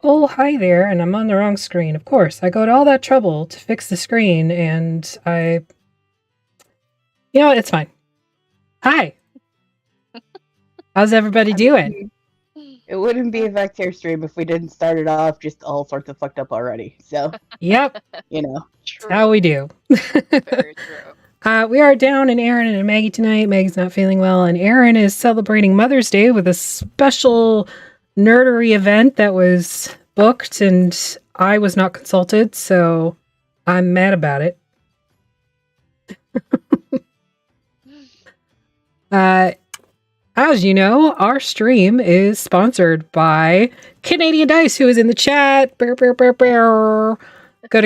oh, hi there, and I'm on the wrong screen. Of course, I go to all that trouble to fix the screen, and it's fine. Hi. How's everybody doing? It wouldn't be a Vector stream if we didn't start it off just all sorts of fucked up already. So, Yep, True. how we do. Very true. We are down in Erin and Maggie tonight. Maggie's not feeling well, and Erin is celebrating Mother's Day with a special nerdery event that was booked, and I was not consulted, so I'm mad about it. As you know, our stream is sponsored by Canadian Dice, who is in the chat. Go to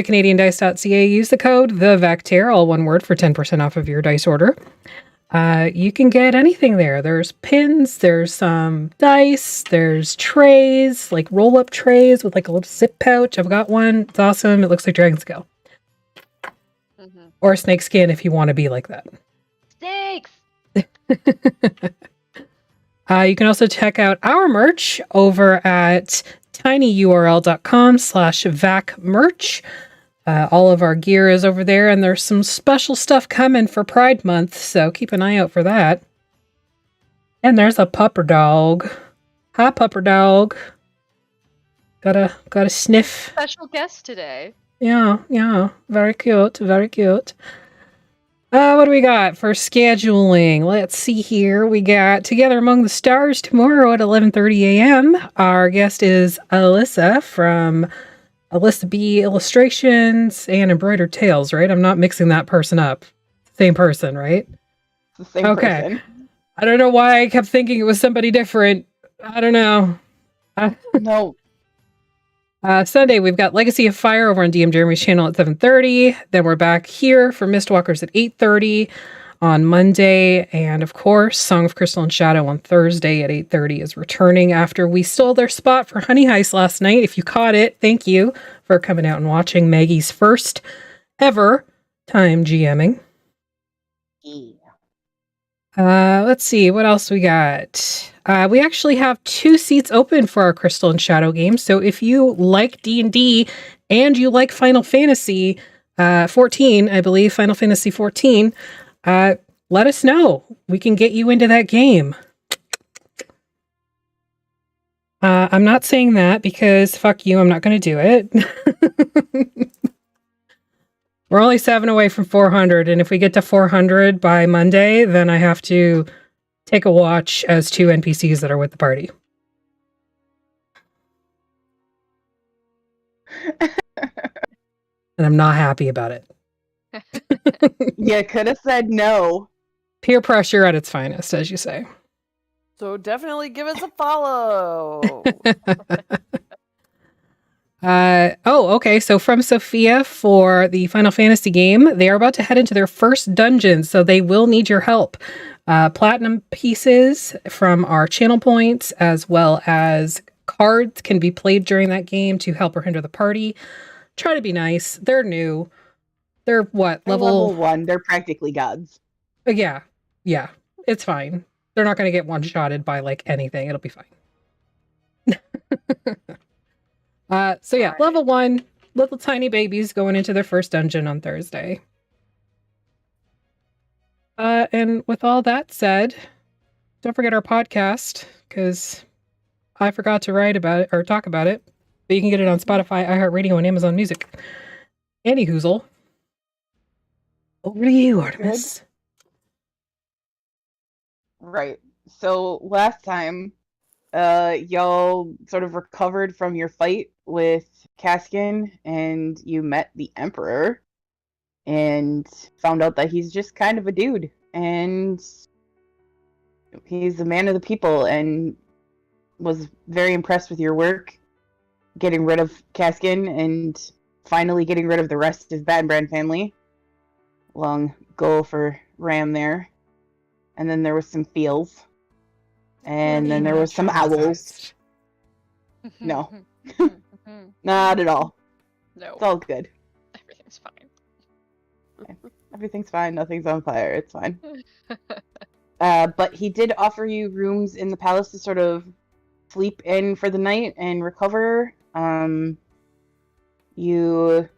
canadiandice.ca, use the code TheVectair, all one word, for 10% off of your dice order. You can get anything there. There's pins, there's some dice, there's trays, like roll-up trays with like a little zip pouch. I've got one. It's awesome. It looks like Dragon Scale. Mm-hmm. Or snake skin if you want to be like that. Snakes! You can also check out our merch over at tinyurl.com/vacmerch. All of our gear is over there, and there's some special stuff coming for Pride Month, so keep an eye out for that. And there's a pupper dog. Hi, pupper dog. Got a sniff. Special guest today. Yeah. Very cute, very cute. What do we got for scheduling? Let's see here. We got Together Among the Stars tomorrow at 11:30 a.m. Our guest is Alyssa from Alyssa B Illustrations and Embroidered Tales, right? I'm not mixing that person up. Same person, right? It's the same person. I don't know why I kept thinking it was somebody different. I don't know. No. Sunday, we've got Legacy of Fire over on DM Jeremy's channel at 7:30. Then we're back here for Mistwalkers at 8:30 on Monday. And of course, Song of Crystal and Shadow on Thursday at 8:30 is returning after we stole their spot for Honey Heist last night. If you caught it, thank you for coming out and watching Maggie's first ever time GMing. Yeah. Let's see, what else we got? We actually have 2 seats open for our Crystal and Shadow game. So if you like D&D and you like Final Fantasy 14, I believe, Final Fantasy 14, let us know. We can get you into that game. I'm not saying that because fuck you, I'm not going to do it. We're only 7 away from 400, and if we get to 400 by Monday, then I have to take a watch as 2 NPCs that are with the party. And I'm not happy about it. You could have said no. Peer pressure at its finest, as you say. So definitely give us a follow. Okay. So from Sophia for the Final Fantasy game, they are about to head into their first dungeon, so they will need your help. Platinum pieces from our channel points, as well as cards, can be played during that game to help or hinder the party. Try to be nice. They're new. They're what? They're level 1. They're practically gods. Yeah. It's fine. They're not going to get one-shotted by like anything. It'll be fine. So yeah, level 1, little tiny babies going into their first dungeon on Thursday. And with all that said, don't forget our podcast, because I forgot to write about it or talk about it. But you can get it on Spotify, iHeartRadio, and Amazon Music. Any hoozle. Over to you, Artemis. Right. So last time, y'all sort of recovered from your fight with Kaskin, and you met the Emperor, and found out that he's just kind of a dude, and he's a man of the people, and was very impressed with your work, getting rid of Kaskin, and finally getting rid of the rest of Bad Brand family. Long goal for Ram there. And then there was some feels. And then there was some owls. No. Not at all. No. It's all good. Everything's fine. Everything's fine. Nothing's on fire. It's fine. But he did offer you rooms in the palace to sort of sleep in for the night and recover You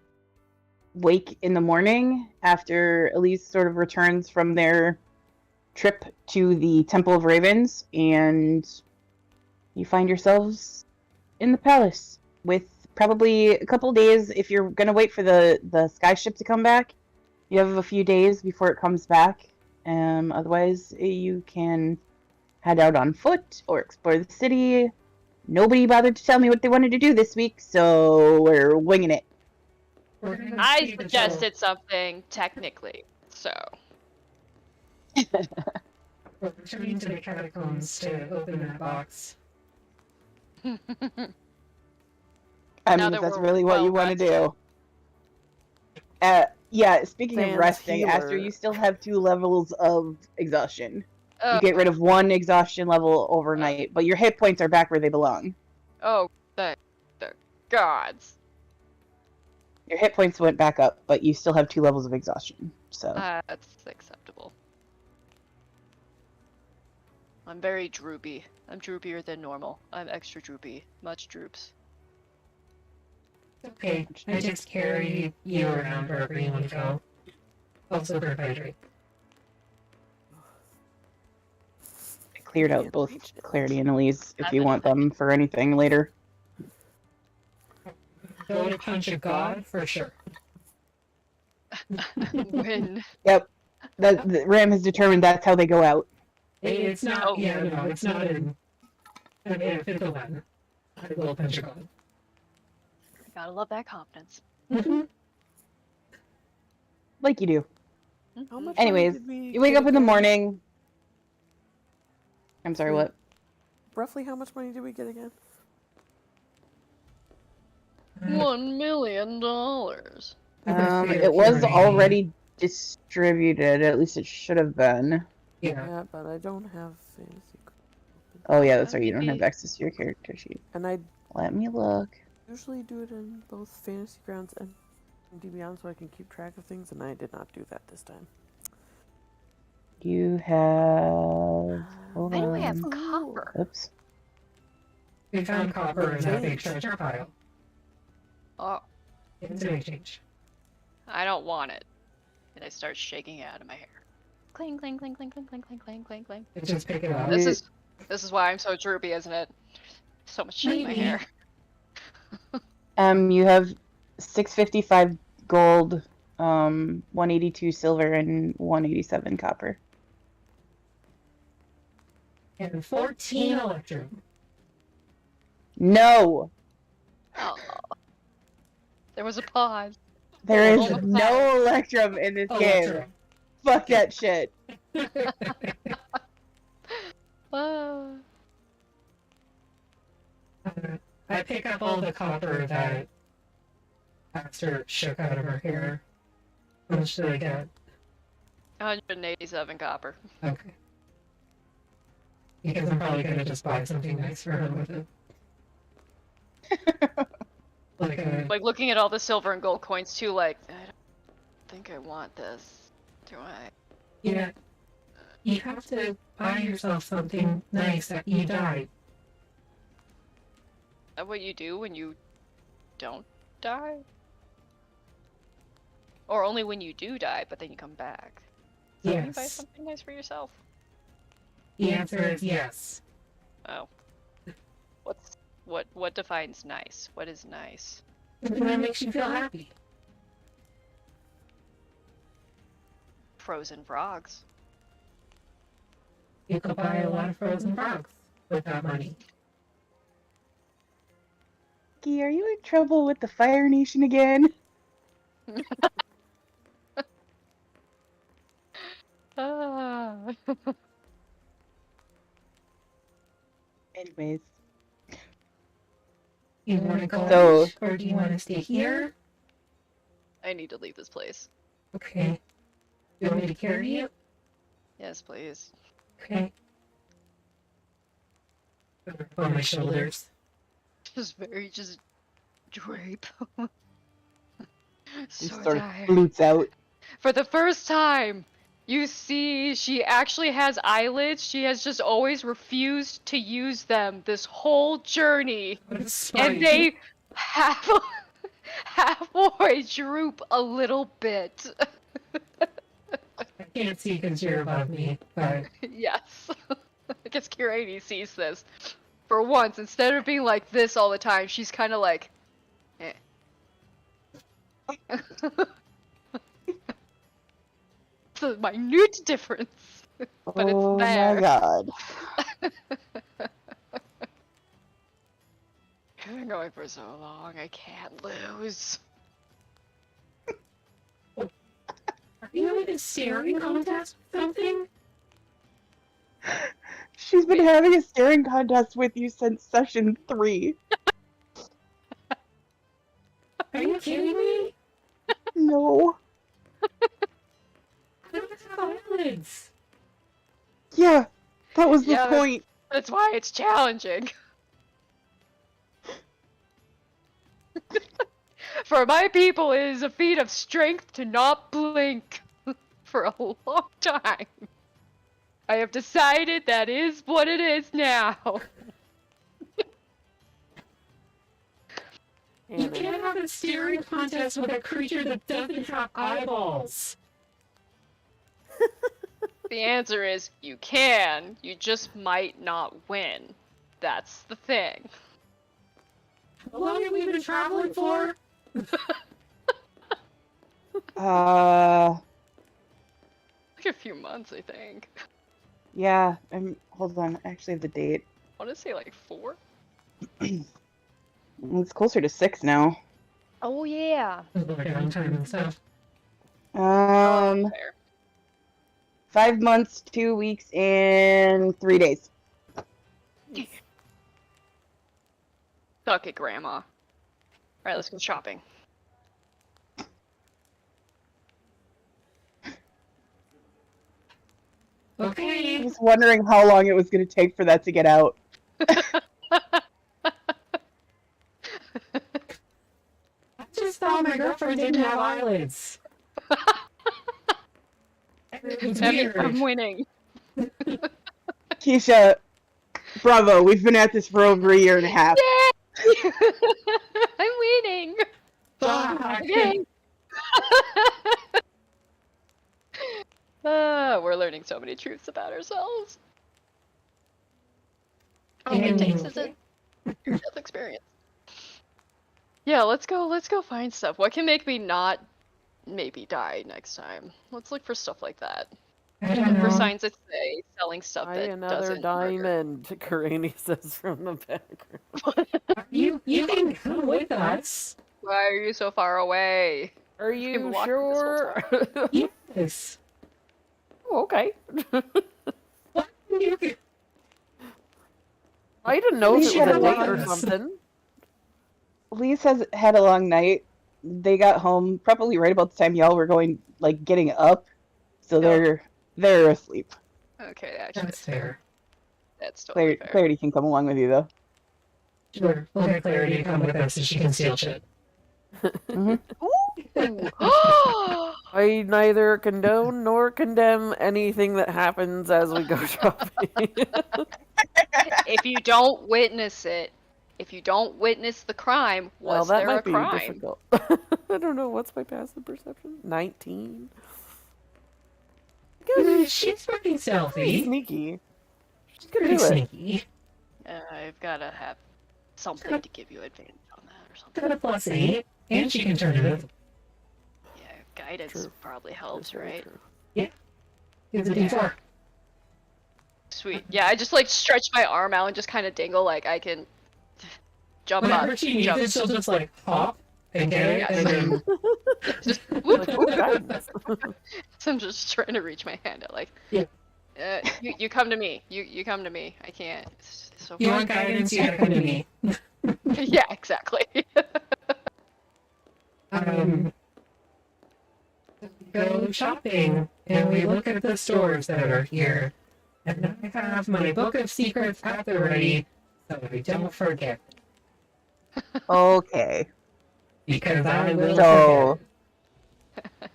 wake in the morning after Elise sort of returns from their trip to the Temple of Ravens, and you find yourselves in the palace with probably a couple days. If you're going to wait for the sky ship to come back, you have a few days before it comes back. Otherwise, you can head out on foot or explore the city. Nobody bothered to tell me what they wanted to do this week, so we're winging it. I suggested something technically, so. We're returning to the catacombs to open that box. I mean, Now if that that's we're really what you well want to do. Yeah, speaking of Sans resting, healer. Aster, you still have 2 levels of exhaustion. Oh, You get rid of 1 exhaustion level overnight, but your hit points are back where they belong. oh, the gods. Your hit points went back up, but you still have 2 levels of exhaustion. So That's acceptable. I'm very droopy. I'm droopier than normal. I'm extra droopy. Much droops. Okay, I just carry you around wherever you want to go. Also for hydrate. I cleared out both Clarity and Elise if you want them for anything later. Go to punch a god for sure. When Yep. The Ram has determined that's how they go out. It's not, Oh. yeah, no, it's not in. I mean, if it's 11, I will punch a god. gotta love that confidence. Like you do. How much Anyways, money did we You wake get up in the again? morning. I'm sorry, what? Roughly how much money did we get again? $1 million. It was already distributed. At least it should have been. Yeah. Yeah, but I don't have fantasy. Oh yeah, that's right. You don't have access to your character sheet. And I Let me look. usually do it in both Fantasy Grounds and DBeyond so I can keep track of things, and I did not do that this time. You have. Hold I know I have on. copper. Oops. We found copper in that big treasure pile. Oh, It's a big change. I don't want it. And I start shaking it out of my hair. Cling, cling, cling, cling, cling, cling, cling, cling, cling, cling. Just pick it up. This is why I'm so droopy, isn't it? So much shit in my hair. You have 655 gold, 182 silver, and 187 copper. And 14 electrum. No! Oh. There was a pause. There is Oh, no electrum in this game. Electrum. Fuck that shit. I pick up all the copper that Aster shook out of her hair. How much did I get? 187 copper. Okay. Because I'm probably gonna just buy something nice for her with it. Like a... Like looking at all the silver and gold coins too, like, I don't think I want this. Do I? Yeah. You have to buy yourself something nice that you died. Is that what you do when you don't die? Or only when you do die, but then you come back? Does that mean buy Yes. something nice for yourself? The answer is yes. Oh. What defines nice? What is nice? Something that makes you feel happy. Frozen frogs. You could buy a lot of frozen frogs with that money. Vicky, are you in trouble with the Fire Nation again? Ah. Anyways. You want to go So- out, or do you want to stay here? I need to leave this place. Okay. You want me to carry you? Yes, please. Okay. On my shoulders. Just drape. He So sort of tired. flutes out. For the first time, you see she actually has eyelids. She has just always refused to use them this whole journey. And halfway droop a little bit. I can't see because you're above me, but Yes. I guess Kirani sees this. For once, instead of being like this all the time, she's kind of like, eh. It's a minute difference, but Oh it's there. my god. I've been going for so long, I can't lose. are you in a staring contest or something? She's been having a staring contest with you since session 3. Are you kidding me? No. I don't have eyelids. Yeah, that was the Yeah, point. That's why it's challenging. For my people, it is a feat of strength to not blink for a long time. I have decided that is what it is now. You can't have a staring contest with a creature that doesn't have eyeballs. The answer is you can, you just might not win. That's the thing. How long have we been traveling for? Like a few months, I think. Yeah, hold on, I actually have the date. I want to say like 4? It's closer to 6 now. Oh yeah. Downtime and stuff. Fair. 5 months, 2 weeks, and 3 days. Suck it, Grandma. Alright, let's go shopping. Okay. I was wondering how long it was going to take for that to get out. I just thought my girlfriend didn't have eyelids. It's weird. I'm winning. Keisha, bravo, we've been at this for over a year and a half. Yay! I'm winning! Yay! We're learning so many truths about ourselves. All it takes is a death experience. Yeah, let's go find stuff. What can make me not maybe die next time? Let's look for stuff like that. I don't Look for know. signs that say selling stuff Buy that another doesn't murder. diamond, Karani says from the background. You can come with us. Why are you so far away? Are been you walking this whole sure? Yes. Oh, okay. What? You can... I didn't know if it was a Sure date or was. something. Lise has had a long night. They got home probably right about the time y'all were getting up. So they're asleep. Okay, actually, That's fair. that's totally fair. Clarity can come along with you, though. Sure. We'll get Clarity to come with us so she can steal shit. I neither condone nor condemn anything that happens as we go shopping. If you don't witness it, if you don't witness the crime, was that there might a be crime? difficult. I don't know. What's my passive perception? 19? She's fucking stealthy. Sneaky. She's Pretty gonna do it. sneaky. I've gotta have something to give you advantage on that or something. Got a +8, and she can turn it up. Yeah, guidance True. probably That's helps, very right? true. It's a D4. Sweet. Yeah, I just like stretch my arm out and just kind of dangle like I can jump Whenever up. she needs Jump. it, she'll just like hop and get it, and then Just whoop. Like, ooh, guidance. So I'm just trying to reach my hand out like. Yeah. You come to me. You come to me. I can't. It's so you want guidance, you gotta come to me. Yeah, exactly. Go shopping, and we look at the stores that are here. And I have my book of secrets at the ready, so I don't forget. Okay. Because I will So, forget.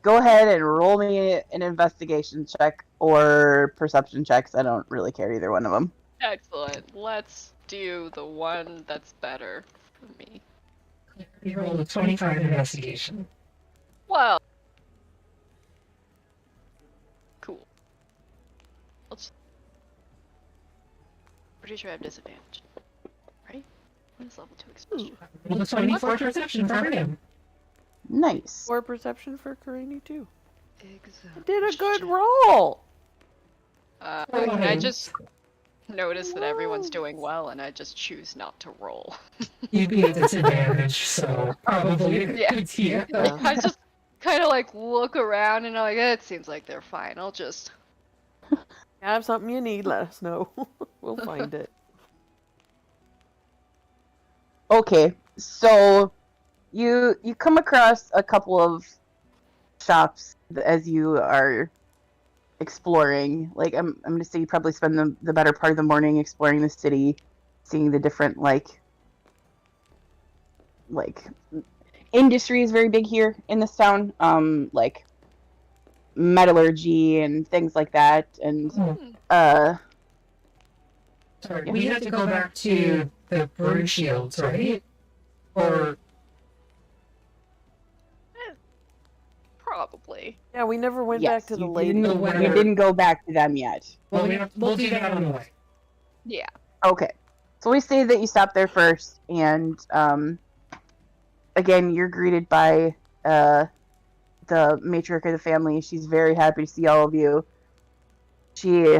go ahead and roll me an investigation check or perception checks. I don't really care either one of them. Excellent. Let's do the one that's better for me. You rolled a 25 investigation. Well. Cool. Let's. Pretty sure I have disadvantage. Right? What is level 2 exposure? Rolled a 24 perception for him. Nice. 4 perception for Karini too. Exactly. I did a good roll. I just noticed that everyone's doing well, and I just choose not to roll. You'd be at disadvantage, so probably a good Yeah. idea. Yeah. I just kind of like look around and I'm like, it seems like they're fine. I'll just. Have something you need, let us know. We'll find it. Okay, so you come across a couple of shops as you are exploring. Like I'm gonna say you probably spend the better part of the morning exploring the city, seeing the different like industry is very big here in this town. Like metallurgy and things like that, and Sorry, we had to go back to the brood shields, right? Or Probably. Yeah, we never went yes, back to the you lady. didn't, where- you didn't go back to them yet. well, we'll do that on the way. Yeah. Okay. So we say that you stop there first, and again, you're greeted by the matriarch of the family. She's very happy to see all of you. She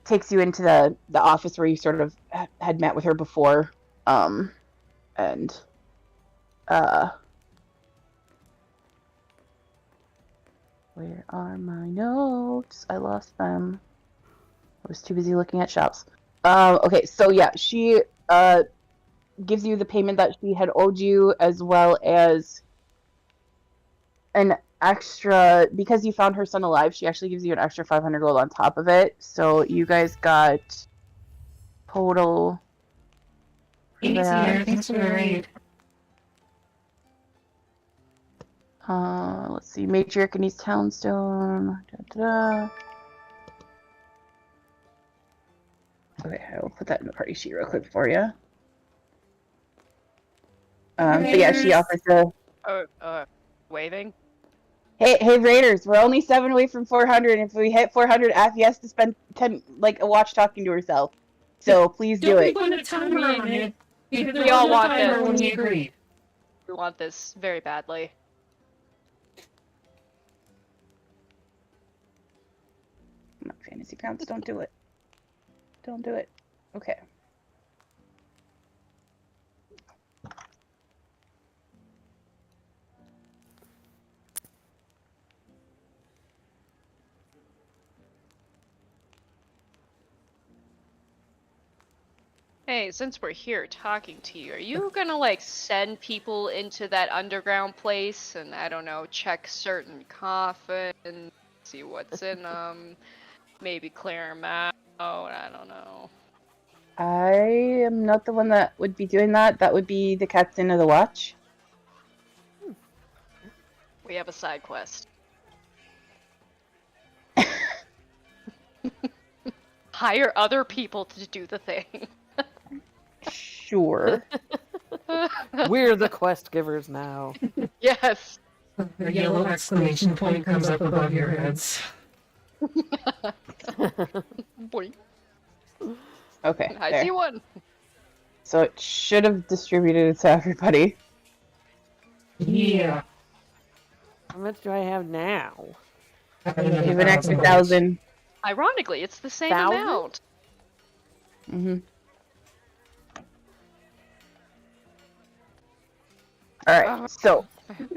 takes you into the office where you sort of had met with her before, and where are my notes? I lost them. I was too busy looking at shops. Okay, so yeah, she gives you the payment that she had owed you, as well as an extra, because you found her son alive, she actually gives you an extra 500 gold on top of it. So you guys got total. Easy, thanks for the raid. Let's see, matriarch in East Townstone. Okay, I will put that in the party sheet real quick for you. But yeah, she offers to. Waving. Hey, Raiders! We're only 7 away from 400. If we hit 400, Afi has to spend 10, like a watch talking to herself. So please do Don't it. put a timer on it. Because there We all was no want timer this. when we agreed. We want this very badly. Come on, fantasy grounds, don't do it. Don't do it. Okay. Hey, since we're here talking to you, are you gonna like send people into that underground place and I don't know, check certain coffins, see what's in them, maybe clear them out? I don't know. I am not the one that would be doing that. That would be the captain of the watch. We have a side quest. Hire other people to do the thing. Sure. We're the quest givers now. Yes. The yellow exclamation point comes up above your heads. Boing. Okay. I there. see one. So it should have distributed it to everybody. Yeah. How much do I have now? You have an extra 1,000. Ironically, it's the same 1,000? Mhm. amount. All right. So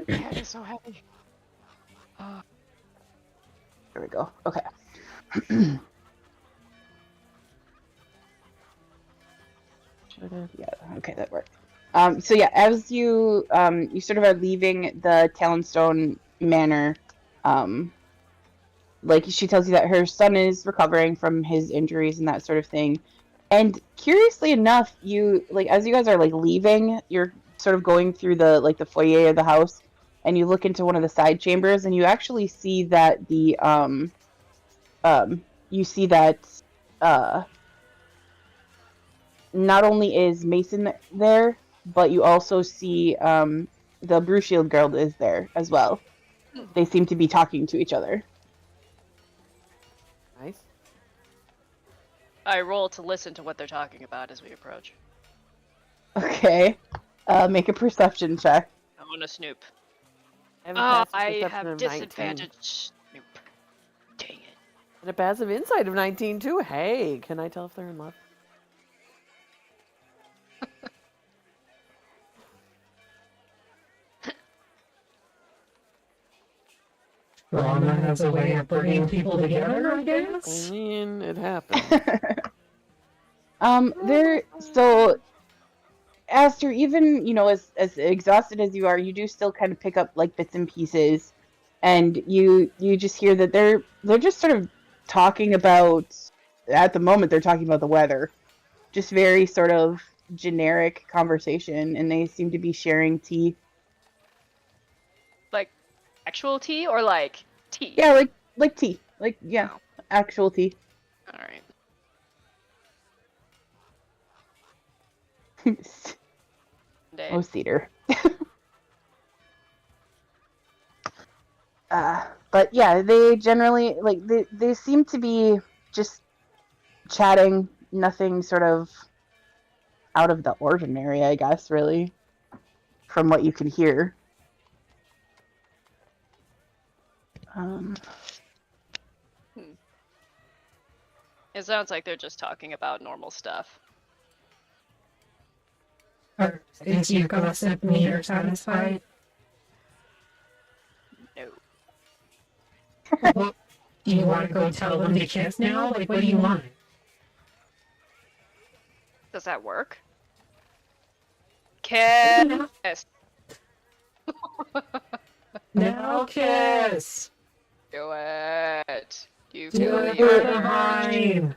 My head is so heavy. there we go. Okay. Yeah. Okay, that worked. So yeah, as you you sort of are leaving the Talonstone Manor, like she tells you that her son is recovering from his injuries and that sort of thing. And curiously enough, you like as you guys are like leaving, you're sort of going through the like the foyer of the house, and you look into one of the side chambers, and you actually see that the you see that not only is Mason there, but you also see the Brew Shield Guild is there as well. They seem to be talking to each other. Nice. I roll to listen to what they're talking about as we approach. Okay. Make a perception check. I want to snoop. I have a Oh, passive I perception have of 19. disadvantage. Snoop. Dang it. And a passive insight of 19 too. Hey, can I tell if they're in love? Drama has a way of bringing people together, I I guess. mean, it happens. So Aster, even, as exhausted as you are, you do still kind of pick up like bits and pieces, and you just hear that they're just sort of talking about, at the moment they're talking about the weather. Just very sort of generic conversation, and they seem to be sharing tea. Like, actual tea or like tea? Yeah, like tea. Like, yeah, actual tea. Alright. Oh, cedar. But yeah, they generally, like, they seem to be just chatting, nothing sort of out of the ordinary, I guess, really, from what you can hear. It sounds like they're just talking about normal stuff. Is your gossip meter satisfied? No. Well, do you want to go tell them to kiss now? Like, what do you want? Does that work? Kiss! Now kiss! Do it! You Do feel it your for the vine!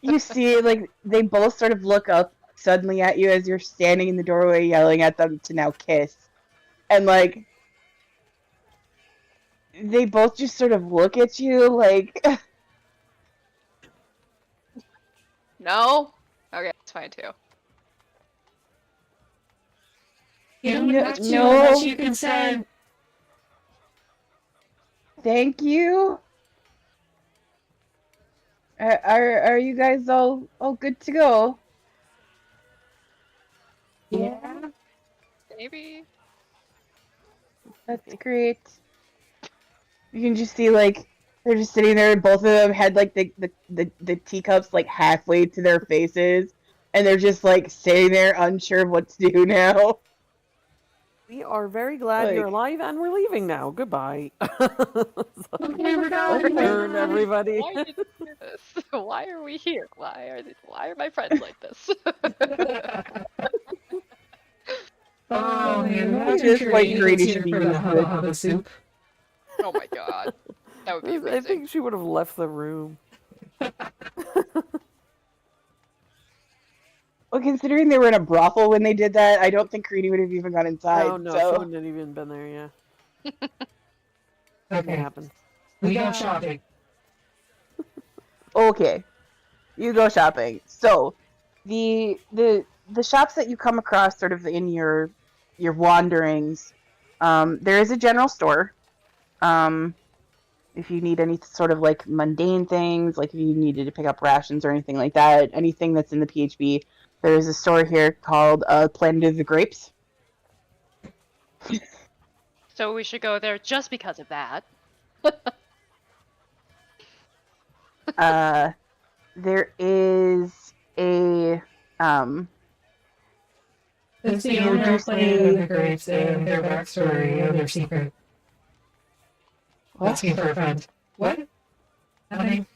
You see, like, they both sort of look up suddenly at you as you're standing in the doorway yelling at them to now kiss. And, like, they both just sort of look at you like... No? Okay, that's fine too. No. You consent. Thank you. Are you guys all good to go? Yeah. Maybe. That's great. You can just see, like, they're just sitting there, and both of them had, like, the teacups, like, halfway to their faces, and they're just, like, sitting there unsure of what to do now. We are very glad you're alive, and we're leaving now. Goodbye. Okay, we're going. Turn, everybody. Why did we do this? Why are we here? Why are my friends like this? Oh man, It is like greedy should be for used the hubba hubba soup. Oh my god. That would be amazing. I think she would have left the room. Well, considering they were in a brothel when they did that, I don't think Creedy would have even gone inside. No, so. she wouldn't have even been there, yeah. Okay, What happened? we go shopping. Okay, you go shopping. So, the shops that you come across sort of in your wanderings, there is a general store. If you need any sort of like mundane things, like if you needed to pick up rations or anything like that, anything that's in the PHB, there is a store here called Planet of the Grapes. So we should go there just because of that. There is a It's the owner Planet of the Grapes and their backstory and their secret. What? Asking for a friend. What? Nothing.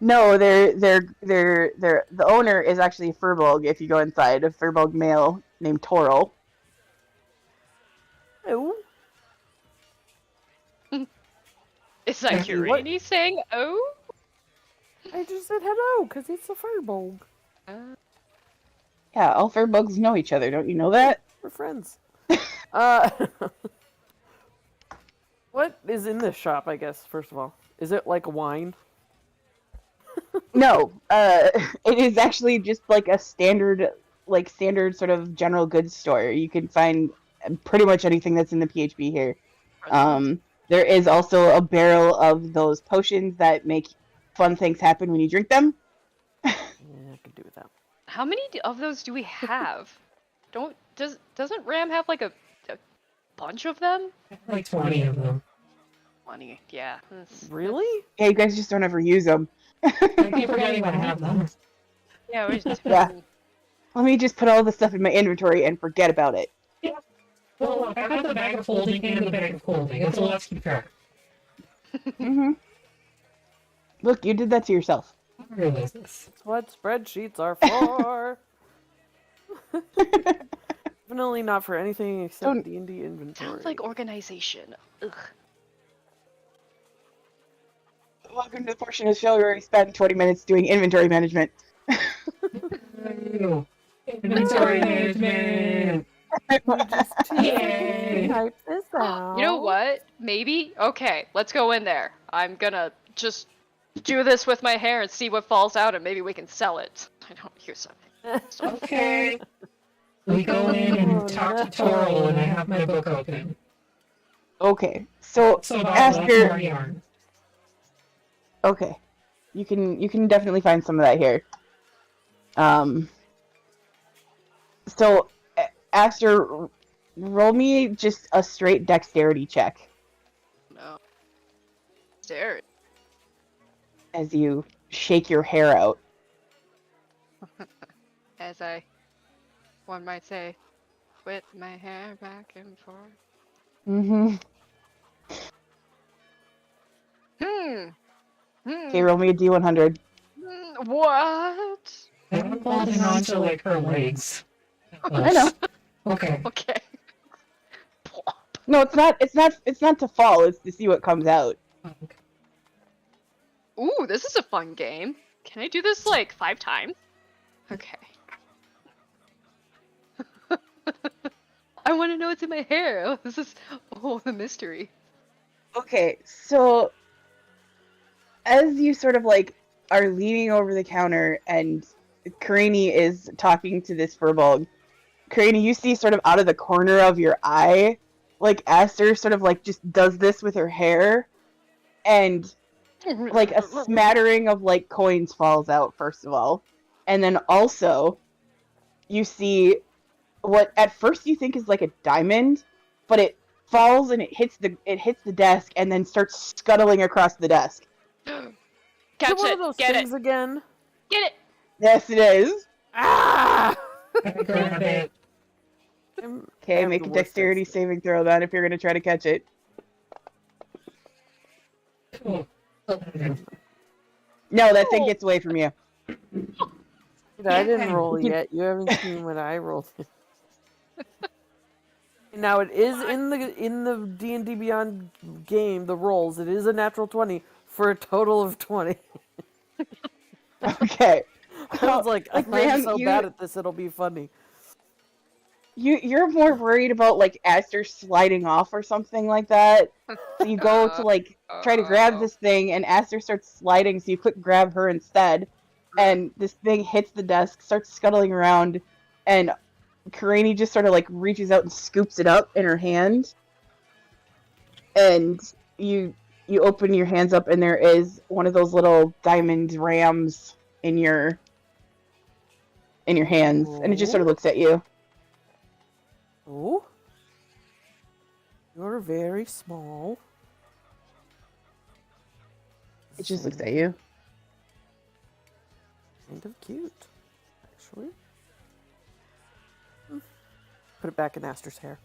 No, the owner is actually a Furbolg. If you go inside, a Furbolg male named Toril. Oh. Is that Curini saying, oh? I just said hello, because it's a furbulb. Yeah, all Furbolgs know each other. Don't you know that? We're friends. What is in this shop, I guess, first of all? Is it like wine? No, it is actually just like a standard sort of general goods store. You can find pretty much anything that's in the PHB here. There is also a barrel of those potions that make fun things happen when you drink them. Yeah, I could do with that. How many of those do we have? Doesn't Ram have like a bunch of them? Like 20 of them. 20, yeah. Really? Yeah, you guys just don't ever use them. I keep forgetting I have them. Yeah, we just Yeah. Let me just put all the stuff in my inventory and forget about it. Well, look, I have the bag of holding and the bag of holding. It's a lot to keep track. Mm-hmm. Look, you did that to yourself. I realize this. That's what spreadsheets are for. Definitely not for anything except D&D inventory. Sounds like organization. Ugh. Welcome to the portion of the show where we spend 20 minutes doing inventory management. Inventory management. Yay! Type this out. You know what? Maybe? Okay, let's go in there. I'm gonna just do this with my hair and see what falls out, and maybe we can sell it. I don't hear something. Okay. We go in and talk to Toril, and I have my book open. Okay, so So about after more yarn. okay, you can definitely find some of that here. So after roll me just a straight dexterity check No. There. as you shake your hair out. As one might say, with my hair back and forth. Mm-hmm. Okay, roll me a d100. What? I'm holding on to like her legs. I know. Okay. Okay. No, it's not. It's not to fall. It's to see what comes out. Okay. Ooh, this is a fun game. Can I do this like 5 times? Okay. I want to know what's in my hair. Oh, this is the mystery. Okay, so as you sort of like are leaning over the counter and Karini is talking to this Furbolg, Karini, you see sort of out of the corner of your eye, like Aster sort of like just does this with her hair, and like a smattering of like coins falls out first of all, and then also you see what at first you think is like a diamond, but it falls and it hits the desk and then starts scuttling across the desk. Catch one it. of those Get things it. again. Get it. Yes, it is. Ah! Grab it. Okay, make a dexterity saving throw then if you're gonna try to catch it. Cool. No, that thing gets away from you. Dude, I didn't roll yet. You haven't seen what I rolled. Now it is in the D&D Beyond game, the rolls. It is a natural 20 for a total of 20. Okay. I was like, I'm Ram, so bad at this, it'll be funny. You're more worried about like Aster sliding off or something like that. So you go to like try to grab this thing and Aster starts sliding, so you quick grab her instead. And this thing hits the desk, starts scuttling around, and Karini just sort of like reaches out and scoops it up in her hand. And you open your hands up and there is one of those little diamond rams in your hands, and it just sort of looks at you. Oh? You're very small. It just looks at you. Kind of cute, actually. Put it back in Aster's hair.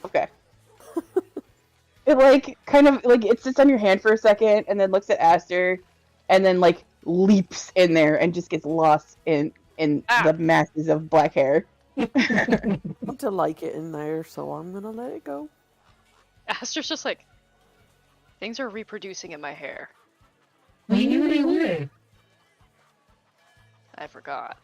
Okay. It like kind of like it sits on your hand for a second and then looks at Aster and then like leaps in there and just gets lost in the masses of black hair. I want to like it in there, so I'm gonna let it go. Aster's just like, things are reproducing in my hair. We knew they would. I forgot.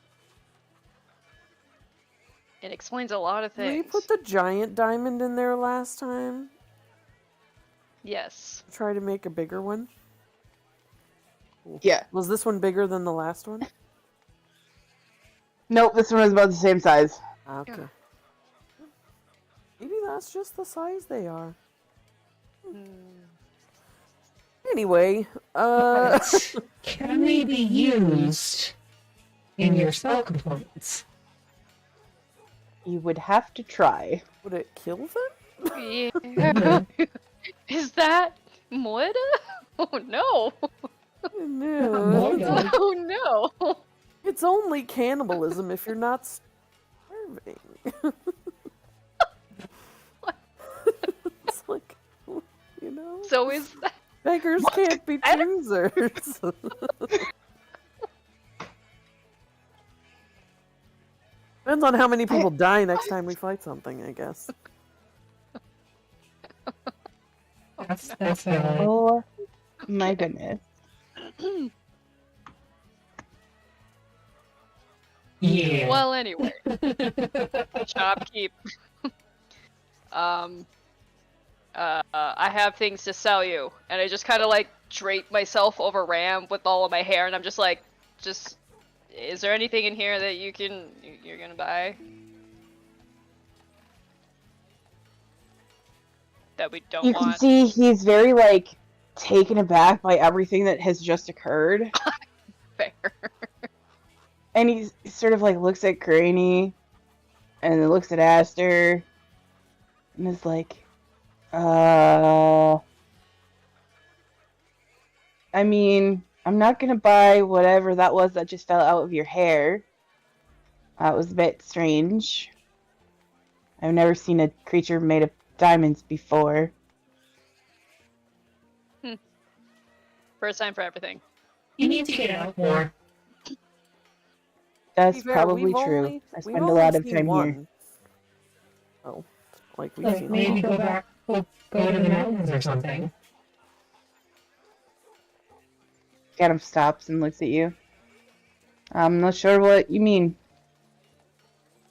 It explains a lot of Did we things. put the giant diamond in there last time? Yes. Try to make a bigger one? Yeah. Was this one bigger than the last one? Nope, this one was about the same size. Okay. Yeah. Maybe that's just the size they are. Hmm. Anyway, Can they be used in your spell components? You would have to try. would it kill them? Yeah. Is that Moida? Oh no! No. Oh no! It's only cannibalism if you're not starving. It's like, you know? So is that? Beggars can't be choosers. Depends on how many people die next time we fight something, I guess. That's Oh my goodness. yeah. Well, anyway, shopkeep. I have things to sell you, and I just kind of like drape myself over Ram with all of my hair, and I'm just like, is there anything in here that you're gonna buy? That we don't You can want? see he's very, like, taken aback by everything that has just occurred. Fair. And he sort of, like, looks at Granny, and then looks at Aster, and is like, I mean, I'm not gonna buy whatever that was that just fell out of your hair. That was a bit strange. I've never seen a creature made of diamonds before. First time for everything. You need to get out more. That's To be fair, probably we've true. only- I we've spend a only lot of seen time here. one. Oh, like we've Like seen maybe them all. go back, go to the mountains or something. Kind of stops and looks at you. I'm not sure what you mean.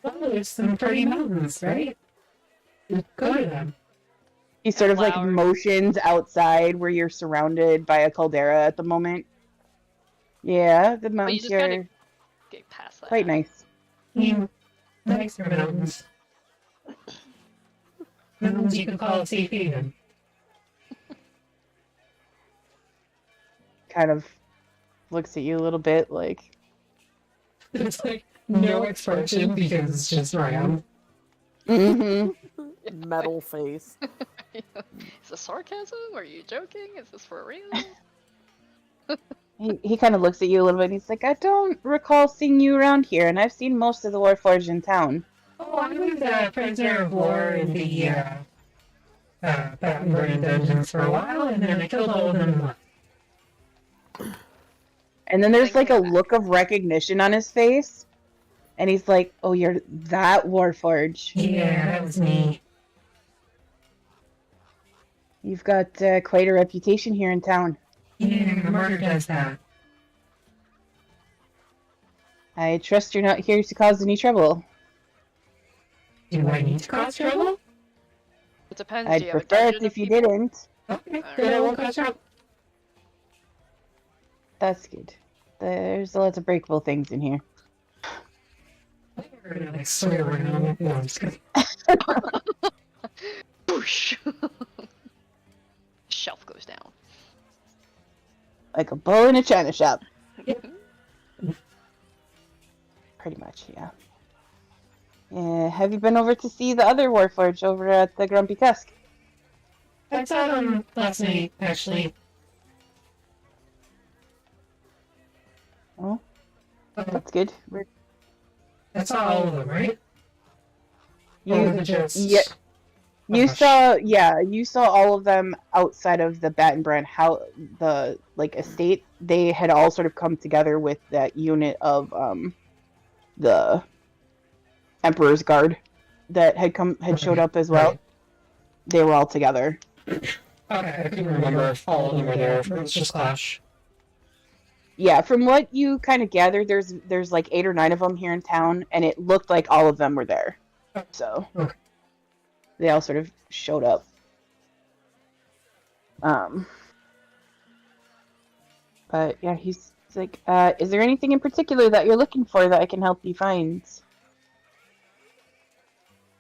Well, there's some pretty mountains, right? Go to them. He sort of like Flowers. motions outside where you're surrounded by a caldera at the moment. Yeah, the you mountains just here gotta are get past that. quite nice. Nicer mountains. Mountains you could call a safe haven. Kind of looks at you a little bit like, It's like no expression because it's just Ram. mm-hmm. Metal face. Is this sarcasm? Are you joking? Is this for real? He kind of looks at you a little bit and he's like, I don't recall seeing you around here, and I've seen most of the Warforged in town. Oh, I was a prisoner of war in the Battenburn dungeons for a while, and then I killed all of them in one. And then there's like a Thinking back. look of recognition on his face, and he's like, oh, you're that Warforged. Yeah, that was me. You've got quite a reputation here in town. Yeah, the murder does that. I trust you're not here to cause any trouble. Do I need to cause trouble? It depends. Do I'd you have a prefer it dungeon of if you people? didn't. Okay, then I won't cause trouble. That's good. There's lots of breakable things in here. We're gonna like swear around. No, I'm just kidding. Boosh! Shelf goes down. Like a bull in a china shop. Yep. Pretty much, yeah. Have you been over to see the other Warforged over at the Grumpy Tusk? I saw them last night, actually. Oh, that's good. I saw all of them, right? Or You, was it just... yeah, you Gosh. you saw all of them outside of the Battenbrand, the estate. They had all sort of come together with that unit of the Emperor's Guard that had showed up as well. Right. They were all together. Okay, I couldn't remember if all of them were there, if it was just Clash. Yeah, from what you kind of gathered, there's like 8 or 9 of them here in town, and it looked like all of them were there. So Okay. they all sort of showed up. But yeah, he's like, is there anything in particular that you're looking for that I can help you find?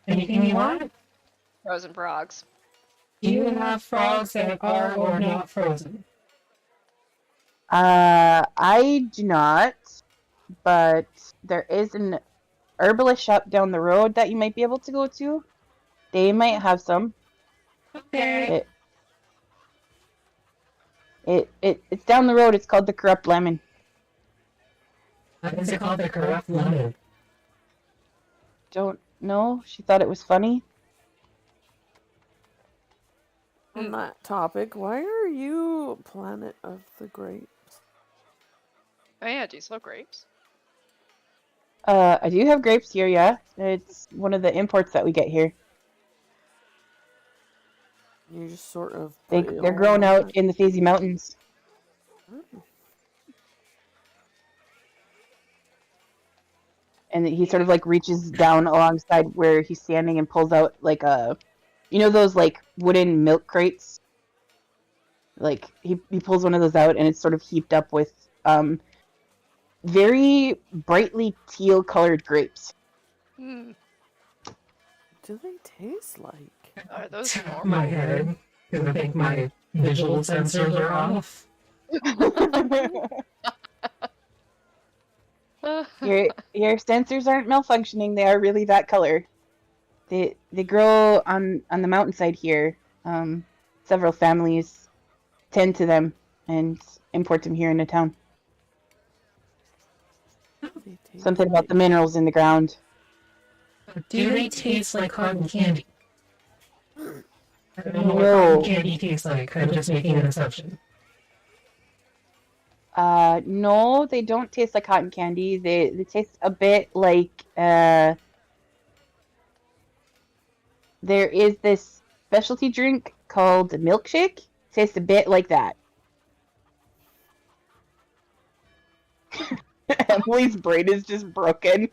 Anything you want? Frozen frogs. Do you have frogs that are or not frozen? I do not, but there is an herbalist shop down the road that you might be able to go to. They might have some. Okay. It's down the road. It's called the Corrupt Lemon. What is it called? The corrupt lemon. Don't know. She thought it was funny. On that topic, why are you Planet of the Grapes? Oh yeah, do you still have grapes? I do have grapes here, yeah. It's one of the imports that we get here. You just sort of They're grown out in the Fazy Mountains. And he sort of like reaches down alongside where he's standing and pulls out like those like wooden milk crates. Like he pulls one of those out and it's sort of heaped up with very brightly teal colored grapes. Hmm. Do they taste like? Are those Top of normal? my head, because I think my visual sensors are off. Your sensors aren't malfunctioning. They are really that color. They grow on the mountainside here. Several families tend to them and import them here into town. They taste Something about the minerals in the ground. Do they taste like cotton candy? I don't know what No. cotton candy tastes like. I'm just making an assumption. No, they don't taste like cotton candy. They taste a bit like there is this specialty drink called milkshake. Tastes a bit like that. Emily's brain is just broken.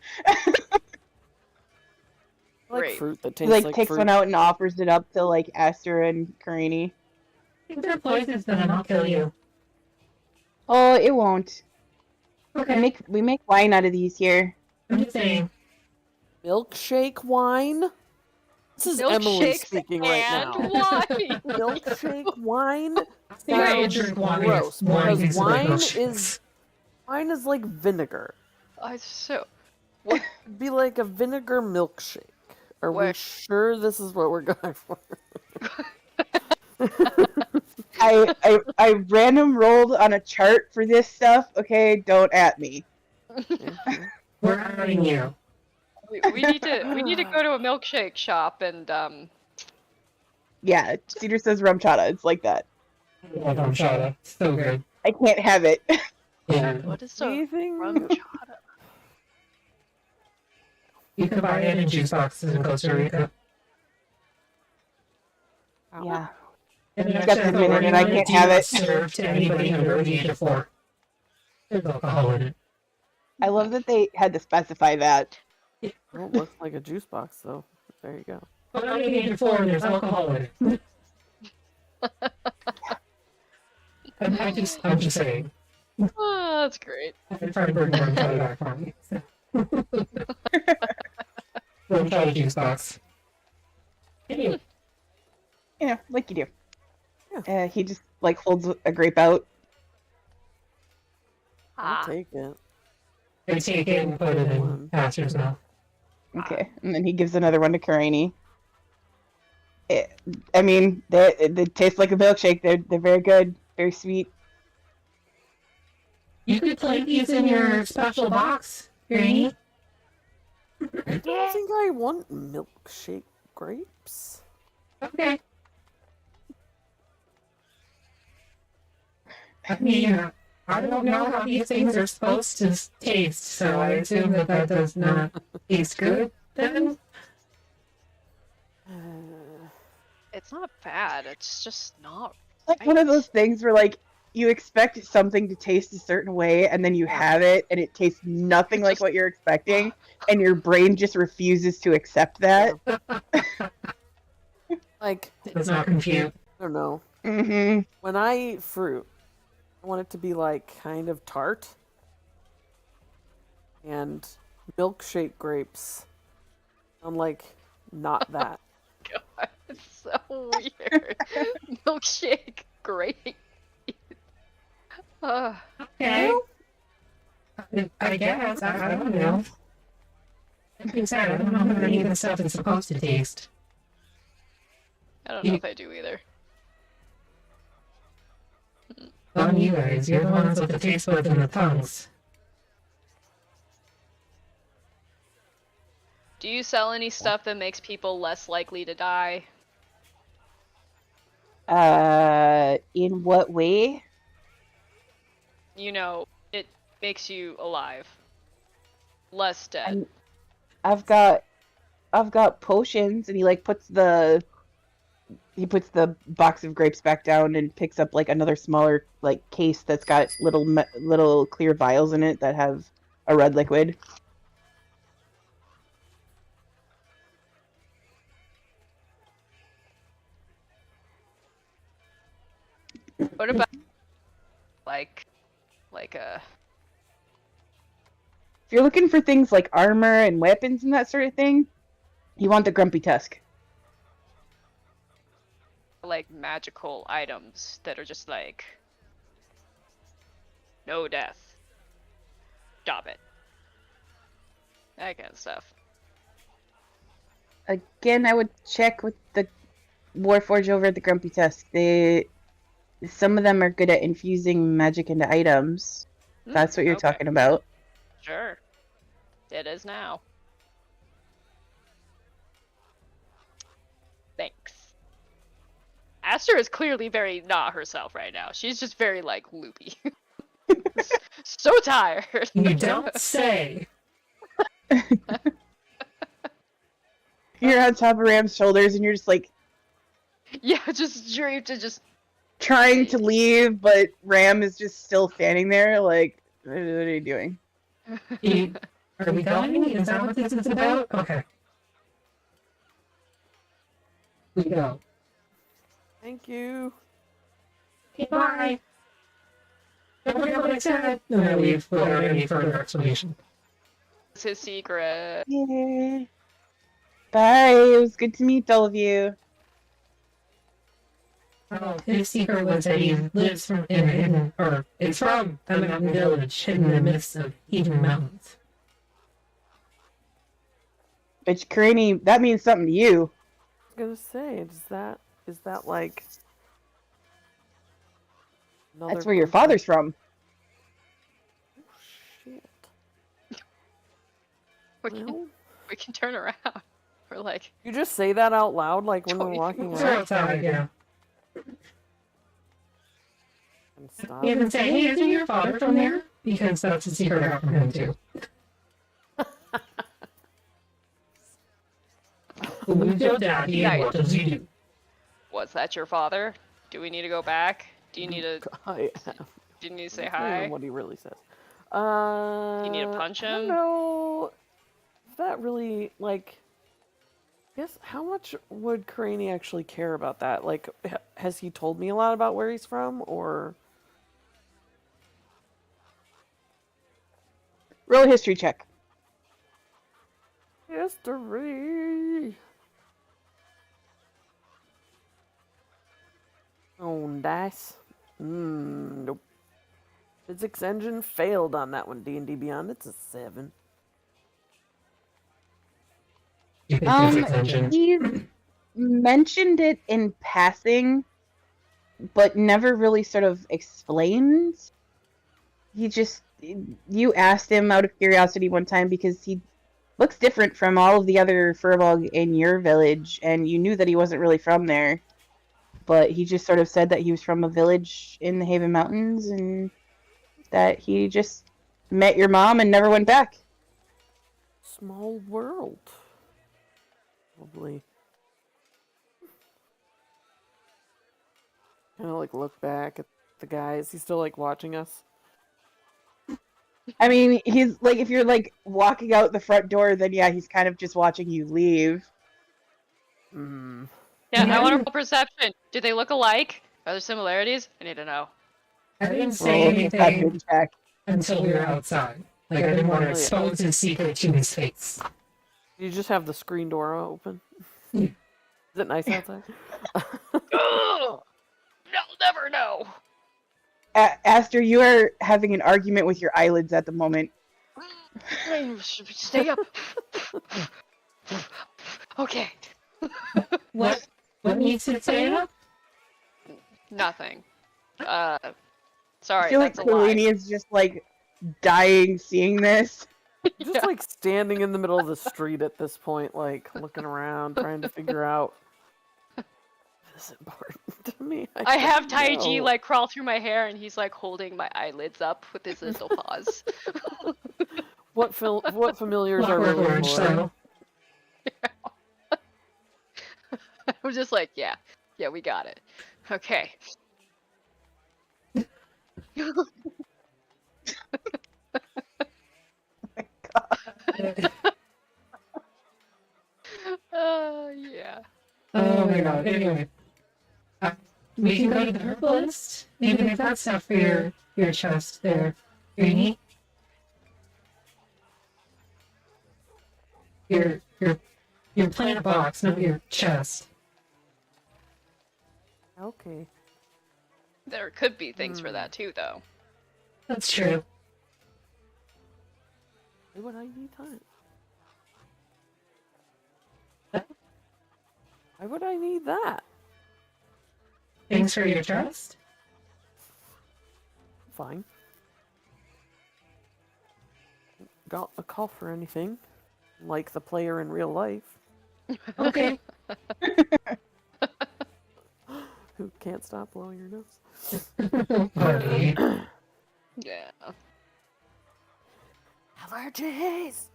like Great. fruit that He tastes like takes fruit. one out and offers it up to like Aster and Karini. If they're poisonous, then I'll kill you. Oh, it won't. Okay. We make wine out of these here. I'm just saying. Milkshake wine? This is Emily Milkshakes speaking right and now. wine. Milkshake wine? I think I Sounds drink wine. gross, Wine because tastes like wine milkshakes. Wine is like vinegar. So, It'd be like a vinegar milkshake. Are we Where- sure this is what we're going for? I random rolled on a chart for this stuff. Okay, don't at me. We're outing you. we need to go to a milkshake shop and Yeah, Cedar says rum chata. It's like that. I love horchata. So good. I can't have it. Yeah. what is the Anything? rum chata? You can buy it in juice boxes in Costa Rica. Yeah. And It's that's got just the minute the and I word can't do have not it. serve to anybody under the age of 4. There's alcohol in it. I love that they had to specify that. Well, it looks like a juice box, though. There you go. But under the age of 4, there's alcohol in it. I'm just saying. Oh, that's great. I'm trying to bring rum chata back for me. Rum chata juice box. Anyway. Yeah, like you do. Yeah. He just like holds a grape out. I'll take it. They take it and put it in Pastor's mouth. Okay, and then he gives another one to Karini. They taste like a milkshake. They're very good, very sweet. You could play these in your special box, Granny. I don't think I want milkshake grapes. Okay. I mean, I don't know how these things are supposed to taste, so I assume that does not taste good, then? It's not bad. It's just not. Like one of right. those things where like you expect something to taste a certain way, and then you have it, and it tastes nothing like what you're expecting, and your brain just refuses to accept that. Like, It does not compute. I don't know. Mm-hmm. When I eat fruit, I want it to be like kind of tart. And milkshake grapes. I'm like, not that. God, it's so weird. Milkshake, great. Okay. I guess. I don't know. That being said, I don't know how any of this stuff is supposed to taste. I don't know if I do either. On you guys, you're the ones with the taste buds and the tongues. Do you sell any stuff that makes people less likely to die? In what way? You know, it makes you alive. Less dead. I've got potions, and he like puts the box of grapes back down and picks up like another smaller like case that's got little clear vials in it that have a red liquid. What about like a If you're looking for things like armor and weapons and that sort of thing, you want the Grumpy Tusk. like magical items that are just like no death. Stop it. That kind of stuff. Again, I would check with the Warforge over at the Grumpy Tusk. Some of them are good at infusing magic into items. That's what you're Okay. talking about. Sure. It is now. Thanks. Aster is clearly very not herself right now. She's just very, like, loopy. So tired. You don't say. You're on top of Ram's shoulders and you're just like Yeah, just draped and just... trying to leave, but Ram is just still standing there like, what are you doing? Are we going? Is that what this is about? Okay. We go. Thank you. Okay, bye. Don't forget what I said. And I leave without any further explanation. It's his secret. Yeah. Bye. It was good to meet all of you. His secret was that he lives from is from a mountain village hidden in the midst of heathen mountains. Bitch, Karini, that means something to you. I was gonna say, is that like another That's where your group father's from. of- Shit. We can, Well, we can turn around. We're like, you just say that out loud, like when we're walking It's around, outside, yeah. and stop. You can say, hey, isn't your father from there? Because that's a secret I got from him, too. Who's your daddy and what does he do? was that your father? Do we need to go back? Do you need to... I Do you need to say I don't know hi? what he really says. You need to punch I don't him? know if that really, like, I guess, how much would Karini actually care about that? Like, has he told me a lot about where he's from, or... Roll a history check. History! Oh, dice. Nope. Physics engine failed on that one, D&D Beyond. It's a 7. Stupid physics engine. He mentioned it in passing, but never really sort of explained. You asked him out of curiosity one time because he looks different from all of the other Furbolg in your village, and you knew that he wasn't really from there. But he just sort of said that he was from a village in the Haven Mountains, and that he just met your mom and never went back. Small world. Probably. Kind of like look back at the guy. Is he still like watching us? I mean, he's like, if you're like walking out the front door, then yeah, he's kind of just watching you leave. Hmm. Yeah, I want to roll perception. Do they look alike? Are there similarities? I need to know. I didn't Roll say a anything perception check. until we were outside. Like, I didn't want to expose his secret to his face. You just have the screen door open. Is it nice outside? Ugh! You'll never know. Aster, you are having an argument with your eyelids at the moment. Stay up. Okay. What needs to stay up? Nothing. I Sorry, feel like that's a lie. Kalani is just like dying seeing this. Just like standing in the middle of the street at this point, like looking around, trying to figure out. This is important to me. I have don't Taiji know. like crawl through my hair, and he's like holding my eyelids up with his little paws. What familiars are Clockwork really Orange for? style. I'm just like, yeah, we got it. Okay. Yeah. Oh my god. Anyway. We can go to the herbalist. Even if that's not for your chest there. Greenie. Your plant box, not your chest. Okay. There could be things for that too, though. That's true. Why would I need that? Why would I need that? Things for your chest? Fine. Got a call for anything, like the player in real life, Okay. who can't stop blowing her nose. Buddy. Yeah. Allergies.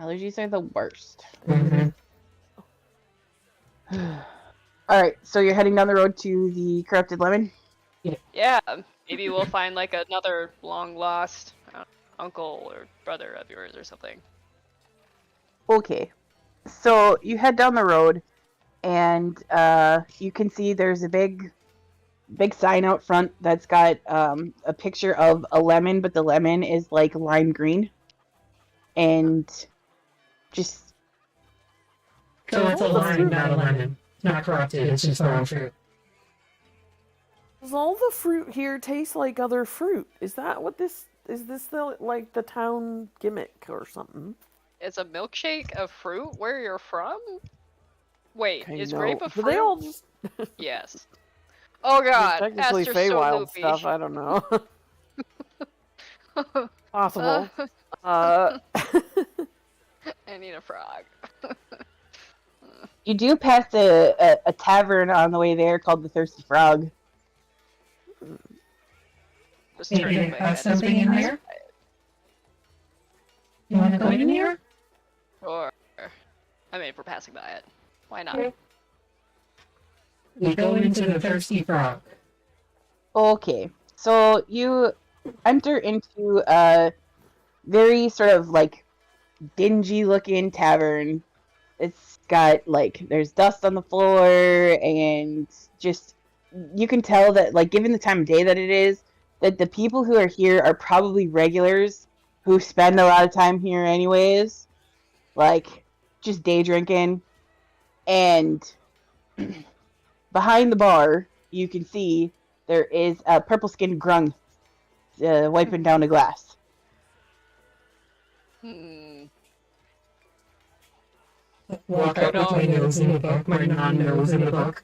Allergies are the worst. Mhm. Alright, so you're heading down the road to the Corrupted Lemon? Yeah. Maybe we'll find like another long lost uncle or brother of yours or something. Okay. So you head down the road, and you can see there's a big sign out front that's got a picture of a lemon, but the lemon is like lime green. And just So it's a lime, not a lemon. Not corrupted, it's just the wrong fruit. Does all the fruit here taste like other fruit? Is that what this is? This the town gimmick or something? It's a milkshake of fruit where you're from? Wait, Okay, is no. grape a Do fruit? they all just Yes. Oh god, technically Aster's so Feywild loopy. stuff? I don't know. Possible. I need a frog. you do pass a tavern on the way there called the Thirsty Frog. Just Maybe turning they my have head. something in there? You want to go in here? Or, I mean, if we're passing by it, why not? Okay. We go into the Thirsty Frog. Okay, so you enter into a very sort of like dingy looking tavern. It's got like there's dust on the floor, and just you can tell that like given the time of day that it is, that the people who are here are probably regulars who spend a lot of time here anyways, like just day drinking. And behind the bar you can see there is a purple skinned grung wiping down a glass. Walk out with my nose in the book, my non-nose in the book.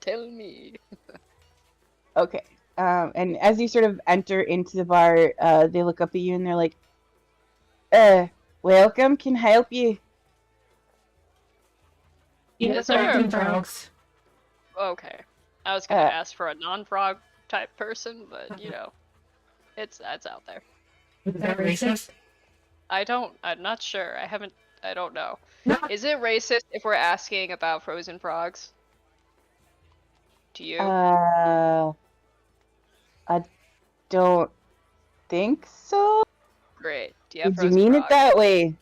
Tell me. Okay. And as you sort of enter into the bar, they look up at you and they're like, welcome, can I help you? Yes, sir. Frogs. Okay. I was gonna ask for a non-frog type person, but you know, it's out there. Is that racist? I'm not sure. I don't know. No. Is it racist if we're asking about frozen frogs? To you? I don't think so. Great. Do you have Did you frozen mean it frogs? that way?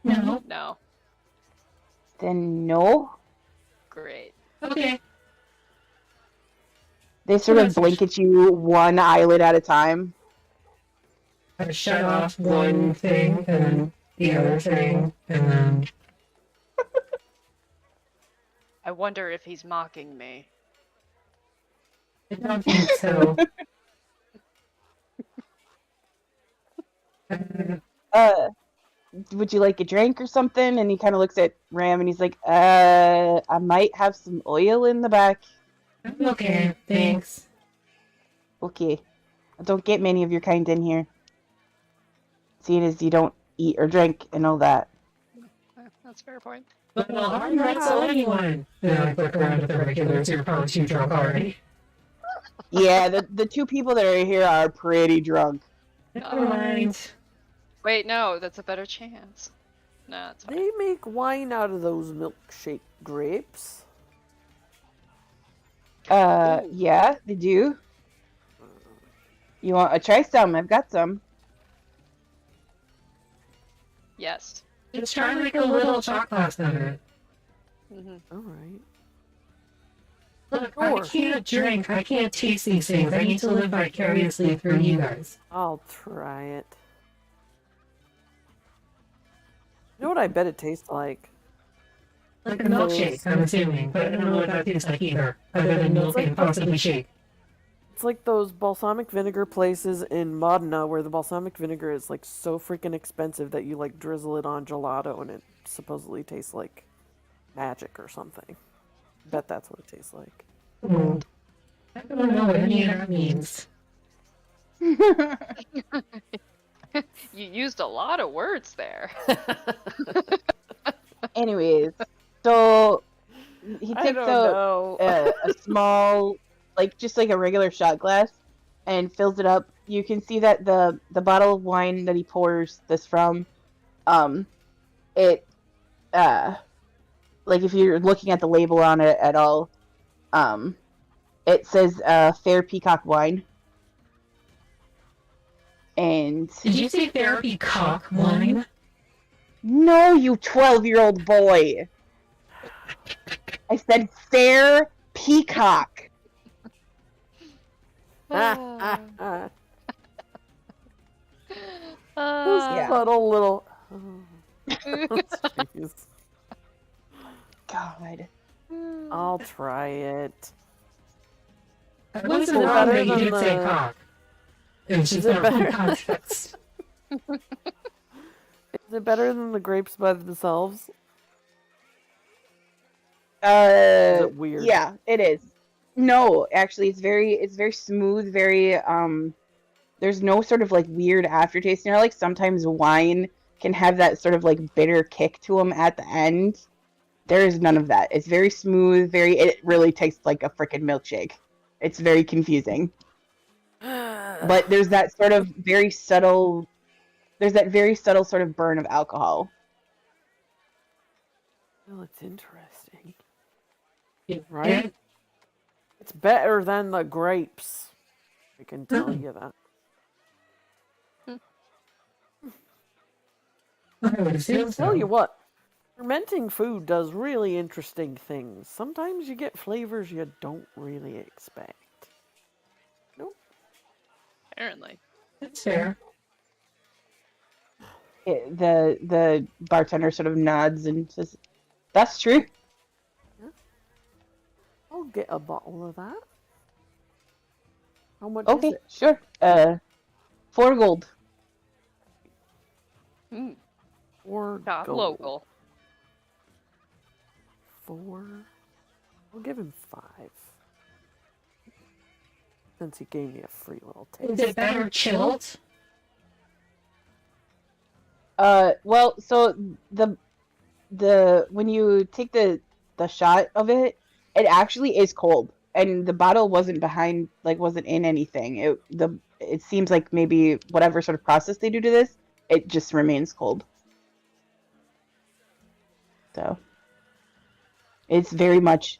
No. No. Then no. Great. Okay. They sort of blink at you one eyelid at a time. I shut off one thing and then the other thing and then. I wonder if he's mocking me. I don't think so. Would you like a drink or something? And he kind of looks at Ram and he's like, I might have some oil in the back. I'm okay, thanks. Okay. I don't get many of your kind in here. Seeing as you don't eat or drink and all that. That's a fair point. But I'm not tell anyone. Then I look around at the regulars who are probably too drunk already. Yeah, the two people that are here are pretty drunk. Never mind. Wait, no, that's a better chance. No, it's fine. They make wine out of those milkshake grapes. Yeah, they do. You want to try some? I've got some. Yes. Just try like a little shot glass of it. Mm-hmm. Alright. Look, I can't drink. I can't taste these things. I need to live vicariously through you guys. I'll try it. You know what I bet it tastes like? Like a milkshake, I'm assuming, but I don't know what that tastes like either, other than milk and possibly shake. It's like those balsamic vinegar places in Modena where the balsamic vinegar is like so freaking expensive that you like drizzle it on gelato and it supposedly tastes like magic or something. Bet that's what it tastes like. I don't know what any of that means. You used a lot of words there. Anyways, so he I takes don't out know. a small, like just like a regular shot glass, and fills it up. You can see that the bottle of wine that he pours this from, it, like if you're looking at the label on it at all, it says Fair Peacock Wine. And Did you say therapy cock wine? no, you 12-year-old boy. I said Fair Peacock. Uh, Yeah. Subtle little. Jeez. God. I'll try it. I wasn't Is it wrong better that you than did say the- cock. It was just Is it not full better? context. Is it better than the grapes by themselves? Is it weird? Yeah, it is. No, actually, it's very smooth, very there's no sort of like weird aftertaste. You know, like sometimes wine can have that sort of like bitter kick to them at the end. There is none of that. It's very smooth, it really tastes like a freaking milkshake. It's very confusing. But there's that sort of very subtle sort of burn of alcohol. Well, it's interesting. Right? Right? It's better than the grapes. I can tell you that. I would assume so. Tell you what, fermenting food does really interesting things. Sometimes you get flavors you don't really expect. Nope. apparently. That's fair. The bartender sort of nods and says, "That's true." I'll get a bottle of that. How much Okay, is it? sure. 4 gold. Mm, Or shop gold. local. 4. I'll give him 5. Since he gave me a free little Is taste. it better chilled? Well, so the when you take the shot of it, it actually is cold, and the bottle wasn't in anything. It seems like maybe whatever sort of process they do to this, it just remains cold. So it's very much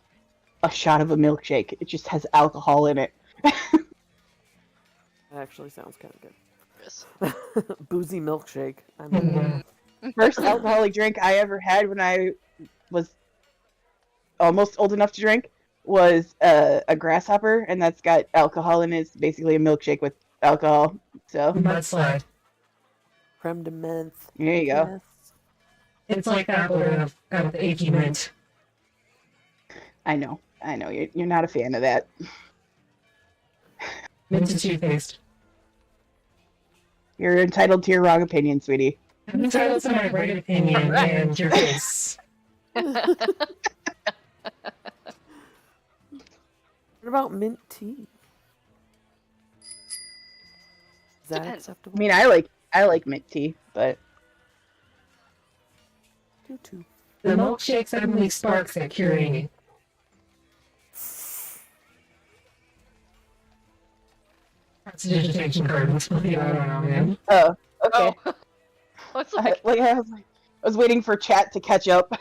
a shot of a milkshake. It just has alcohol in it. That actually sounds kind of Yes. good. Boozy milkshake. I mean, Mm-hmm. First alcoholic drink I ever had when I was almost old enough to drink, was a grasshopper, and that's got alcohol in it. It's basically a milkshake with alcohol. So Mudslide. Creme de menthe. there you go. Yes. It's like that, but out of achy mint. I know. You're not a fan of that. Mint and toothpaste. You're entitled to your wrong opinion, sweetie. I'm entitled to my right opinion and your face. What about mint tea? Is that Depends. I acceptable? mean, I like mint tea, but Do too. The milkshake suddenly sparks at curating. That's a dissertation card. I don't know, man. oh, okay. Oh. What's like? I was waiting for chat to catch up.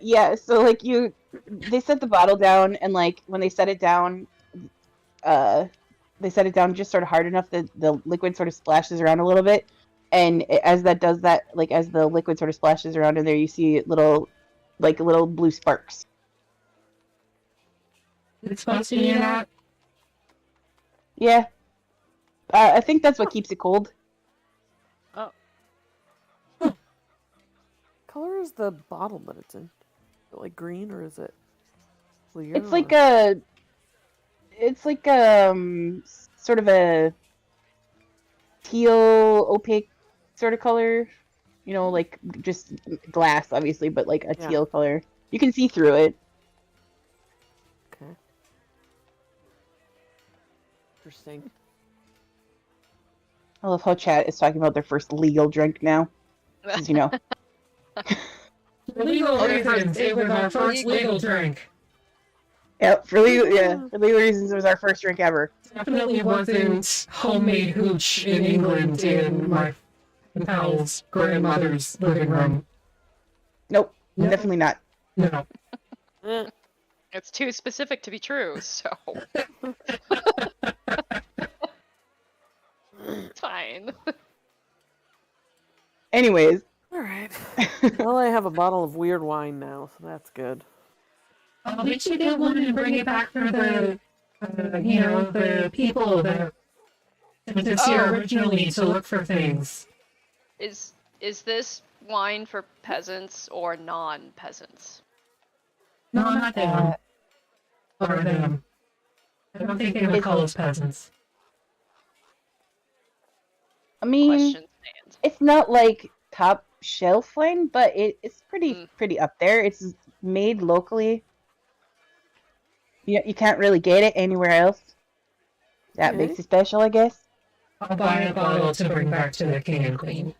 Yeah, so like they set the bottle down, and like when they set it down, they set it down just sort of hard enough that the liquid sort of splashes around a little bit, and as that does that, like as the liquid sort of splashes around in there, you see little blue sparks. It's supposed to be that. Yeah, I think that's what keeps it cold. Oh, Color is the bottle that it's in? Is it like green or is it clear? It's like or- sort of a teal opaque sort of color, like just glass obviously, but like a Yeah. teal color. You can see through it. Okay. Interesting. I love how chat is talking about their first legal drink now. 'Cause, For legal reasons, it was our first legal drink. yeah, for legal reasons, it was our first drink ever. Definitely wasn't homemade hooch in England in my pal's grandmother's living room. Nope, No. definitely not. No. Eh, it's too specific to be true. So it's fine. Anyways, all right. Well, I have a bottle of weird wine now, so that's good. We should get one and bring it back for the, the people that sent us here originally to look for things. Is this wine for peasants or non-peasants? No, not them. Or them. I don't think they would call us peasants. I mean, Question stands. it's not like top shelf wine, but it's pretty up there. It's made locally. You can't really get it anywhere else. That Okay. makes it special, I guess. I'll buy a bottle to bring back to the king and queen.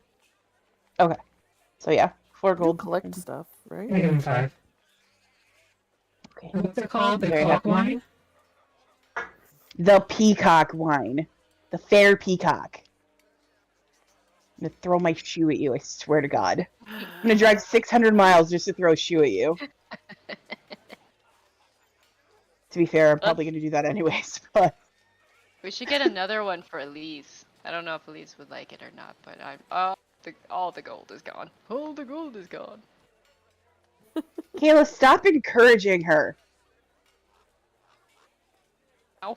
So yeah, 4 Gold gold. collect stuff, right? I give him 5. Okay. What's it called? The Very clock happy. wine? The peacock wine. The fair peacock. I'm gonna throw my shoe at you, I swear to God. I'm gonna drive 600 miles just to throw a shoe at you. To be fair, I'm probably gonna do that anyways, but We should get another one for Elise. I don't know if Elise would like it or not, but all the gold is gone. All the gold is gone. Kayla, stop encouraging her. Ow.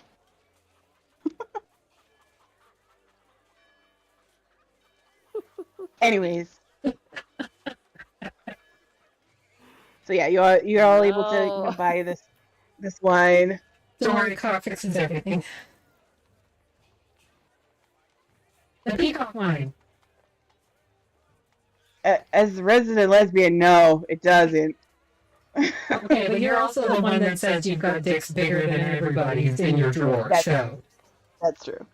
Anyways. So yeah, you're all able to No. buy this wine. Don't worry, Cock fixes everything. The peacock wine. As a resident lesbian, no, it doesn't. Okay, but you're also the one that says you've got dicks bigger than everybody's in your drawer, That's- so That's true.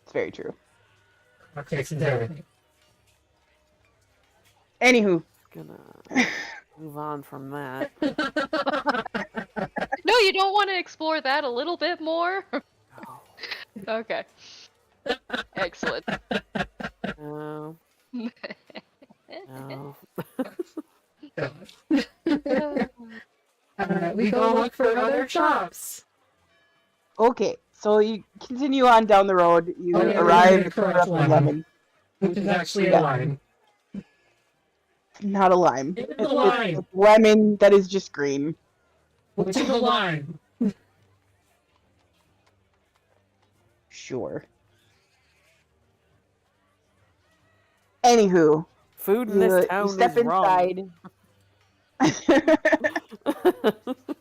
It's very true. Cock fixes everything. Anywho, Gonna move on from that. No, you don't want to explore that a little bit more? Oh, Okay. Excellent. no. No. We go look for other shops. okay, so you continue on down the road. You Oh, yeah, we're arrive gonna at correct roughly one. 11. Which is actually a Yeah. line. not a lime. Give me It's the lime. lemon that is just green. What's in the lime? Sure. Anywho, Food in this town you step is wrong. inside.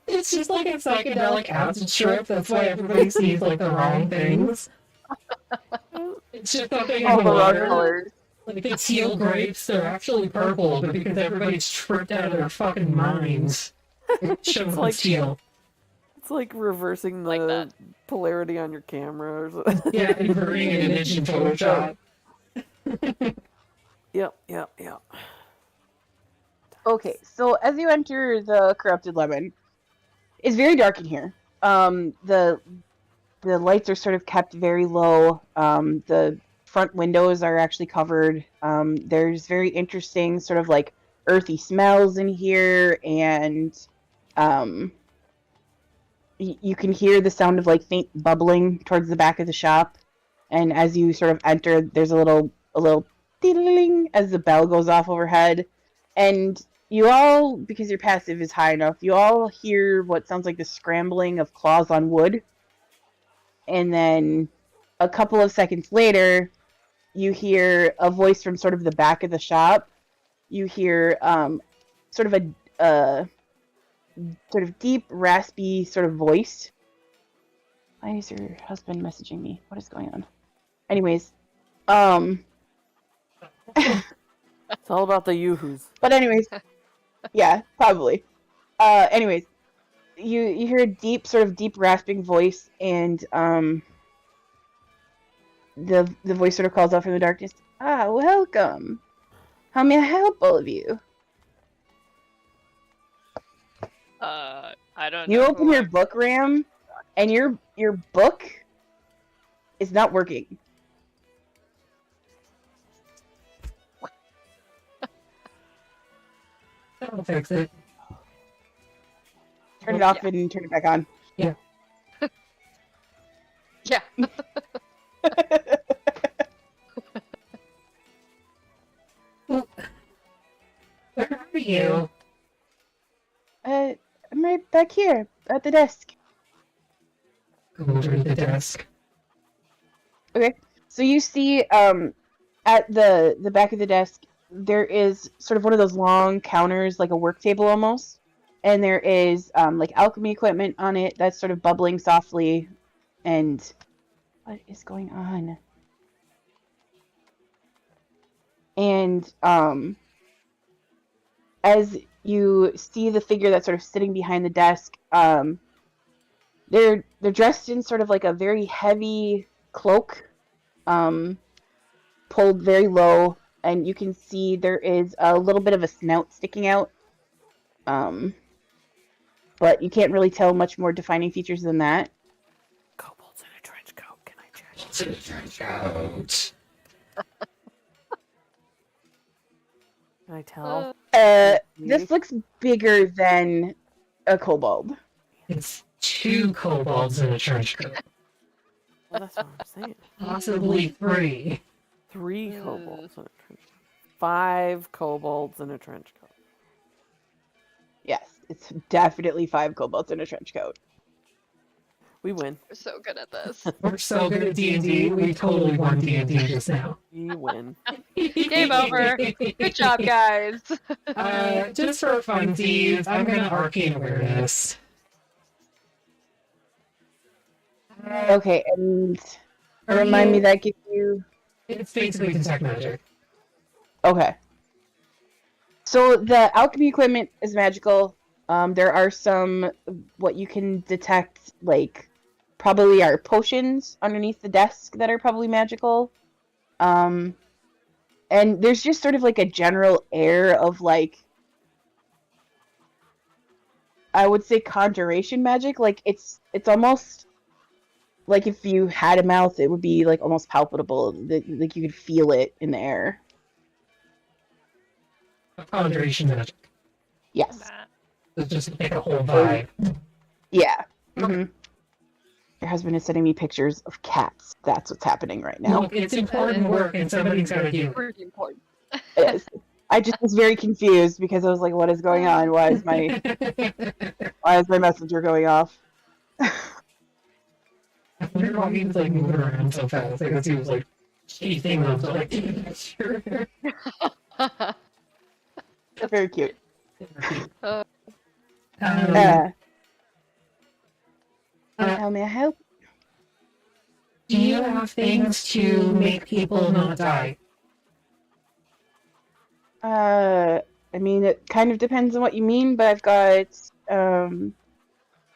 It's just like a psychedelic acid trip. That's why everybody sees like the wrong things. It's just something in All the the wrong water. colors. Like the teal grapes, they're actually purple, but because everybody's tripped out of their fucking minds, it shows like- it's teal. It's like reversing the Like that. polarity on your camera or something. Yeah, inverting an image in Photoshop. Yep. Okay, so as you enter the corrupted lemon, it's very dark in here. The lights are sort of kept very low. The front windows are actually covered. There's very interesting sort of like earthy smells in here, and you can hear the sound of like faint bubbling towards the back of the shop. And as you sort of enter, there's a little ding as the bell goes off overhead, and you all, because your passive is high enough, you all hear what sounds like the scrambling of claws on wood. And then a couple of seconds later, you hear a voice from sort of the back of the shop. You hear sort of a sort of deep, raspy sort of voice. Why is your husband messaging me? What is going on? Anyways, It's all about the yoo-hoos. but anyways, yeah, probably. Anyways, you hear a deep, sort of deep rasping voice, and the voice sort of calls out from the darkness. Ah, welcome. How may I help all of you? I don't know. You open who your book, Ram, and your book is not working. That'll fix it. Turn it off and turn it back on. Yeah. Where are you? I'm right back here at the desk. Go over to the desk. Okay, so you see at the back of the desk, there is sort of one of those long counters, like a work table almost, and there is like alchemy equipment on it that's sort of bubbling softly. And what is going on? And as you see the figure that's sort of sitting behind the desk, they're dressed in sort of like a very heavy cloak, pulled very low, and you can see there is a little bit of a snout sticking out. But you can't really tell much more defining features than that. Kobolds in a trench coat. Can I check? It's in a trench coat. Can I tell? This looks bigger than a kobold. It's 2 kobolds in a trench coat. Well, that's what I'm saying. Possibly 3. 3 kobolds in a trench coat. 5 kobolds in a trench coat. Yes, it's definitely 5 kobolds in a trench coat. We win. We're so good at this. We're so good at D&D, we totally won D&D just now. We win. Game over. Good job, guys. Just for funsies, I'm gonna arcane awareness. Okay, and remind me that gives you... It's basically detect magic. Okay. So the alchemy equipment is magical. There are some, what you can detect, like, probably are potions underneath the desk that are probably magical. And there's just sort of like a general air of, like, I would say conjuration magic. Like, it's almost like if you had a mouth, it would be, like, almost palpable. Like, you could feel it in the air. Conjuration magic. Yes. It's just like a whole vibe. Yeah. Mm-hmm. Your husband is sending me pictures of cats. That's what's happening right now. Look, it's important work and somebody's gotta do it. Pretty important. Yes. I just was very confused because I was like, "What is going on? Why is my messenger going off?" I wonder why he was like moving around so fast. I guess he was like chasing them to like take a picture. They're very cute. Uh, How may I help? Do you have things to make people not die? I mean, it kind of depends on what you mean, but I've got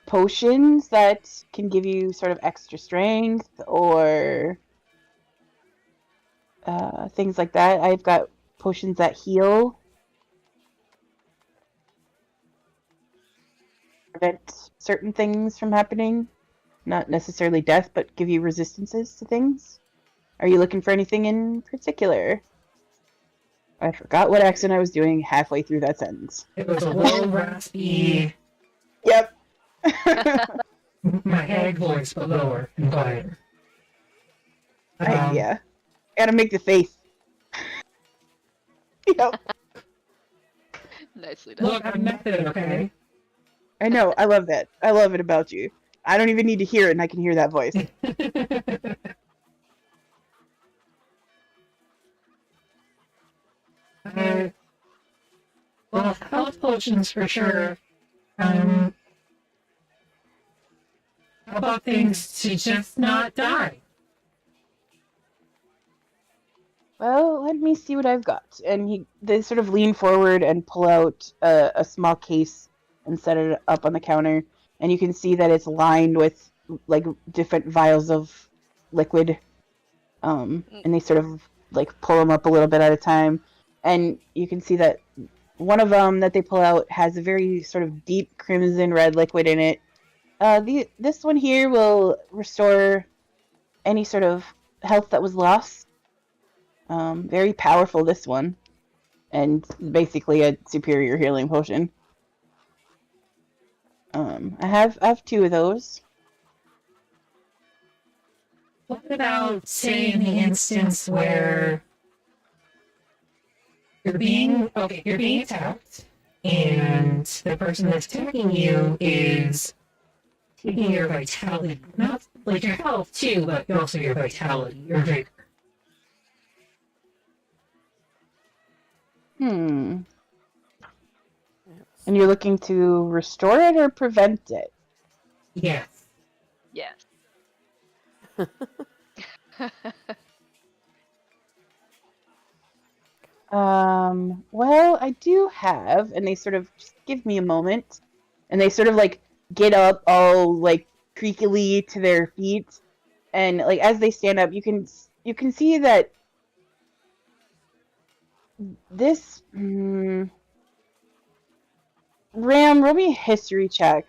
potions that can give you sort of extra strength or things like that. I've got potions that heal, prevent certain things from happening. Not necessarily death, but give you resistances to things. Are you looking for anything in particular? I forgot what accent I was doing halfway through that sentence. It was a little raspy, Yep. my hag voice, but lower and quieter. Yeah. Gotta make the face. Yep. Nicely done. Look, I'm method, okay? I know. I love that. I love it about you. I don't even need to hear it, and I can hear that voice. Well, health potions for sure. How about things to just not die? Well, let me see what I've got. And they sort of lean forward and pull out a small case and set it up on the counter. And you can see that it's lined with like different vials of liquid. And they sort of like pull them up a little bit at a time. And you can see that one of them that they pull out has a very sort of deep crimson red liquid in it. This one here will restore any sort of health that was lost. Very powerful, this one. And basically a superior healing potion. I have two of those. What about, say, in the instance where you're being attacked, and the person that's attacking you is taking your vitality, not like your health too, but also your vitality, your vigor. And you're looking to restore it or prevent it? Yes. Yes. Well, I do have, and they sort of just give me a moment, and they sort of like get up all like creakily to their feet, and like as they stand up, you can see that this Ram, roll me a history check.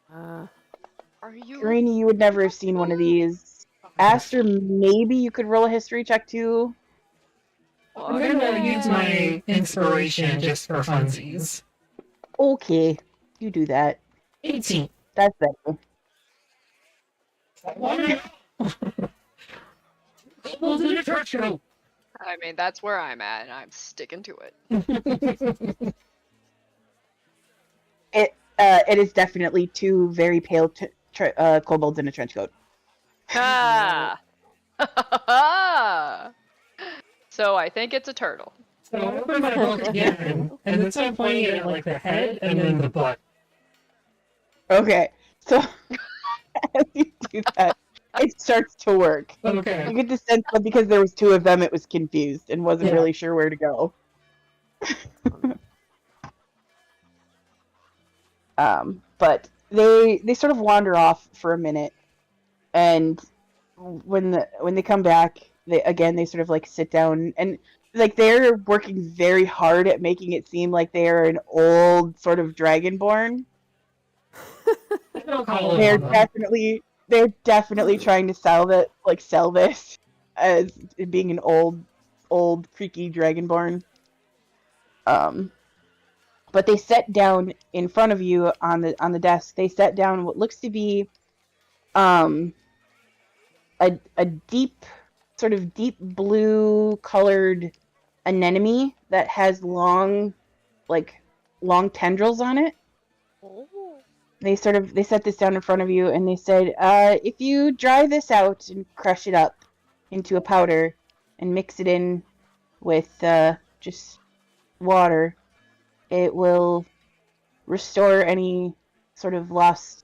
Are you? Granny, you would never have seen one of these. Aster, maybe you could roll a history check too. I'm gonna use my inspiration just for funsies. Okay, you do that. 18. That's better. Close in a church go. I mean, that's where I'm at, and I'm sticking to it. It is definitely two very pale kobolds in a trench coat. Ah! So I think it's a turtle. So I open my book again, and then I'm pointing at like the head and then the butt. Okay, so as you do that, it starts to work. Okay. You get the sense that because there was two of them, it was confused and wasn't really sure where to go. But they sort of wander off for a minute, and when they come back, they sort of like sit down, and like they're working very hard at making it seem like they are an old sort of dragonborn. They're definitely trying to sell this as being an old creaky dragonborn. But they set down in front of you on the desk. They set down what looks to be a deep blue colored anemone that has long tendrils on it. Oh. They set this down in front of you, and they said, if you dry this out and crush it up into a powder and mix it in with just water, it will restore any sort of lost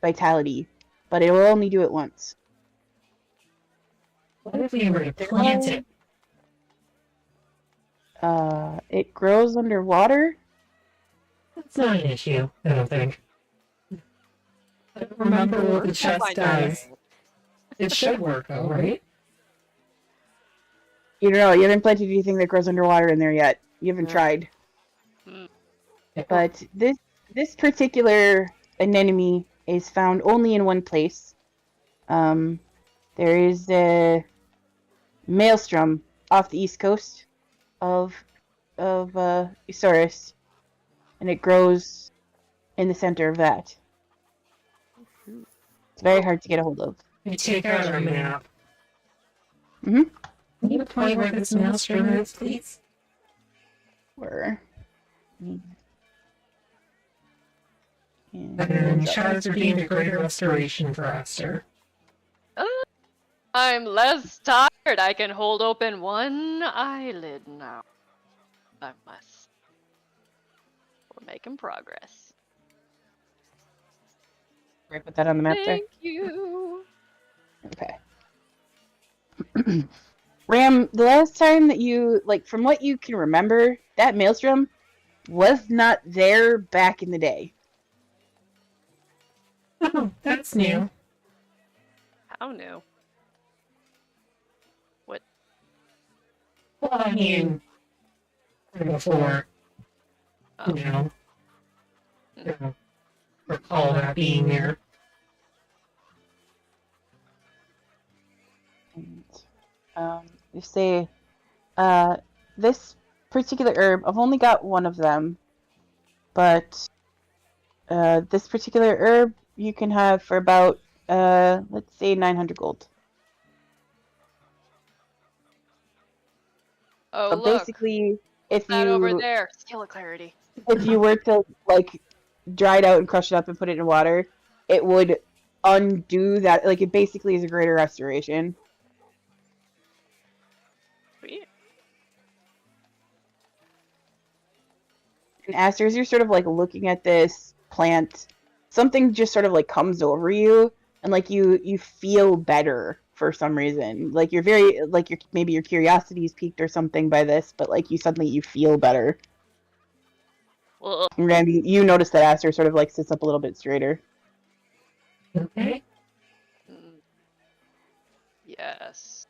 vitality, but it will only do it once. What if we were to plant it? It grows underwater. That's not an issue, I don't think. I don't remember what the chest Fine. does. It should work, though, right? You don't know. You haven't planted anything that grows underwater in there yet. You haven't Yeah. tried. Mm. But this particular anemone is found only in one place. There is a maelstrom off the east coast of Isaurus, and it grows in the center of that. It's very hard to get a hold of. We take out our map. Mhm. Can you point where this maelstrom is, please? Or And shards are deemed a greater restoration for Esther. I'm less tired. I can hold open one eyelid now. I must. We're making progress. I put that on the map there. Thank you. Okay. Ram, the last time that you, from what you can remember, that maelstrom was not there back in the day. Oh, that's new. How new? What? Well, I mean, before, Oh. you know, recall that being there. You say, this particular herb, I've only got one of them, but this particular herb you can have for about, let's say 900 gold. Oh, But look. basically, if That over you there. Scale of clarity. if you were to dry it out and crush it up and put it in water, it would undo that. It basically is a greater restoration. Sweet. And Aster, as you're sort of looking at this plant, something just sort of comes over you, and you feel better for some reason. You're very maybe your curiosity is piqued or something by this, but you feel better. Well, And Randy, you notice that Aster sort of sits up a little bit straighter. Okay. yes.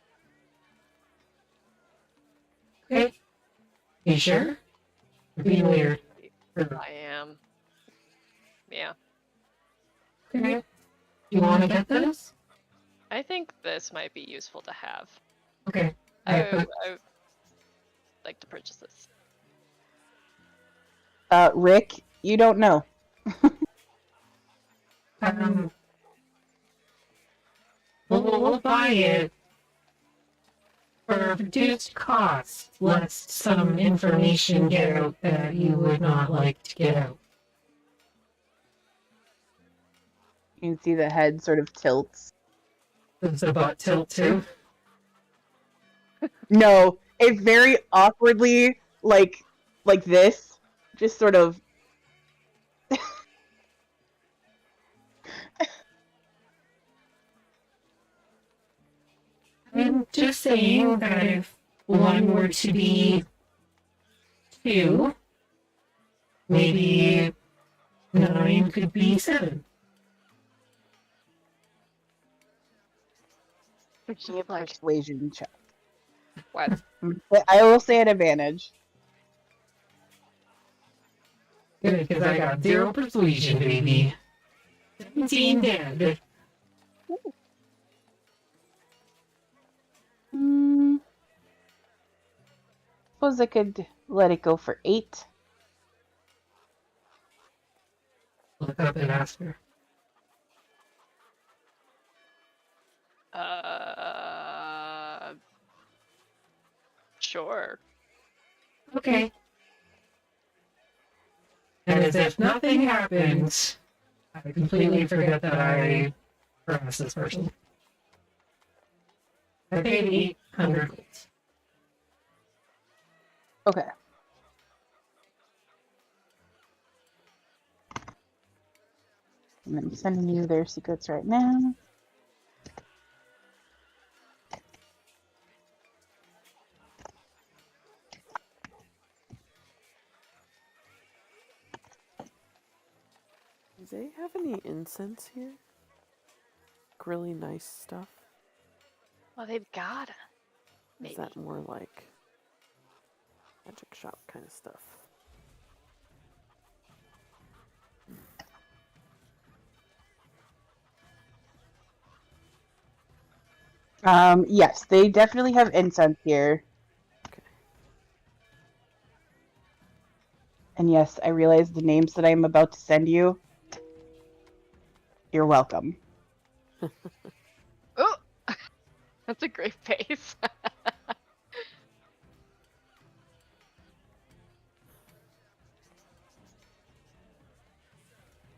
Okay. You sure? You're being weird. I am. Yeah. Okay. You want to get this? I think this might be useful to have. Okay. I would like to purchase this. Rick, you don't know. We'll buy it for a reduced cost, lest some information get out that you would not like to get out. You can see the head sort of tilts. Does the butt tilt too? No, it's very awkwardly like this, just sort of. I'm just saying that if one were to be 2, maybe 9 could be 7. Give me a persuasion check. What? I will say an advantage. Good, because I got 0 persuasion, baby. 17 dead. Suppose I could let it go for 8. Look up and ask her. Sure. Okay. And as if nothing happened, I completely forget that I harassed this person. I paid 800 gold. Okay. And I'm sending you their secrets right now. Do they have any incense here? Like really nice stuff? Well, they've gotta. Or Maybe. is that more like magic shop kind of stuff? Yes, they definitely have incense here. Okay. And yes, I realize the names that I'm about to send you. You're welcome. Oh, that's a great face.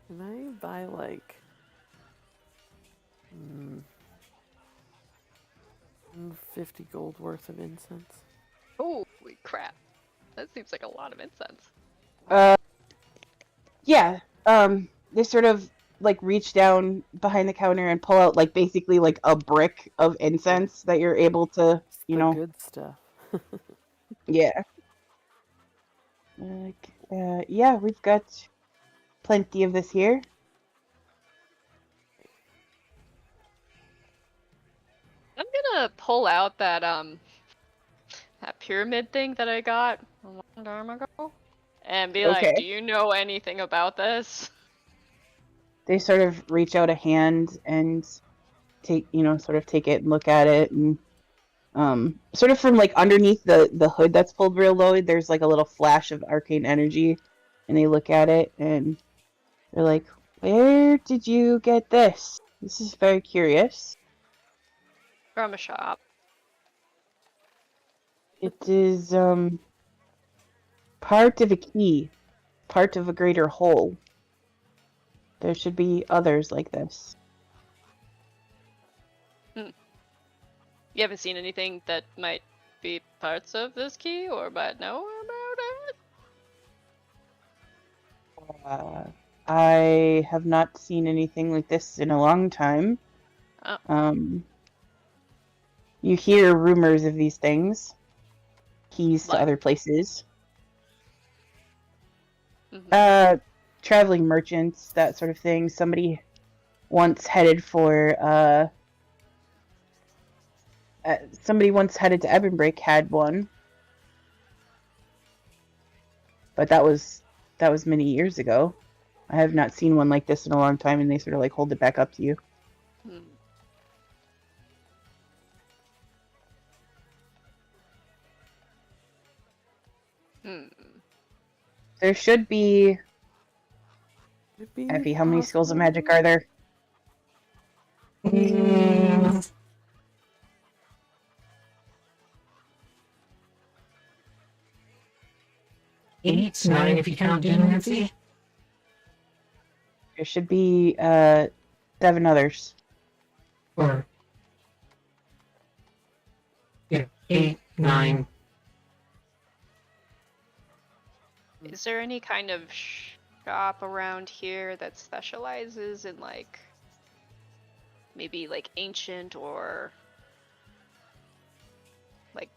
Can I buy like 50 gold worth of incense? Holy crap. That seems like a lot of incense. Yeah. They sort of like reach down behind the counter and pull out like basically like a brick of incense that you're able to, you The know. good stuff. Yeah. Yeah, we've got plenty of this here. I'm gonna pull out that that pyramid thing that I got a long time ago and be Okay. like, do you know anything about this? They sort of reach out a hand and take it and look at it, and sort of from like underneath the hood that's pulled real low, there's like a little flash of arcane energy, and they look at it and they're like, "Where did you get this? This is very curious." From a shop. It is part of a key, part of a greater whole. There should be others like this. You haven't seen anything that might be parts of this key or might know about it? I have not seen anything like this in a long time. Oh. You hear rumors of these things, keys to Like- other places. Mhm. Traveling merchants, that sort of thing. Somebody once headed to Ebonbreak had one, but that was many years ago. I have not seen one like this in a long time, and they sort of like hold it back up to you. Hmm. Hmm. There should be. Would it be Effie, how many skills of possible? magic are there? Eight, nine if you count Geomancy. There should be 7 others. Or yeah, 8, 9. Is there any kind of shop around here that specializes in like maybe like ancient or like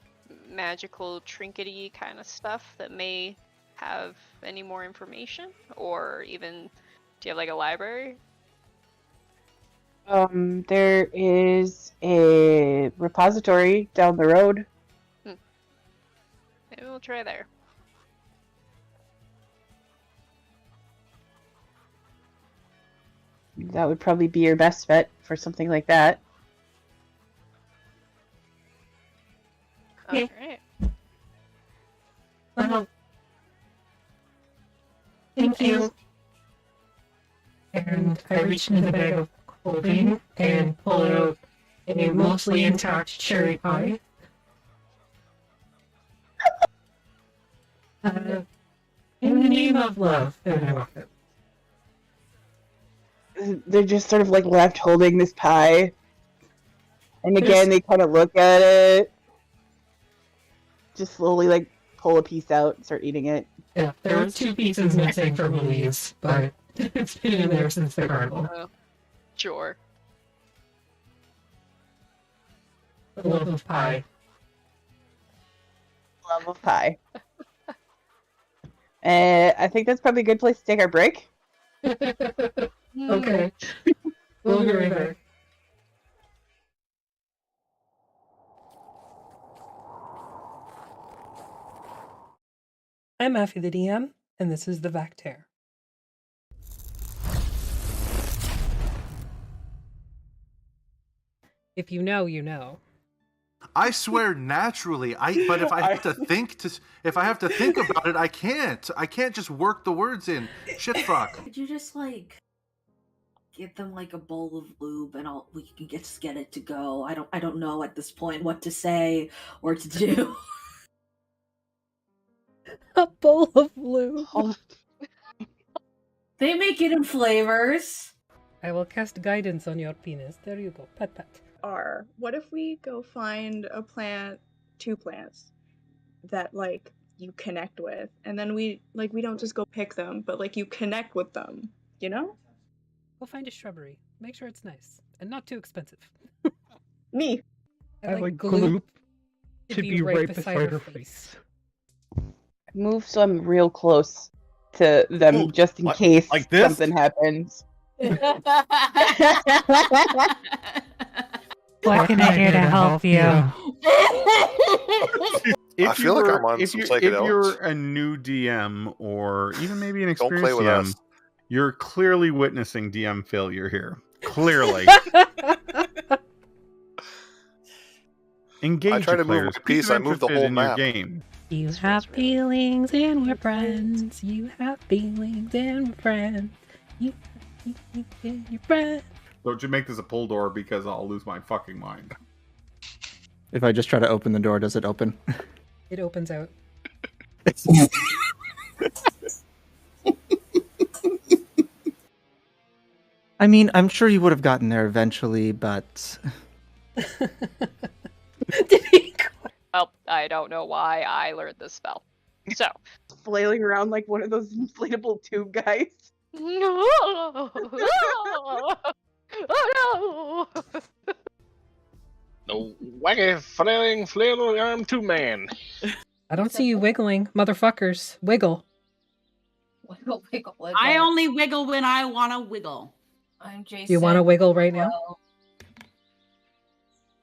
magical trinkety kind of stuff that may have any more information? Or even do you have like a library? There is a repository down the road. Maybe we'll try there. That would probably be your best bet for something like that. Yeah. Alright. Well, thank you. And I reach into the bag of holding and pull out a mostly intact cherry pie. In the name of love. And I walk out. They're just sort of like left holding this pie. And again, they kind of look at it. Just slowly like pull a piece out and start eating it. Yeah, there are 2 pieces missing from Louise, but it's been in there since the carnival. Sure. The love of pie. Love of pie. I think that's probably a good place to take our break. Okay. We'll be right back. I'm Affy the DM, and this is the Vactaire. If you know, you know. I swear naturally. But if I have to think about it, I can't. I can't just work the words in. Shit fuck. Could you just like give them like a bowl of lube and we can just get it to go? I don't know at this point what to say or to do. A bowl of lube. They make it in flavors. I will cast guidance on your penis. There you go. Pat pat. What if we go find a plant, 2 plants that like you connect with, and then we don't just go pick them, but like you connect with them, you know? We'll find a shrubbery. Make sure it's nice and not too expensive. Me. I like gloop to be right beside her face. Move so I'm real close to them just in case like this? something happens. What can I do to help you? I feel like I'm on some If psychedelics. you're a new DM or even maybe an Don't experienced play with DM, us. you're clearly witnessing DM failure here. Clearly. Engage I try to move players. my piece, Keep I them move the interested whole in your map. game. You have feelings and we're friends. You have feelings and we're friends. You and your friends. Don't you make this a pull door because I'll lose my fucking mind. If I just try to open the door, does it open? It opens out. I mean, I'm sure you would have gotten there eventually, but... Did he? Well, I don't know why I learned this spell. So. Flailing around like one of those inflatable tube guys. No! Oh no! The wacky, flailing arm 2 man. I don't see you wiggling, motherfuckers. Wiggle. Wiggle, wiggle, wiggle. I only wiggle when I want to wiggle. I'm Jason. Do you want to wiggle right now?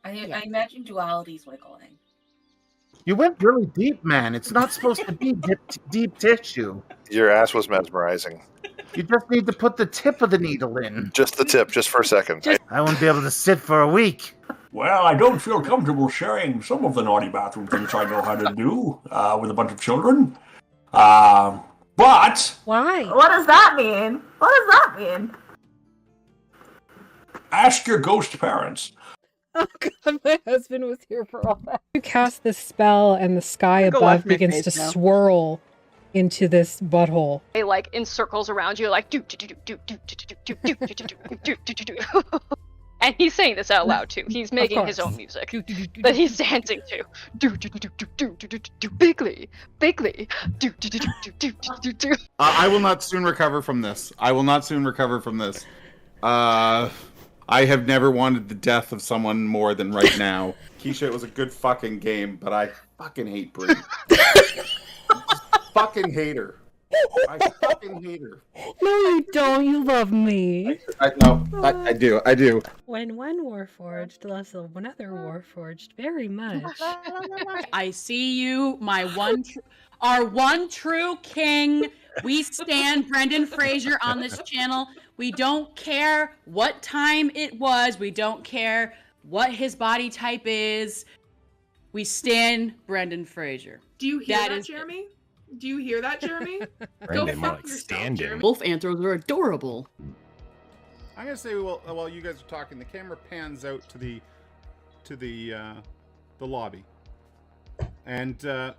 I imagine duality's wiggling. You went really deep, man. It's not supposed to be deep tissue. Your ass was mesmerizing. You just need to put the tip of the needle in. Just the tip, just for a second. I won't be able to sit for a week. Well, I don't feel comfortable sharing some of the naughty bathroom things I know how to do with a bunch of children. But... Why? What does that mean? What does that mean? Ask your ghost parents. Oh god, my husband was here for all that. You cast this spell and the sky above begins to swirl into this butthole. They like in circles around you, like do do do do do do do do do do do do do. And he's saying this out loud too. He's making his own music that he's dancing to. Do do do do do do do do bigly, bigly. Do do do do do do do. I will not soon recover from this. I have never wanted the death of someone more than right now. Keisha, it was a good fucking game, but I fucking hate Brie. Fucking hate her. I fucking hate her. No, you don't. You love me. I do. When one warforged loves another warforged very much. I see you, our one true king. We stand Brendan Fraser on this channel. We don't care what time it was. We don't care what his body type is. We stand Brendan Fraser. Do you hear that, Jeremy? Do you hear that, Jeremy? Go fuck yourself, Jeremy. Both anthros are adorable. I'm gonna say while you guys are talking, the camera pans out to the lobby, and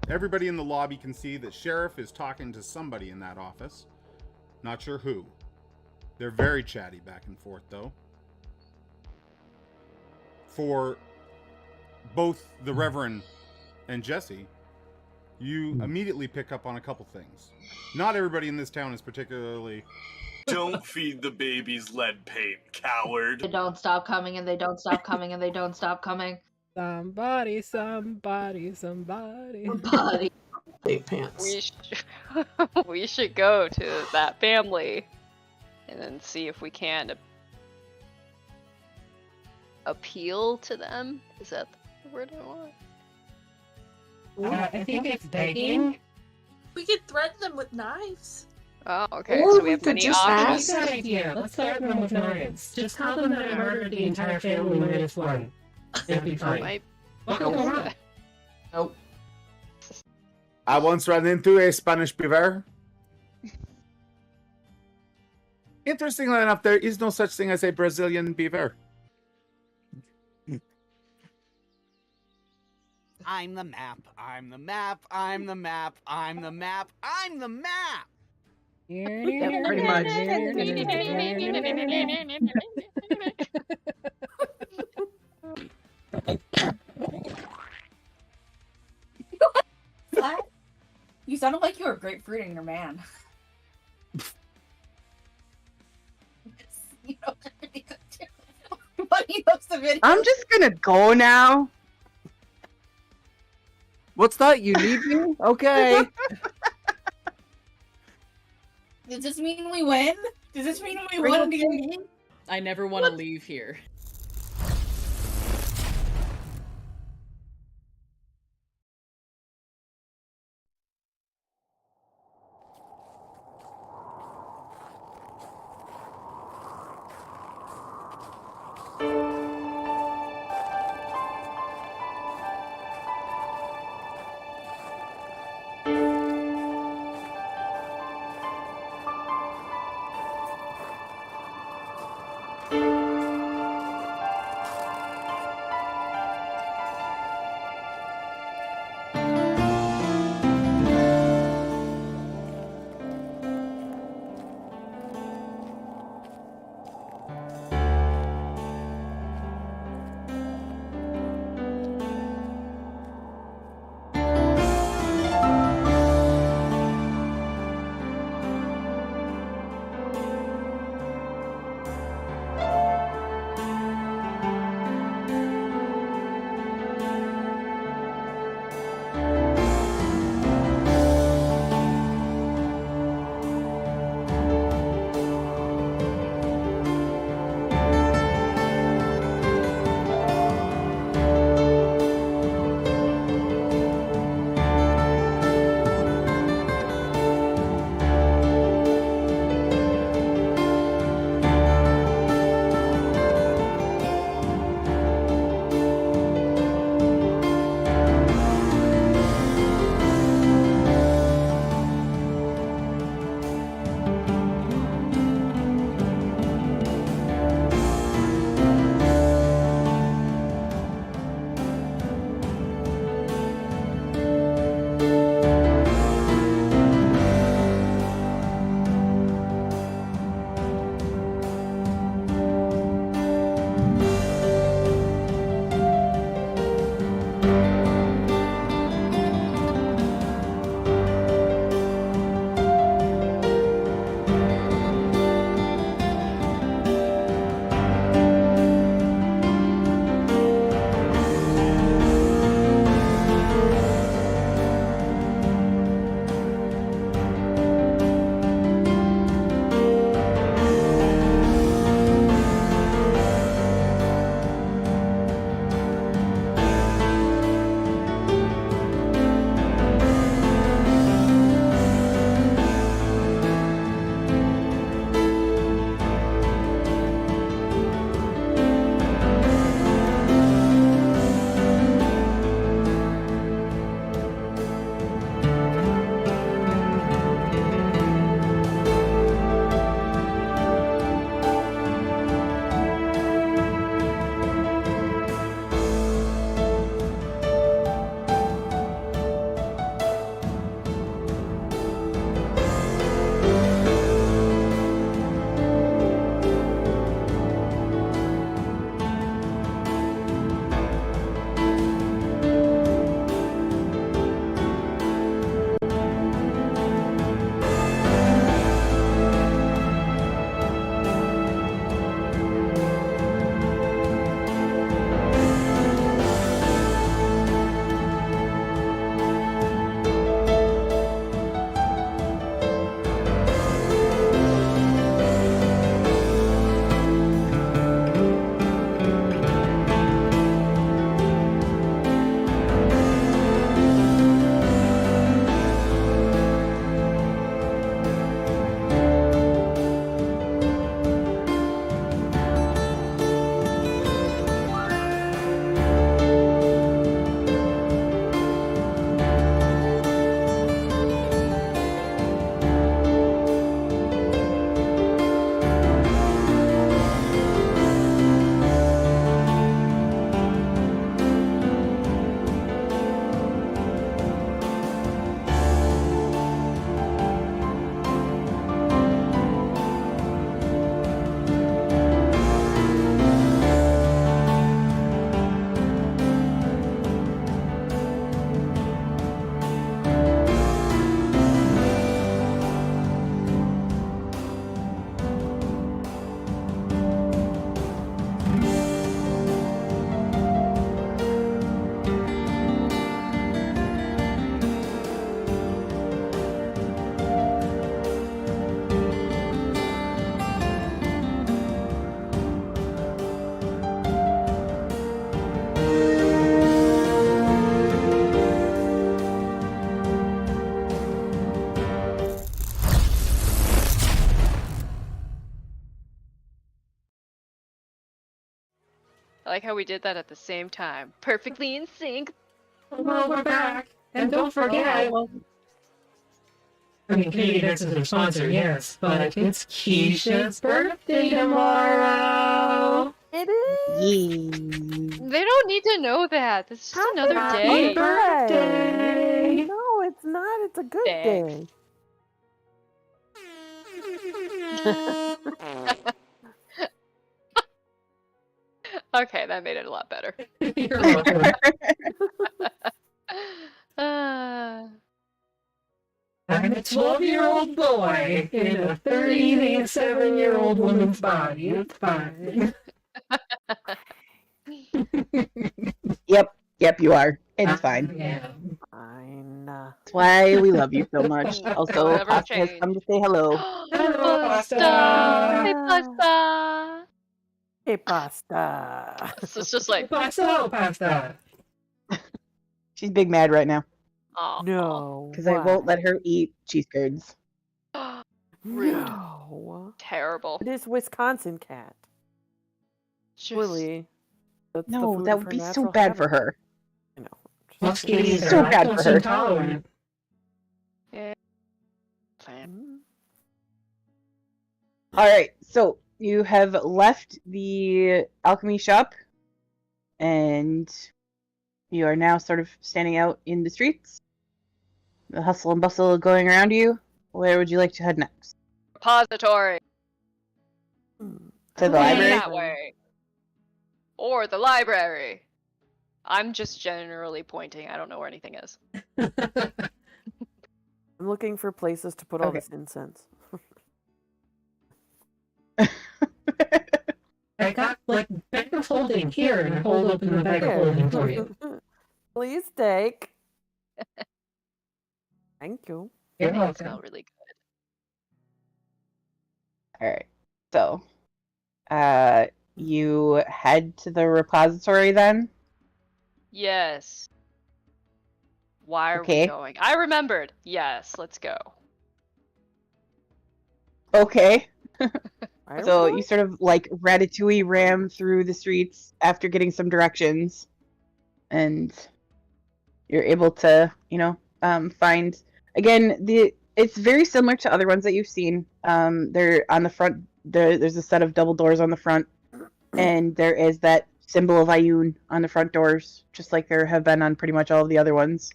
Everybody in the lobby can see that Sheriff is talking to somebody in that office. Not sure who. They're very chatty back and forth, though. For both the Reverend and Jesse, you immediately pick up on a couple things. Not everybody in this town is particularly... Don't feed the babies lead paint, coward. They don't stop coming, and they don't stop coming, and they don't stop coming. Somebody. Body. We we should go to that family and then see if we can appeal to them. Is that the word I want? I think it's begging. We could threaten them with knives. Oh, okay. Or So we we have could many just options. ask. Good idea. Let's threaten them with knives. Just tell them that I murdered the entire family minus one. It'll be fine. What could go wrong? Nope. I once ran into a Spanish beaver. Interestingly enough, there is no such thing as a Brazilian beaver. I'm the map. I'm the map. I'm the map. I'm the map. I'm the map. Yep, pretty much. What? You sounded like you were grapefruiting your man. I'm just gonna go now. What's that? You need me? Okay. Does this mean we win? Does this mean we won D&D? I never want to leave here. like how we did that at the same time. Perfectly in sync. Well, we're back. And don't forget. I mean, Canadian Dice is our sponsor, yes, but it's Keisha's birthday tomorrow. It is. They don't need to know that. This is just another day. Birthday. No, it's not. It's a good day. Okay, that made it a lot better. You're welcome. I'm a 12-year-old boy in a 37-year-old woman's body. It's fine. Yep, you are. It's fine. Yeah. Fine. That's why we love you so much. Also, Never Pasta has change. come to say hello. Hello, Pasta! Pasta. Hey, Pasta! Hey, Pasta. This is just like, Pasta. She's big mad right now oh, No. because I won't let her eat cheese curds. rude, No. terrible. It is Wisconsin cat. Just, Really? That's the No, food that of would her be so natural bad for habitat. her. I know. Most It'd be kitties so are bad for lactose her. intolerant. yeah. All right, so you have left the alchemy shop, and you are now sort of standing out in the streets. The hustle and bustle going around you. Where would you like to head next? Repository. To the Head library? that way. Or the library. I'm just generally pointing. I don't know where anything is. I'm looking for places to put all Okay. this incense. I got, like, bag of holding here, and I hold open the bag of holding for you. Please take. Thank you. You're They welcome. smell really good. All right, so you head to the repository then? Yes. Why are we Okay. going? I remembered. Yes, let's go. Okay. Why are So we you going? sort of like ratatouille ram through the streets after getting some directions, and you're able to, find again it's very similar to other ones that you've seen. They're on the front. There's a set of double doors on the front, and there is that symbol of Ioun on the front doors, just like there have been on pretty much all of the other ones.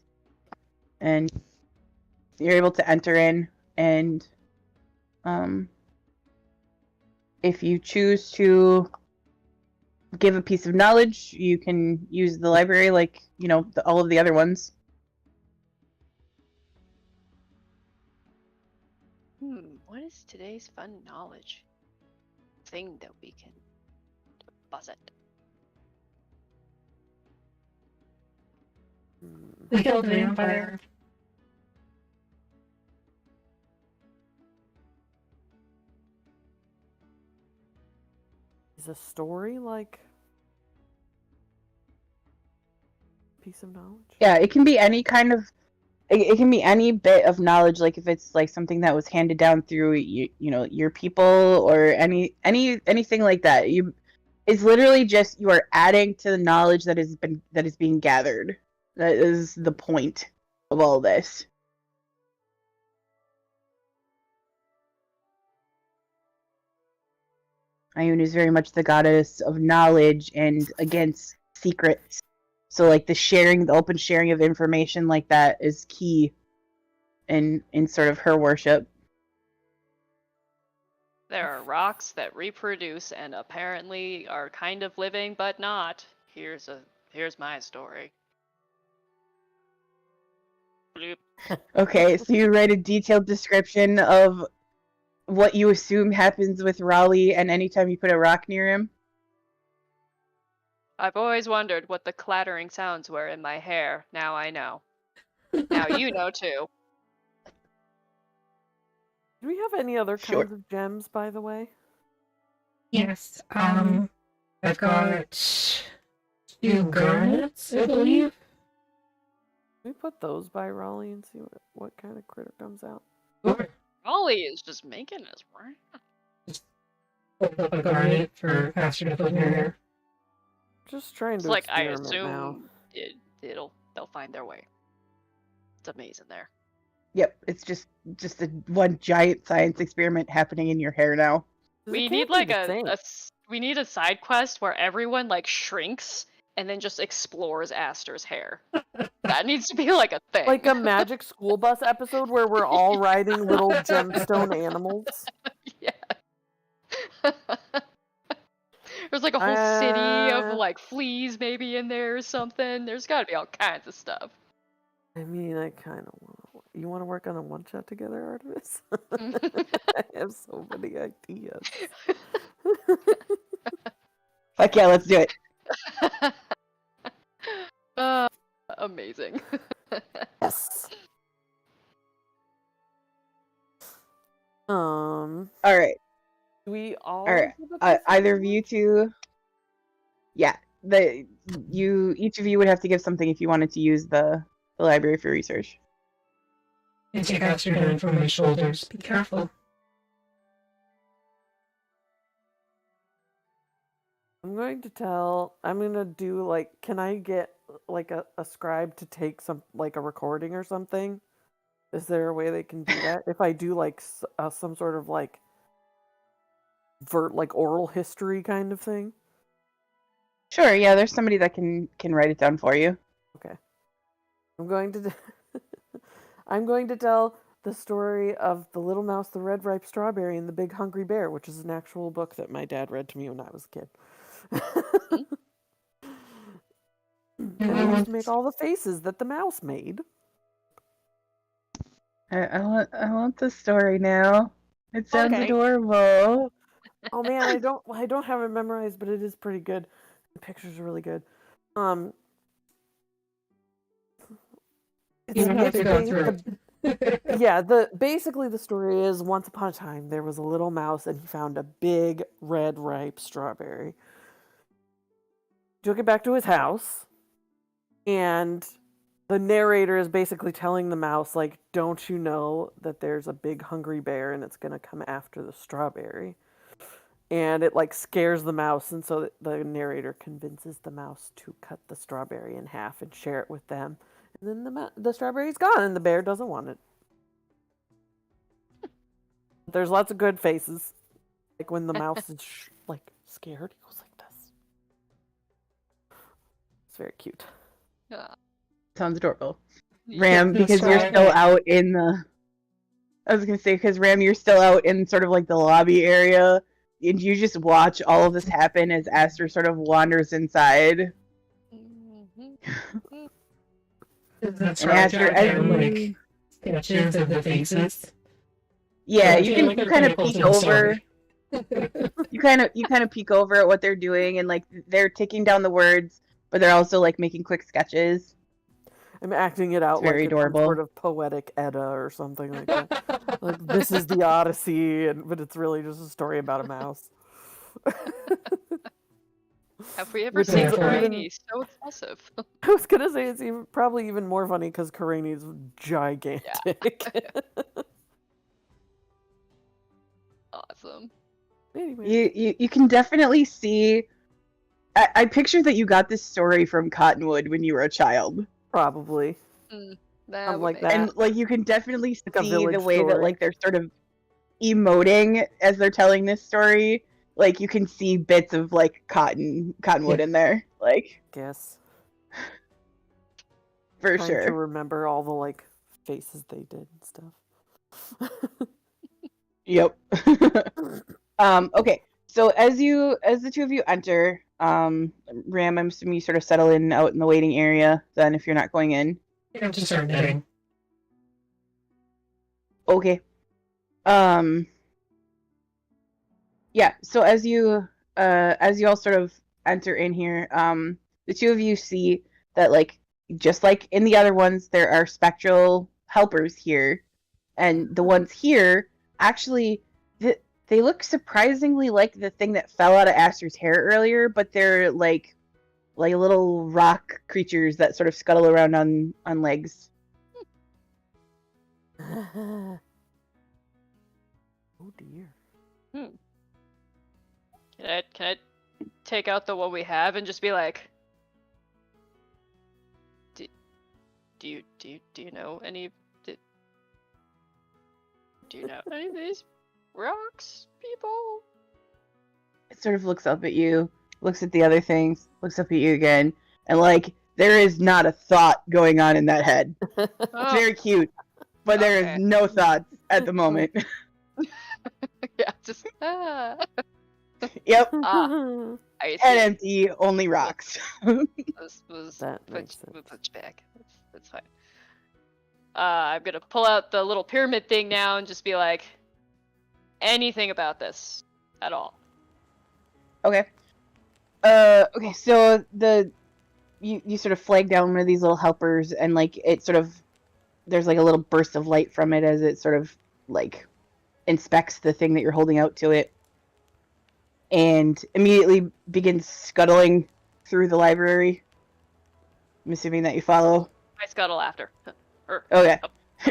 And you're able to enter in, and if you choose to give a piece of knowledge, you can use the library like, all of the other ones. What is today's fun knowledge thing that we can buzz it? We killed a vampire. Is a story like piece of knowledge? Yeah, it can be any kind of it can be any bit of knowledge, like if it's like something that was handed down through your people, or anything like that. It's literally just you are adding to the knowledge that is being gathered. That is the point of all this. Ioun is very much the goddess of knowledge and against secrets. So like the open sharing of information like that is key in sort of her worship. There are rocks that reproduce and apparently are kind of living, but not. Here's my story. Bloop. Okay, so you write a detailed description of what you assume happens with Raleigh, and anytime you put a rock near him. I've always wondered what the clattering sounds were in my hair. Now I know. Now you know too. Do we have any other kinds of gems, by the way? Yes. I've got 2 garnets, I believe. Can we put those by Raleigh and see what kind of critter comes out? Sure. Ollie is just making us right. Hold up a garnet for faster to put in your hair. Just trying It's to like I experiment now. assume they'll find their way. It's amazing there. Yep, it's just a one giant science experiment happening in your hair now. We need like we need a side quest where everyone like shrinks and then just explores Aster's hair. That needs to be like a thing. Like a magic school bus episode where we're all riding little gemstone animals. There's like a whole city of like fleas maybe in there or something. There's got to be all kinds of stuff. I mean, I kind of want to. You want to work on a one shot together, Artemis? I have so many ideas. Fuck yeah, let's do it. Amazing. Yes. All right. We all. All right. Either of you two. Yeah. Each of you would have to give something if you wanted to use the library for research. And take out your hand from my shoulders. Be careful. I'm going to do like, can I get like a scribe to take some, like a recording or something? Is there a way they can do that? If I do like some sort of like oral history kind of thing? Sure, yeah, there's somebody that can write it down for you. Okay. I'm going to tell the story of The Little Mouse, the Red Ripe Strawberry, and the Big Hungry Bear, which is an actual book that my dad read to me when I was a kid. And I used to make all the faces that the mouse made. I want the story now. It sounds adorable. Oh man, I don't have it memorized, but it is pretty good. The pictures are really good. You don't have to go through it. Basically the story is once upon a time there was a little mouse and he found a big red ripe strawberry. Took it back to his house, and the narrator is basically telling the mouse, like, don't you know that there's a big hungry bear and it's gonna come after the strawberry? And it like scares the mouse, and so the narrator convinces the mouse to cut the strawberry in half and share it with them. And then the strawberry's gone, and the bear doesn't want it. There's lots of good faces, like when the mouse is like scared, he goes like this. It's very cute. Sounds adorable. Ram, because you're still out in the. I was gonna say, because Ram, you're still out in sort of like the lobby area, and you just watch all of this happen as Aster sort of wanders inside. That's and right. Aster, Like sketches of the faces. Yeah, you kind of peek over. You kind of peek over at what they're doing, and like they're taking down the words, but they're also like making quick sketches. I'm acting it out very like adorable. Some sort of poetic Edda or something like that. Like this is the Odyssey, but it's really just a story about a mouse. Have we ever seen Karani so excessive? I was gonna say it's probably even more funny because Karani's gigantic. Yeah. Awesome. Anyway. You can definitely see. I picture that you got this story from Cottonwood when you were a child. Probably. Like that. And like you can definitely see the way story. that like they're sort of emoting as they're telling this story. Like you can see bits of like Cottonwood in there. Like guess. For Trying sure. to remember all the like faces they did and stuff. Yep. Okay. So as the two of you enter, Ram, I'm assuming you sort of settle in out in the waiting area then if you're not going in. You have to start knitting. Okay. Yeah, so as you all sort of enter in here, the two of you see that like just like in the other ones, there are spectral helpers here. And the ones here actually they look surprisingly like the thing that fell out of Aster's hair earlier, but they're like little rock creatures that sort of scuttle around on legs. Oh dear. Can I take out the one we have and just be like, do you know any? Do you know any of these rocks, people? It sort of looks up at you, looks at the other things, looks up at you again, and like there is not a thought going on in that head. It's very cute, but there is no thoughts at the moment. Yeah, just Yep. I see. Head empty, only rocks. This was put you back. That's fine. I'm gonna pull out the little pyramid thing now and just be like, anything about this at all? Okay. Okay, so you sort of flag down one of these little helpers, and like it sort of there's like a little burst of light from it as it sort of like inspects the thing that you're holding out to it, and immediately begins scuttling through the library. I'm assuming that you follow. I scuttle after. Okay.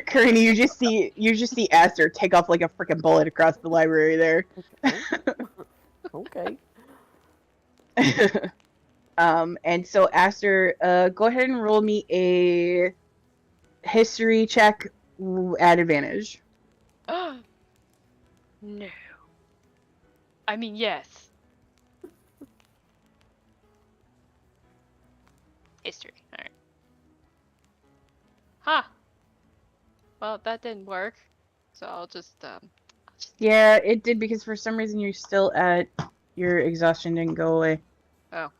Karina, you just see Aster take off like a freaking bullet across the library there. Okay. And so Aster, go ahead and roll me a history check at advantage. No. I mean, yes. History. All right. Huh. Well, that didn't work. So I'll just Yeah, it did because for some reason you're still at your exhaustion didn't go away. Oh.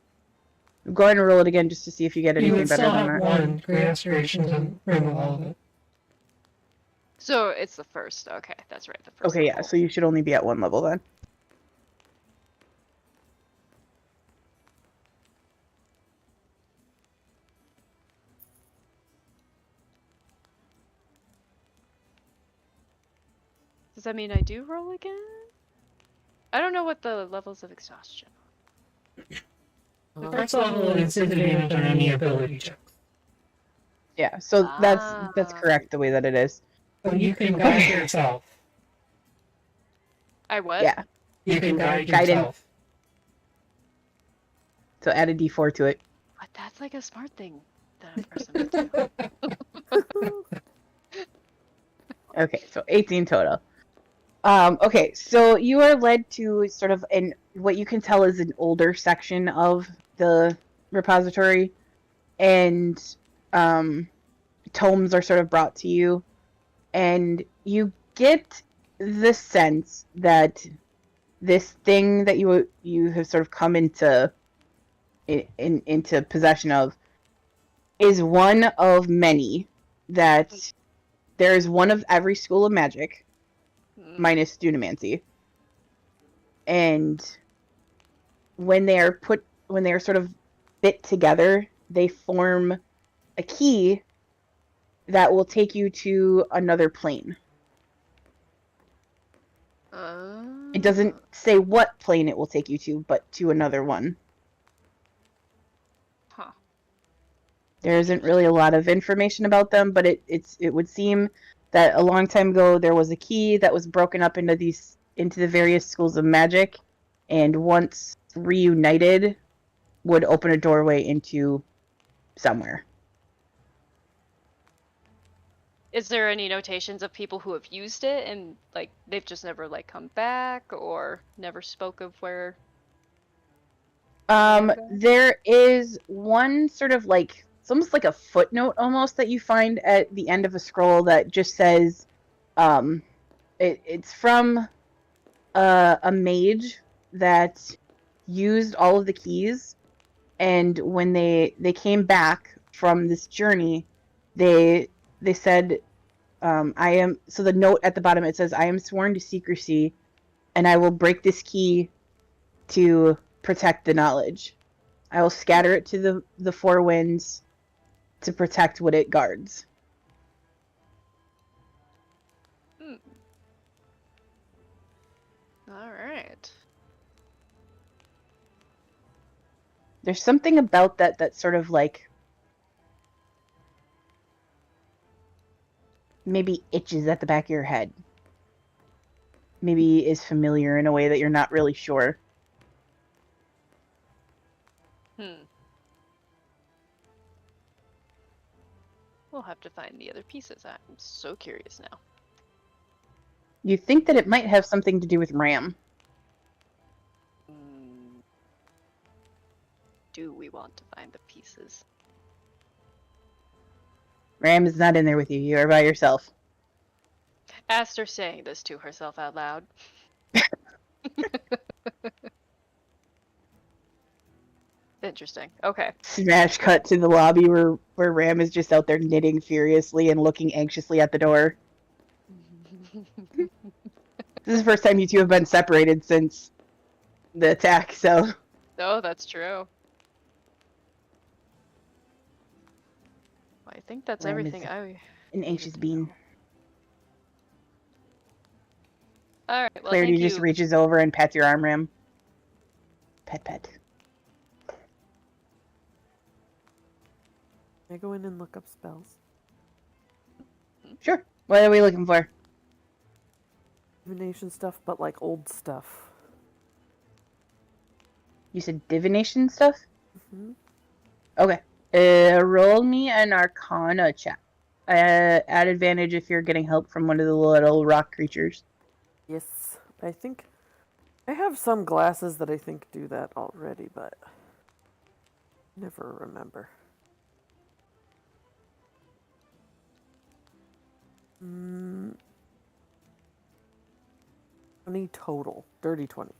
Go ahead and roll it again just to see if you get You anything would better still than have that. one great aspirations and remove all of it. So it's the first. Okay, that's right. The first. Okay, yeah, so you should only be at one level then. Does that mean I do roll again? I don't know what the levels of exhaustion are. The first level is disadvantage on any ability check. Yeah, so that's correct the way that it is. So you can guide yourself. I what? Yeah. You can guide Guidance. yourself. So add a d4 to it. But that's like a smart thing that a person would do. Okay, so 18 total. Okay, so you are led to sort of what you can tell is an older section of the repository, and tomes are sort of brought to you, and you get the sense that this thing that you have sort of come into possession of is one of many that there is one of every school of magic minus Dunamancy. And when they are sort of bit together, they form a key that will take you to another plane. It doesn't say what plane it will take you to, but to another one. Huh. There isn't really a lot of information about them, but it would seem that a long time ago there was a key that was broken up into the various schools of magic, and once reunited would open a doorway into somewhere. Is there any notations of people who have used it and like they've just never like come back or never spoke of where? There is one sort of like it's almost like a footnote almost that you find at the end of a scroll that just says, it's from a mage that used all of the keys, and when they came back from this journey, they said, I am, so the note at the bottom, it says, I am sworn to secrecy, and I will break this key to protect the knowledge. I will scatter it to the four winds to protect what it guards. All right. There's something about that sort of like maybe itches at the back of your head. Maybe is familiar in a way that you're not really sure. We'll have to find the other pieces. I'm so curious now. You think that it might have something to do with Ram. Do we want to find the pieces? Ram is not in there with you. You are by yourself. Aster saying this to herself out loud. Interesting. Okay. Smash cut to the lobby where Ram is just out there knitting furiously and looking anxiously at the door. This is the first time you two have been separated since the attack, so... Oh, that's true. I think that's Ram everything is I... An anxious bean. Alright, well, Clarity thank you. just reaches over and pats your arm, Ram. Pet, pet. Can I go in and look up spells? Sure. What are we looking for? Divination stuff, but like old stuff. You said divination stuff? Mm-hmm. Okay. Roll me an Arcana check. Add advantage if you're getting help from one of the little rock creatures. Yes. I think I have some glasses that I think do that already, but never remember. Mm, 20 total. Dirty 20.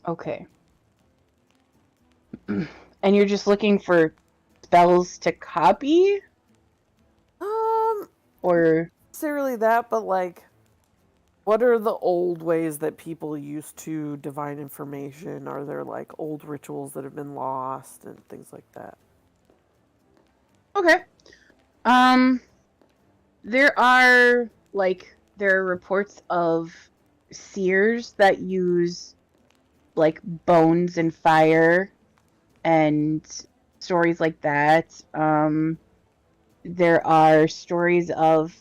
Okay. And you're just looking for spells to copy? Or... necessarily that, but like, what are the old ways that people used to divine information? Are there like old rituals that have been lost and things like that? Okay. There are reports of seers that use like bones and fire and stories like that. There are stories of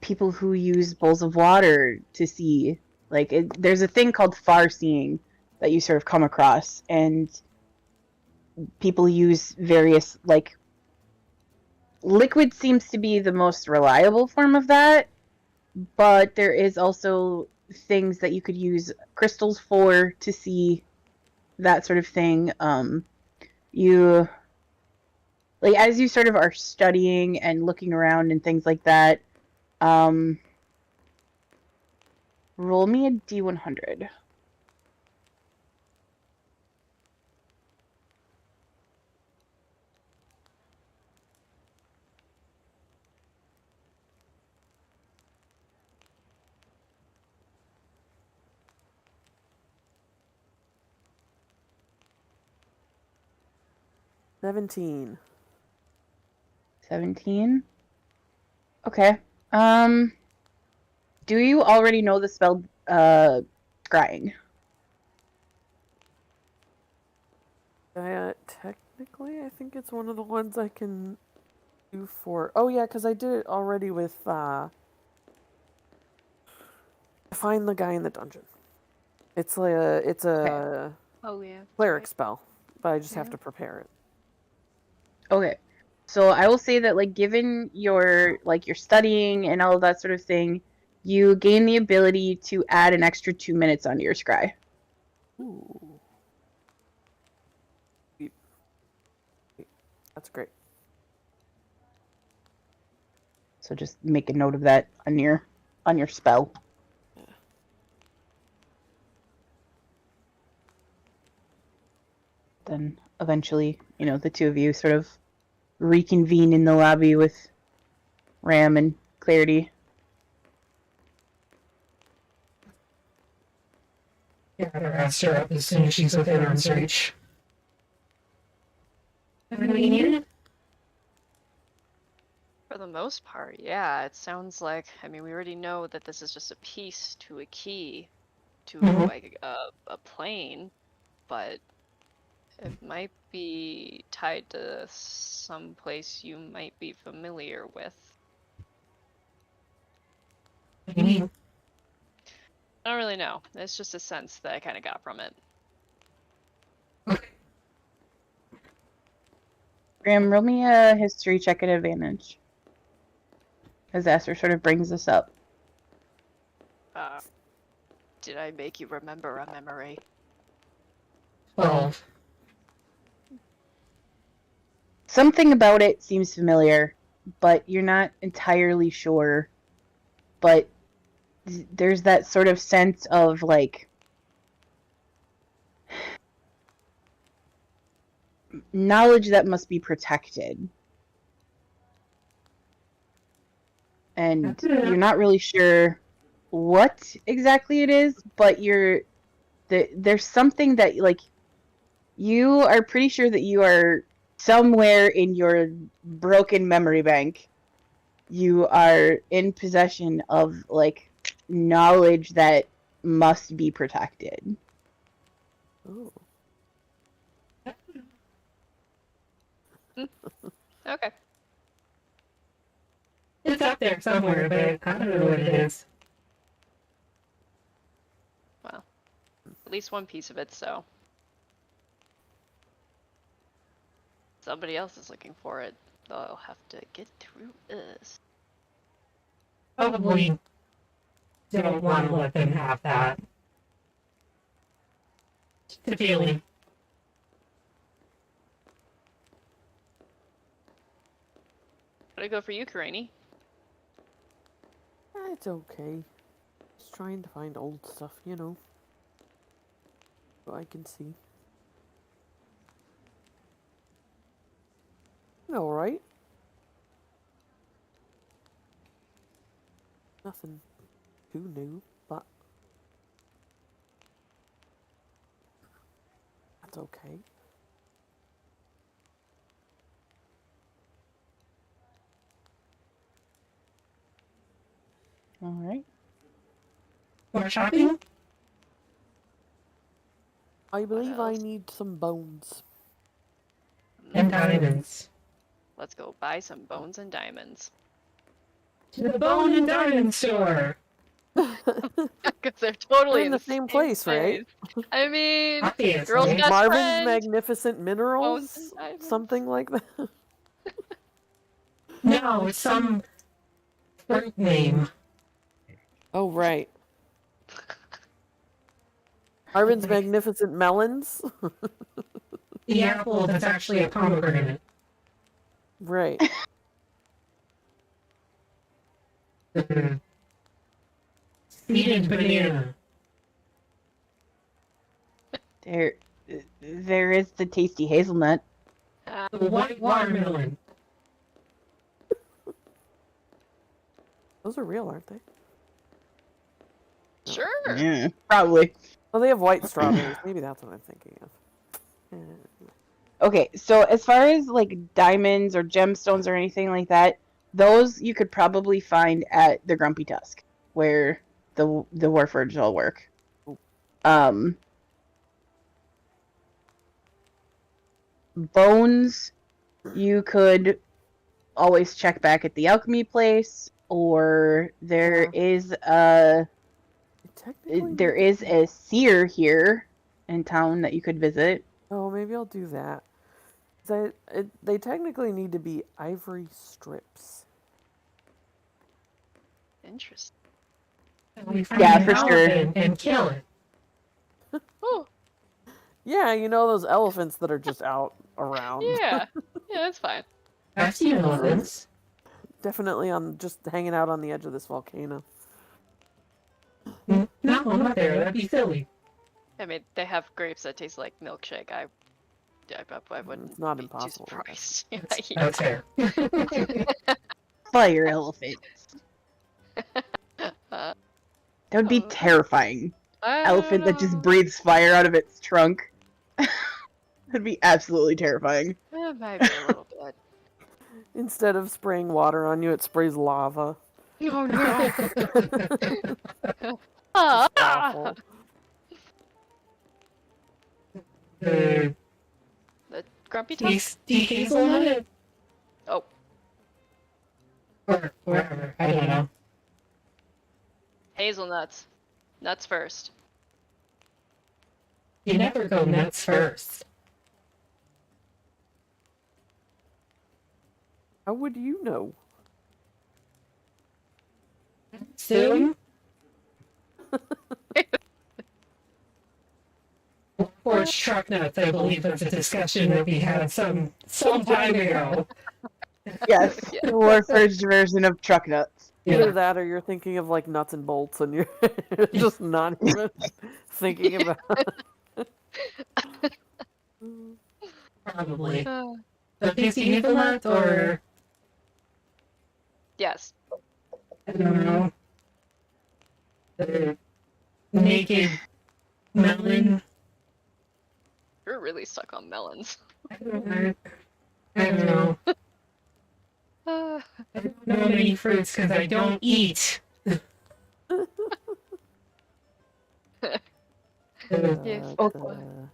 people who use bowls of water to see. There's a thing called far seeing that you sort of come across, and people use various, liquid seems to be the most reliable form of that, but there is also things that you could use crystals for to see that sort of thing. As you sort of are studying and looking around and things like that, roll me a D100. $17. 17? Okay. Do you already know the spell, scrying? Technically, I think it's one of the ones I can do for... Oh, yeah, because I did it already with, find the guy in the dungeon. It's a Oh, yeah. cleric spell, but I just have to prepare it. Okay. So I will say that, given your studying and all of that sort of thing, you gain the ability to add an extra 2 minutes onto your scry. Ooh. That's great. So just make a note of that on your spell. Then eventually, the two of you sort of reconvene in the lobby with Ram and Clarity. Yeah, I asked her up as soon as she's within arm's reach. For the most part, yeah. It sounds like, we already know that this is just a piece to a key to a plane, but it might be tied to some place you might be familiar with. I don't really know. It's just a sense that I kind of got from it. Graham, roll me a history check at advantage. As Aster sort of brings this up. Did I make you remember a memory? 12. Something about it seems familiar, but you're not entirely sure. But there's that sort of sense of, like, knowledge that must be protected. And you're not really sure what exactly it is, but there's something that, like, you are pretty sure that you are somewhere in your broken memory bank. You are in possession of, like, knowledge that must be protected. Ooh. Okay. It's up there somewhere, but I don't know what it is. Well, at least one piece of it, so. Somebody else is looking for it. They'll have to get through us. Probably don't want to let them have that. Just a feeling. How'd it go for you, Karani? It's okay. Just trying to find old stuff, you know. So I can see. Alright. Nothing too new, but that's okay. Alright. More shopping? I believe I need some bones. And diamonds. Let's go buy some bones and diamonds. To the Bone and Diamond Store! Because they're totally in the same place, right? I mean, Obviously. girl's best Marvin's friend. Magnificent Minerals? Something like that? No, it's some fruit name. Oh, right. Marvin's Magnificent Melons? The apple that's actually a pomegranate. Right. Seeded banana. There is the tasty hazelnut. The white watermelon. Those are real, aren't they? Sure. Yeah, probably. Oh, they have white strawberries. Maybe that's what I'm thinking of. Okay, so as far as, like, diamonds or gemstones or anything like that, those you could probably find at the Grumpy Tusk, where the Warforged all work. Bones, you could always check back at the alchemy place, or there is a seer here in town that you could visit. Oh, maybe I'll do that. They technically need to be ivory strips. Interesting. Yeah, for sure. And kill it. Oh. Yeah, you know those elephants that are just out around. Yeah. Yeah, that's fine. I've seen elephants. Definitely just hanging out on the edge of this volcano. No, I'm not there. That'd be silly. I mean, they have grapes that taste like milkshake. I wouldn't It's not be impossible. too surprised. That's fair. Fire elephants. That would be terrifying. Elephant that just breathes fire out of its trunk. That'd be absolutely terrifying. It might be a little bit. Instead of spraying water on you, it sprays lava. Oh no! It's awful. The grumpy tusk? Hazelnut? Oh. Or wherever. I don't know. Hazelnuts. Nuts first. You never go nuts first. How would you know? Soon? Forged truck nuts, I believe, was a discussion that we had some time ago. Yes, the Warforged version of truck nuts. Either that or you're thinking of like nuts and bolts and you're just not even thinking about it. Probably. The Pixie hazelnut or... Yes. I don't know. The naked melon. You're really stuck on melons. I don't know. I don't know many fruits because I don't eat.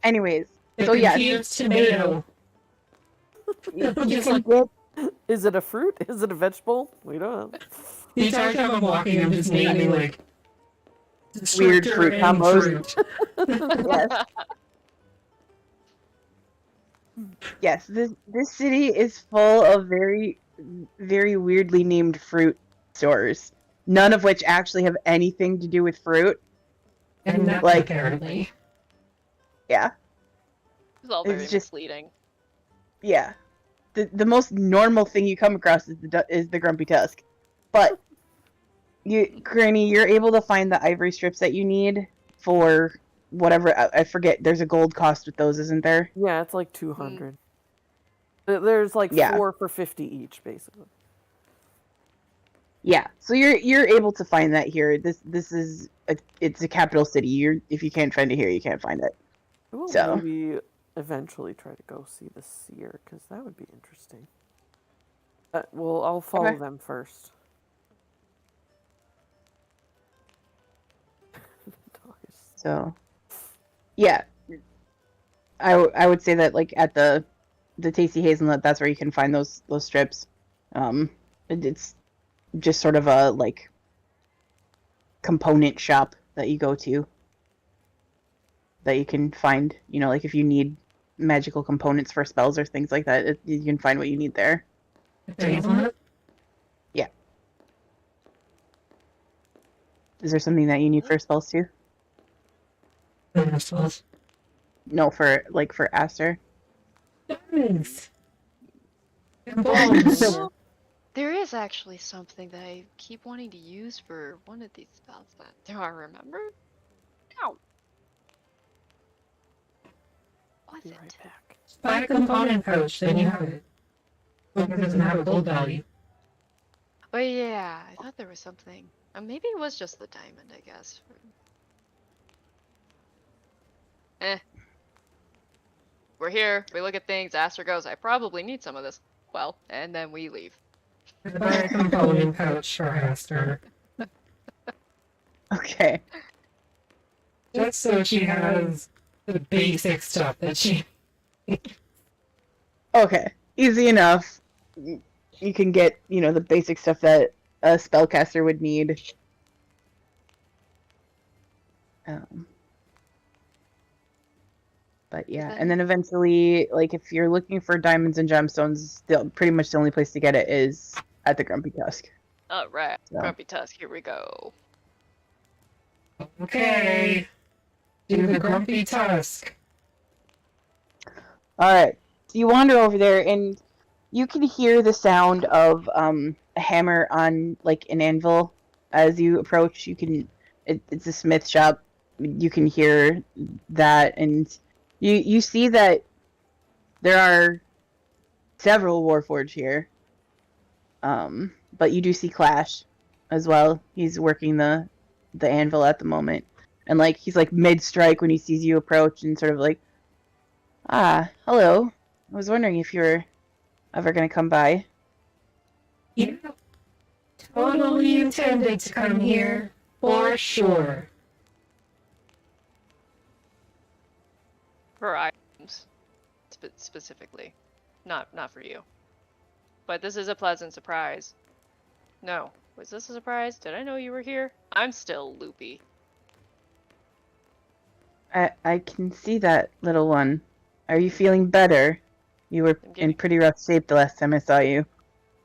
Anyways, The so yes. confused tomato. You can get... Is it a fruit? Is it a vegetable? We don't know. The entire time I'm walking, I'm just naming like weird descriptor fruit and combos. fruit. Yes. Yes, this city is full of very, very weirdly named fruit stores. None of which actually have anything to do with fruit. And nuts, like, apparently. Yeah. It's all very It's just... misleading. Yeah. The most normal thing you come across is the Grumpy Tusk. But, Granny, you're able to find the ivory strips that you need for... whatever, I forget, there's a gold cost with those, isn't there? Yeah, it's like 200. There's like 4 for 50 each, basically. Yeah, so you're able to find that here. This is it's a capital city. If you can't find it here, you can't find it. We'll So maybe eventually try to go see the seer, because that would be interesting. Well, I'll follow them first. So, yeah, I would say that like at the Tasty Hazelnut, that's where you can find those strips. It's just sort of a like component shop that you go to that you can find. You know, like if you need magical components for spells or things like that, you can find what you need there. Hazelnut? Yeah. Is there something that you need for spells too? Spells? No, for Aster. Diamonds. There is actually something that I keep wanting to use for one of these spells. But do I remember? No. What's it? Buy a component pouch, then you have it. It doesn't have a gold value. Oh yeah, I thought there was something. Maybe it was just the diamond, I guess. We're here, we look at things, Aster goes, I probably need some of this. Well, and then we leave. Buy a component pouch for Aster. Okay. Just so she has the basic stuff that she... Okay, easy enough. You can get, the basic stuff that a spellcaster would need. But yeah, and then eventually, like, if you're looking for diamonds and gemstones, pretty much the only place to get it is at the Grumpy Tusk. Alright, So. Grumpy Tusk, here we go. Okay. Do the Grumpy Tusk. Alright, so you wander over there, and you can hear the sound of a hammer on, like, an anvil as you approach. It's a smith shop. You can hear that, and you see that there are several Warforged here. But you do see Clash as well. He's working the anvil at the moment. And like he's like mid-strike when he sees you approach and sort of like, hello. I was wondering if you were ever gonna come by. Yeah. Totally intended to come here, for sure. For items, specifically. Not for you. But this is a pleasant surprise. No. Was this a surprise? Did I know you were here? I'm still loopy. I can see that, little one. Are you feeling better? You were in pretty rough shape the last time I saw you.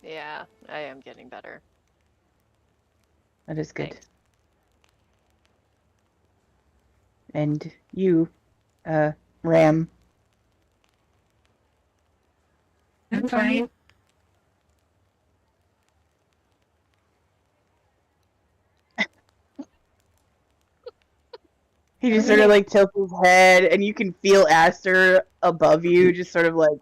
Yeah, I am getting better. That is good. Thanks. And you, Ram. I'm fine. He just sort of like tilts his head, and you can feel Aster above you, just sort of like.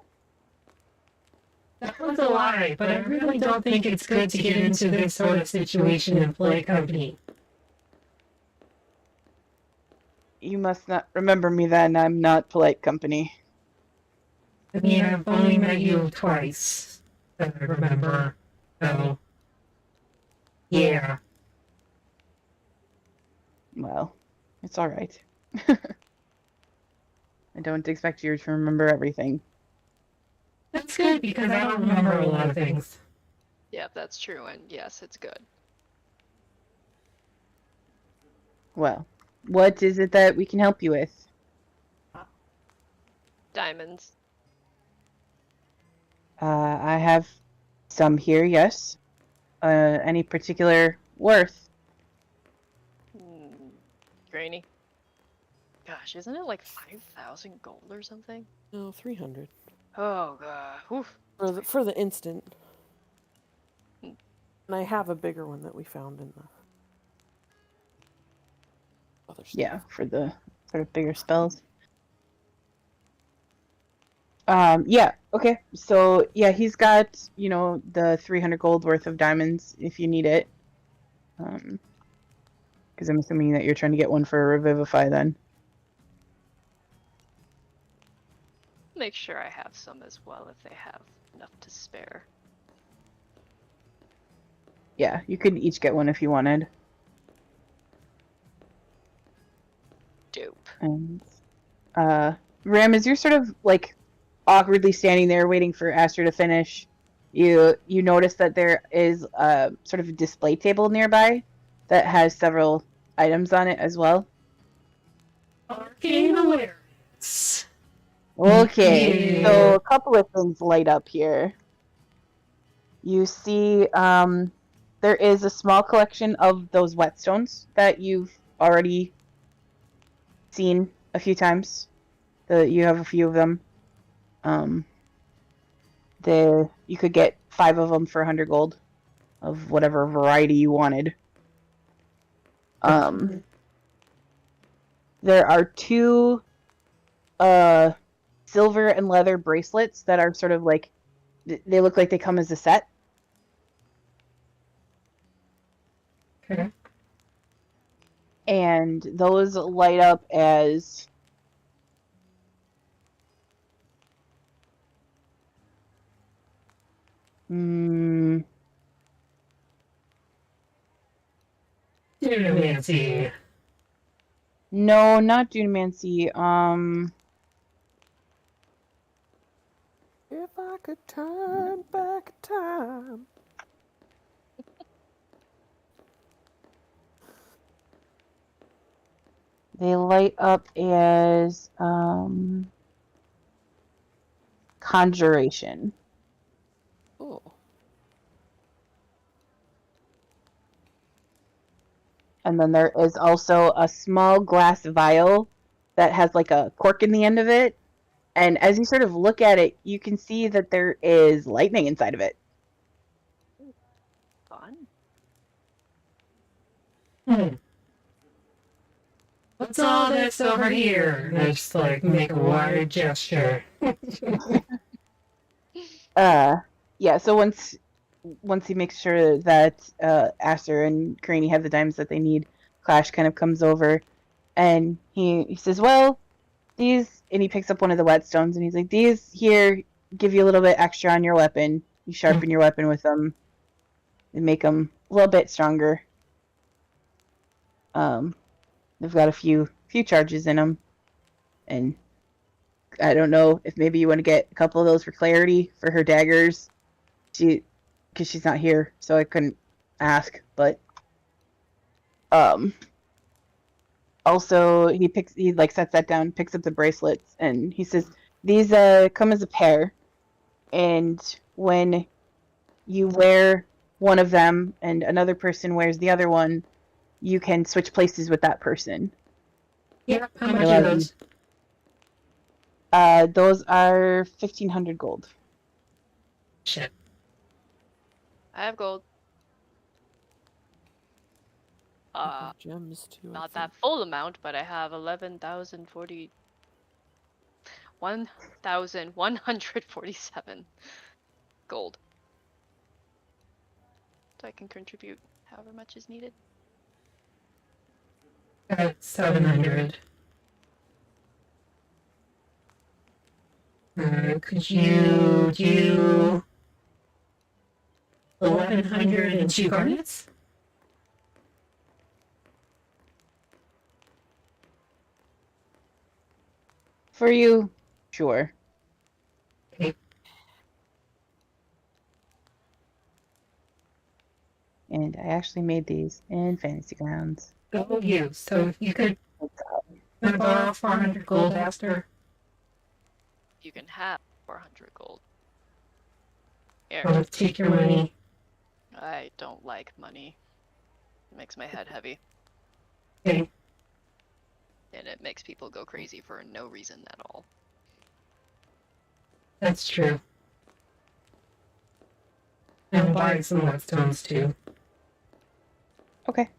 That was a lie, but I really don't think it's good to get into this sort of situation in polite company. You must not remember me then. I'm not polite company. I mean, I've only met you twice that I remember, so. Yeah. Well, it's alright. I don't expect you to remember everything. That's good because I don't remember a lot of things. Yep, that's true, and yes, it's good. Well, what is it that we can help you with? Diamonds. I have some here, yes. Any particular worth? Grainy. Gosh, isn't it like 5,000 gold or something? No, 300. Oh god. Oof. For the instant. And I have a bigger one that we found in the other stuff. Yeah, for the sort of bigger spells. Yeah, okay. So, yeah, he's got, you know, the 300 gold worth of diamonds if you need it. Because I'm assuming that you're trying to get one for Revivify then. Make sure I have some as well if they have enough to spare. Yeah, you could each get one if you wanted. Dope. And, Ram, as you're sort of, like, awkwardly standing there waiting for Aster to finish, you notice that there is sort of a display table nearby that has several items on it as well. Arcane awareness. Okay, Yeah. so a couple of things light up here. You see, there is a small collection of those whetstones that you've already seen a few times. You have a few of them. You could get 5 of them for 100 gold of whatever variety you wanted. There are 2 silver and leather bracelets that are sort of like, they look like they come as a set. Okay. And those light up as Dunamancy. No, not Dunamancy. If I could turn back time. They light up as conjuration. Oh. And then there is also a small glass vial that has like a cork in the end of it. And as you sort of look at it, you can see that there is lightning inside of it. Fun. What's all this over here? And I just like make a wide gesture. Yeah, so once he makes sure that Aster and Craney have the diamonds that they need, Clash kind of comes over and he says, well, these, and he picks up one of the whetstones and he's like, these here give you a little bit extra on your weapon. You sharpen your weapon with them and make them a little bit stronger. They've got a few charges in them, and I don't know if maybe you want to get a couple of those for Clarity for her daggers. Because she's not here, so I couldn't ask, but also, he like sets that down, picks up the bracelets, and he says, "These come as a pair, and when you wear one of them and another person wears the other one, you can switch places with that person." Yeah, how much are those? Those are 1,500 gold. Shit. I have gold. Gems too. Not that full amount, but I have 1,147 gold. So I can contribute however much is needed. 700. Could you do 1,102 garnets? For you, sure. Okay. And I actually made these in Fantasy Grounds. Go you. So if you could borrow 400 gold, Aster. You can have 400 gold. Here. I'll take your money. I don't like money. It makes my head heavy. Okay. And it makes people go crazy for no reason at all. That's true. I'm buying some whetstones too. Okay.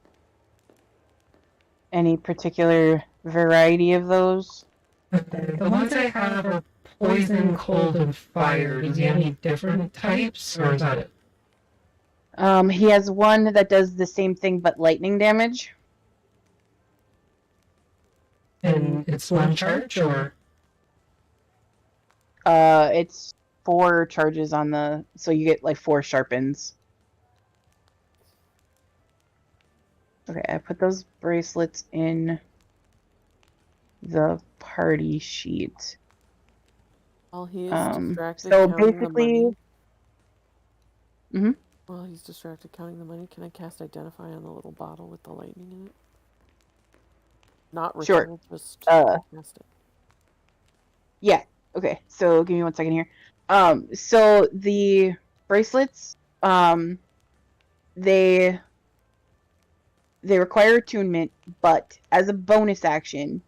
Any particular variety of those? The ones I have are poison, cold, and fire. Does he have any different types, or is that it? He has one that does the same thing but lightning damage. And it's one charge, or? It's 4 charges on the, so you get like 4 sharpens. Okay, I put those bracelets in the party sheet. While he is distracted so counting basically, the money. While he's distracted counting the money, can I cast Identify on the little bottle with the lightning in it? Not ritual, sure. just cast it. Yeah. Okay. So give me 1 second here. So the bracelets, they require attunement, but as a bonus action,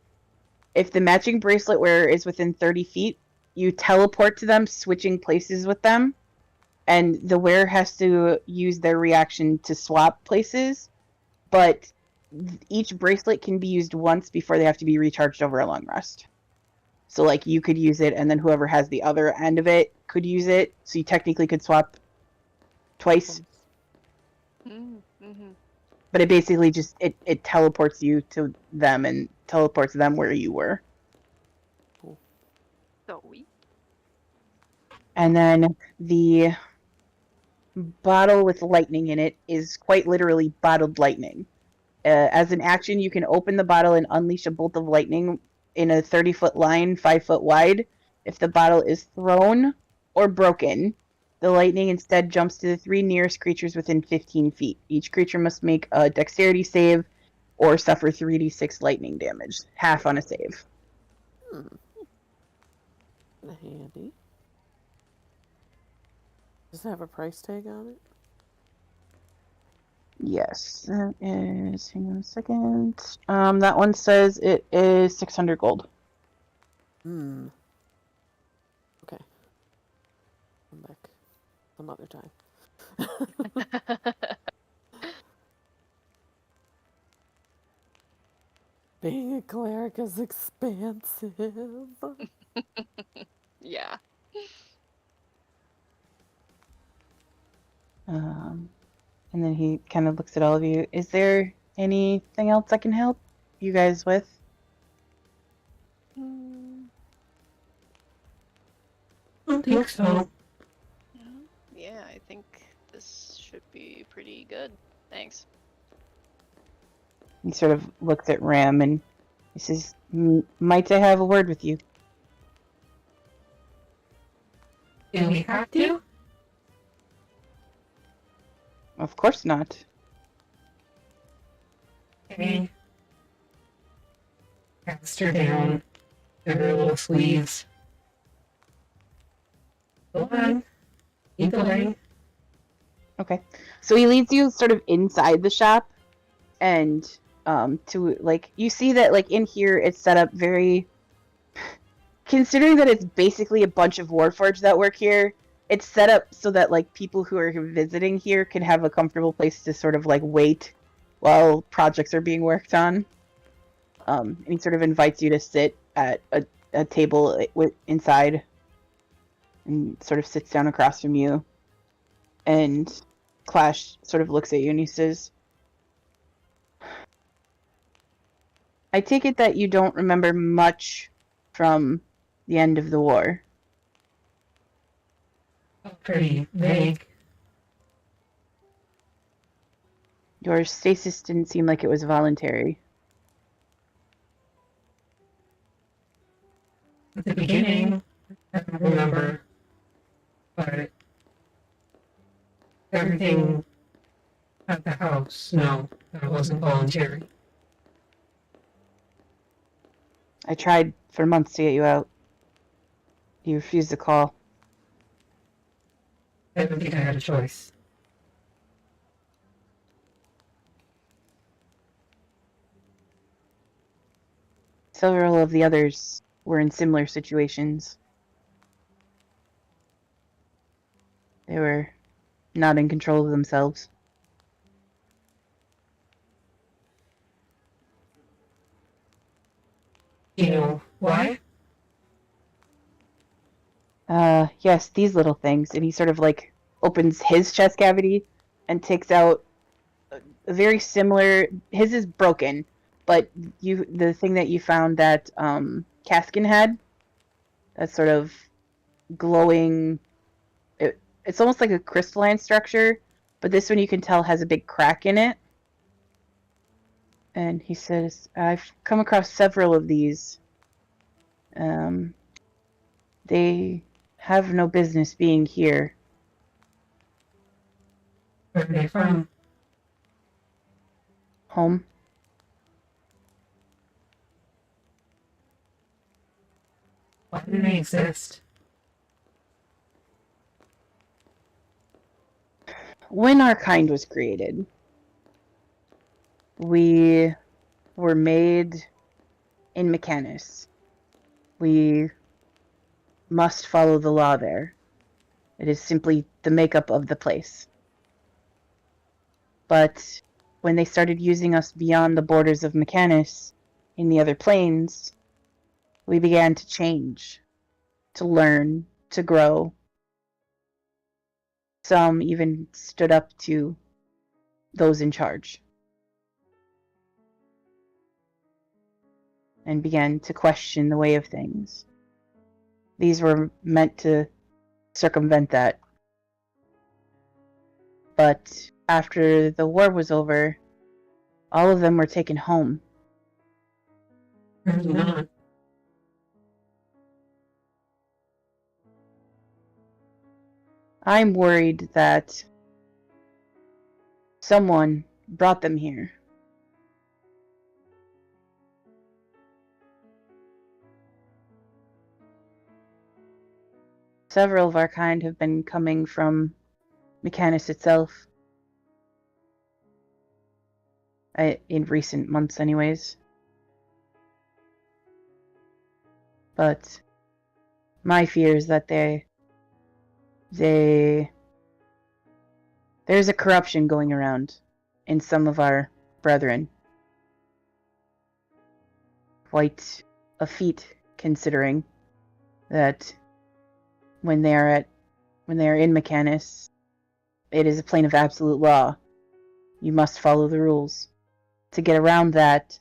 if the matching bracelet wearer is within 30 feet, you teleport to them, switching places with them, and the wearer has to use their reaction to swap places, but each bracelet can be used once before they have to be recharged over a long rest. So, like, you could use it, and then whoever has the other end of it could use it, so you technically could swap twice. Mm-hmm. But it basically just, it teleports you to them and teleports them where you were. So we. And then the bottle with lightning in it is quite literally bottled lightning. As an action, you can open the bottle and unleash a bolt of lightning in a 30-foot line, 5 foot wide. If the bottle is thrown or broken, the lightning instead jumps to the 3 nearest creatures within 15 feet. Each creature must make a dexterity save or suffer 3d6 lightning damage, half on a save. Handy. Does it have a price tag on it? Yes, that is, hang on a second. That one says it is 600 gold. Okay. Come back some other time. Being a cleric is expensive. Yeah. And then he kind of looks at all of you. Is there anything else I can help you guys with? I don't think so. Yeah, I think this should be pretty good. Thanks. He sort of looks at Ram and he says, "Might I have a word with you?" Do we have to? Of course not. Okay. Cast her down. Give her a little squeeze. Go on. Keep going. Okay. So he leads you sort of inside the shop, and to like you see that like in here it's set up very. Considering that it's basically a bunch of Warforged that work here, it's set up so that like people who are visiting here can have a comfortable place to sort of like wait while projects are being worked on. And he sort of invites you to sit at a table inside, and sort of sits down across from you. And Clash sort of looks at you and he says, I take it that you don't remember much from the end of the war. Pretty vague. Your stasis didn't seem like it was voluntary. At the beginning, I don't remember, but everything at the house, no, that wasn't voluntary. I tried for months to get you out. You refused to call. I don't think I had a choice. Several of the others were in similar situations. They were not in control of themselves. You know why? Yes, these little things. And he sort of like opens his chest cavity and takes out a very similar. His is broken, but the thing that you found that Kaskin had, that sort of glowing. It's almost like a crystalline structure, but this one you can tell has a big crack in it. And he says, I've come across several of these. They have no business being here. Where are they from? Home. Why do they exist? When our kind was created, we were made in Mechanus. We must follow the law there. It is simply the makeup of the place. But when they started using us beyond the borders of Mechanus, in the other planes, we began to change, to learn, to grow. Some even stood up to those in charge and began to question the way of things. These were meant to circumvent that. But after the war was over, all of them were taken home. Not. I'm worried that someone brought them here. Several of our kind have been coming from Mechanus itself. In recent months, anyways. But my fear is that there's a corruption going around in some of our brethren. Quite a feat, considering that when they are in Mechanus, it is a plane of absolute law. You must follow the rules. To get around that,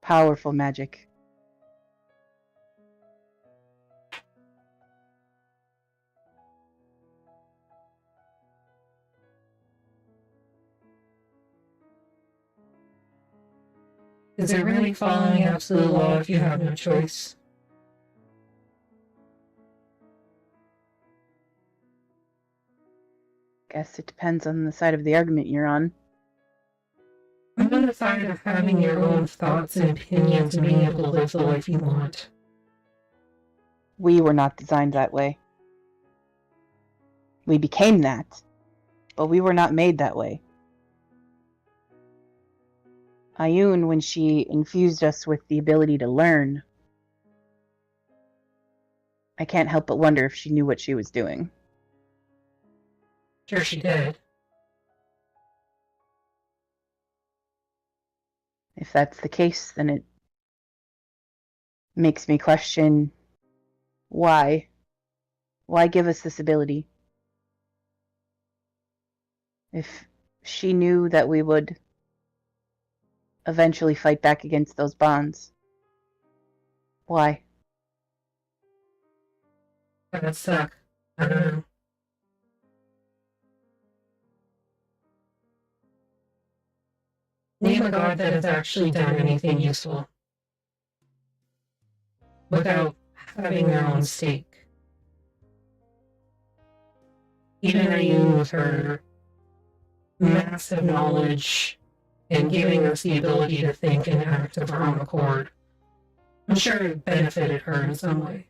powerful magic. Is it really following absolute law if you have no choice? Guess it depends on the side of the argument you're on. I'm not on the side of having your own thoughts and opinions and being able to live the life you want. We were not designed that way. We became that, but we were not made that way. Ayun, when she infused us with the ability to learn, I can't help but wonder if she knew what she was doing. Sure she did. If that's the case, then it makes me question why. Why give us this ability? If she knew that we would eventually fight back against those bonds, why? That would suck. I don't know. Name a god that has actually done anything useful without having their own stake. Even Ayun, with her massive knowledge and giving us the ability to think and act of her own accord, I'm sure it benefited her in some way.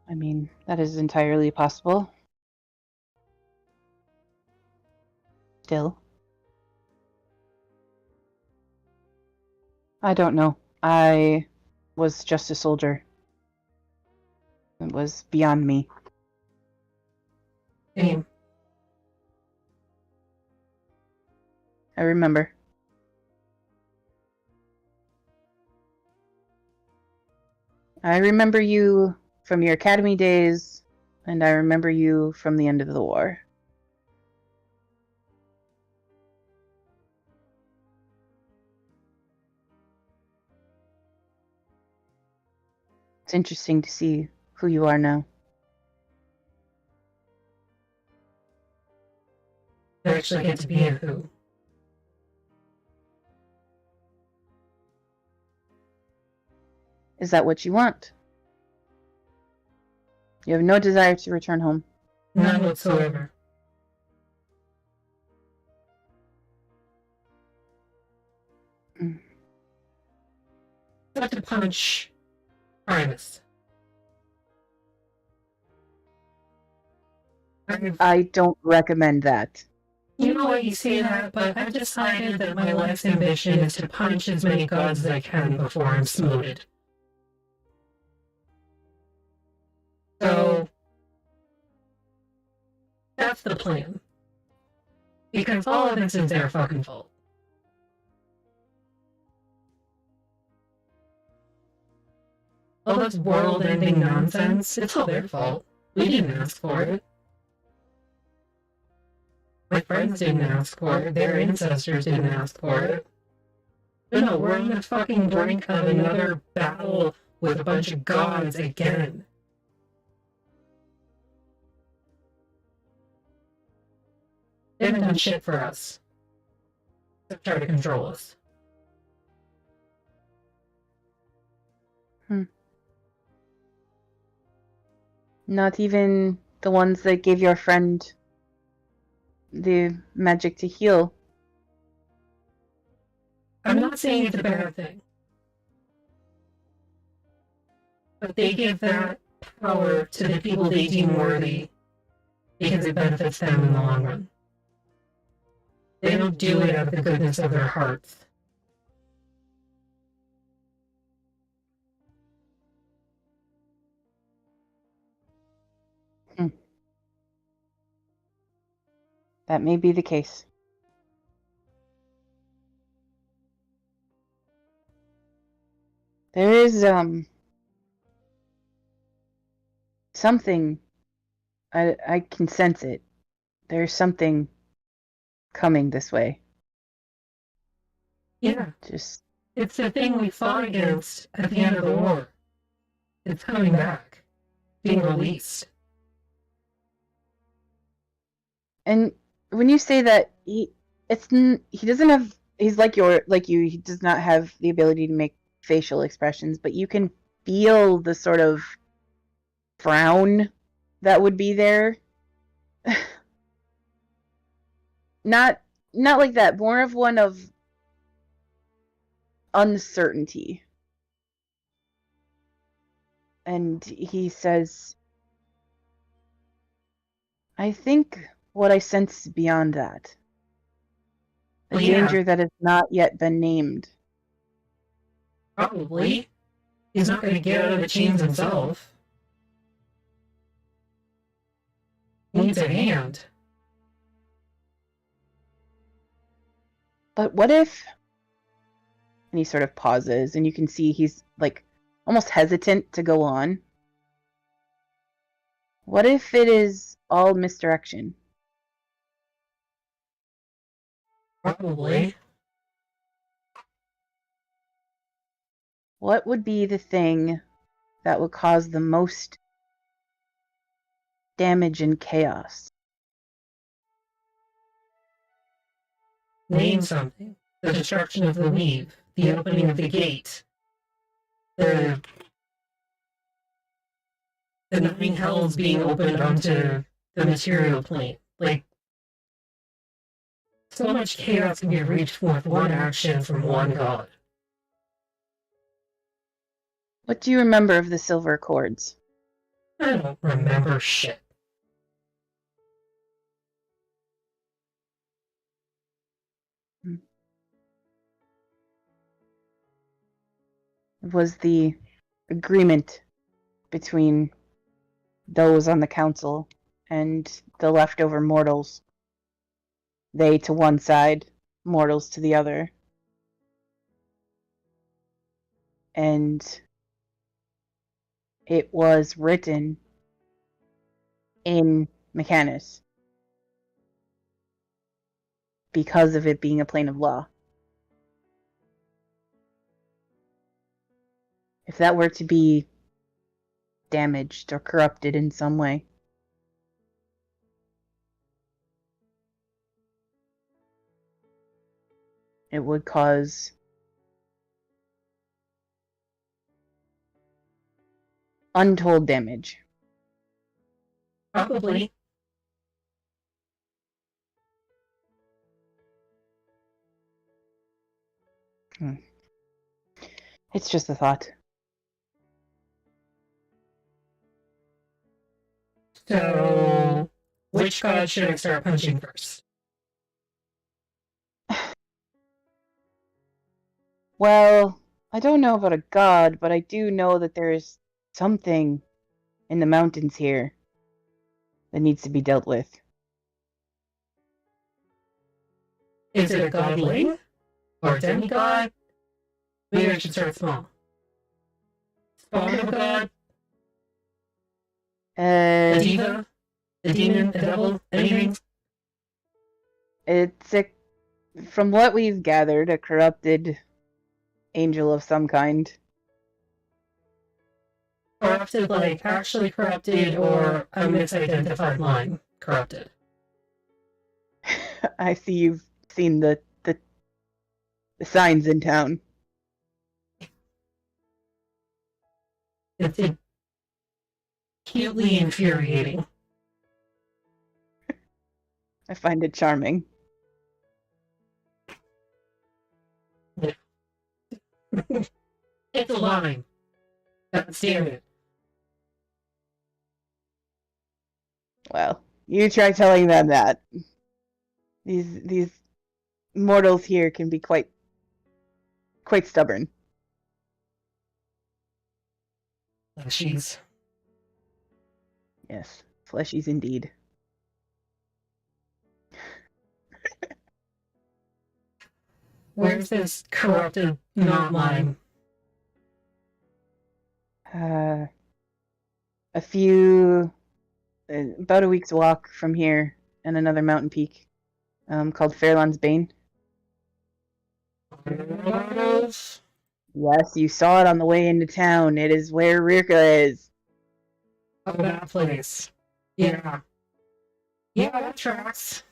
I mean, that is entirely possible. Still. I don't know. I was just a soldier. It was beyond me. Same. I remember. I remember you from your academy days, and I remember you from the end of the war. It's interesting to see who you are now. I actually get to be a who. Is that what you want? You have no desire to return home? None whatsoever. Except to punch Primus. I don't recommend that. You know what, you say that, but I've decided that my life's ambition is to punch as many gods as I can before I'm smoted. So, that's the plan. Because all of this is their fucking fault. All this world-ending nonsense, it's all their fault. We didn't ask for it. My friends didn't ask for it. Their ancestors didn't ask for it. But no, we're on the fucking brink of another battle with a bunch of gods again. They haven't done shit for us. Except try to control us. Not even the ones that gave your friend the magic to heal. I'm not saying it's a bad thing. But they give that power to the people they deem worthy because it benefits them in the long run. They don't do it out of the goodness of their hearts. That may be the case. There is, something. I can sense it. There's something coming this way. Yeah. Just... It's the thing we fought against at the end of the war. It's coming back. Being released. And when you say that he doesn't have, he's like you, he does not have the ability to make facial expressions, but you can feel the sort of frown that would be there. Not like that. More of one of uncertainty. And he says, I think what I sense beyond that. A danger that has not yet been named. Probably. He's not going to get out of the chains himself. He needs a hand. But what if... And he sort of pauses, and you can see he's, like, almost hesitant to go on. What if it is all misdirection? Probably. What would be the thing that would cause the most damage and chaos? Name something. The destruction of the weave. The opening of the gate. The nine hells being opened onto the material plane. Like, so much chaos can be reached with one action from one god. What do you remember of the silver cords? I don't remember shit. It was the agreement between those on the council and the leftover mortals. They to one side, mortals to the other. And it was written in Mechanus because of it being a plane of law. If that were to be damaged or corrupted in some way, it would cause untold damage. Probably. It's just a thought. So, which god should I start punching first? Well, I don't know about a god, but I do know that there's something in the mountains here that needs to be dealt with. Is it a godling? Or a demigod? Maybe I should start small. Spawn of a god? A diva? A demon? A devil? Anything? It's from what we've gathered, a corrupted angel of some kind. Corrupted, like actually corrupted, or a misidentified line corrupted? I see you've seen the signs in town. It's acutely infuriating. I find it charming. It's a line. That's it. Well, you try telling them that. These mortals here can be quite stubborn. Fleshies. Yes, fleshies indeed. Where's this corrupted knot line? About a week's walk from here, and another mountain peak, called Fairland's Bane. Yes, you saw it on the way into town. It is where Rirka is. Oh, that place. Yeah. Yeah, that tracks.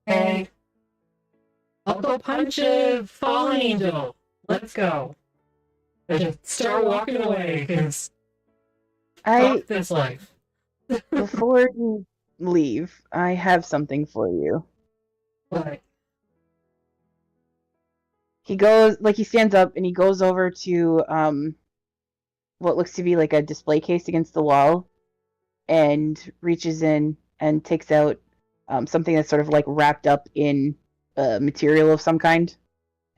Hey. I'll go punch a fallen angel. Let's go. I just start walking away, because fuck this life. Before you leave, I have something for you. What? He stands up and he goes over to what looks to be like a display case against the wall, and reaches in and takes out something that's sort of like wrapped up in material of some kind,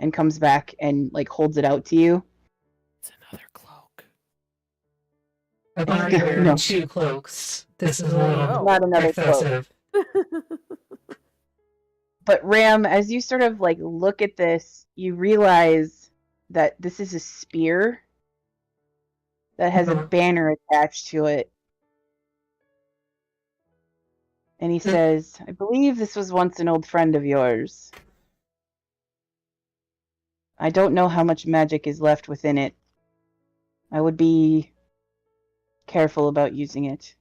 and comes back and like holds it out to you. It's another cloak. I've already wearing 2 cloaks. This is a little Not another excessive. But Ram, as you sort of like look at this, you realize that this is a spear that has a banner attached to it. And he says, I believe this was once an old friend of yours. I don't know how much magic is left within it. I would be careful about using it.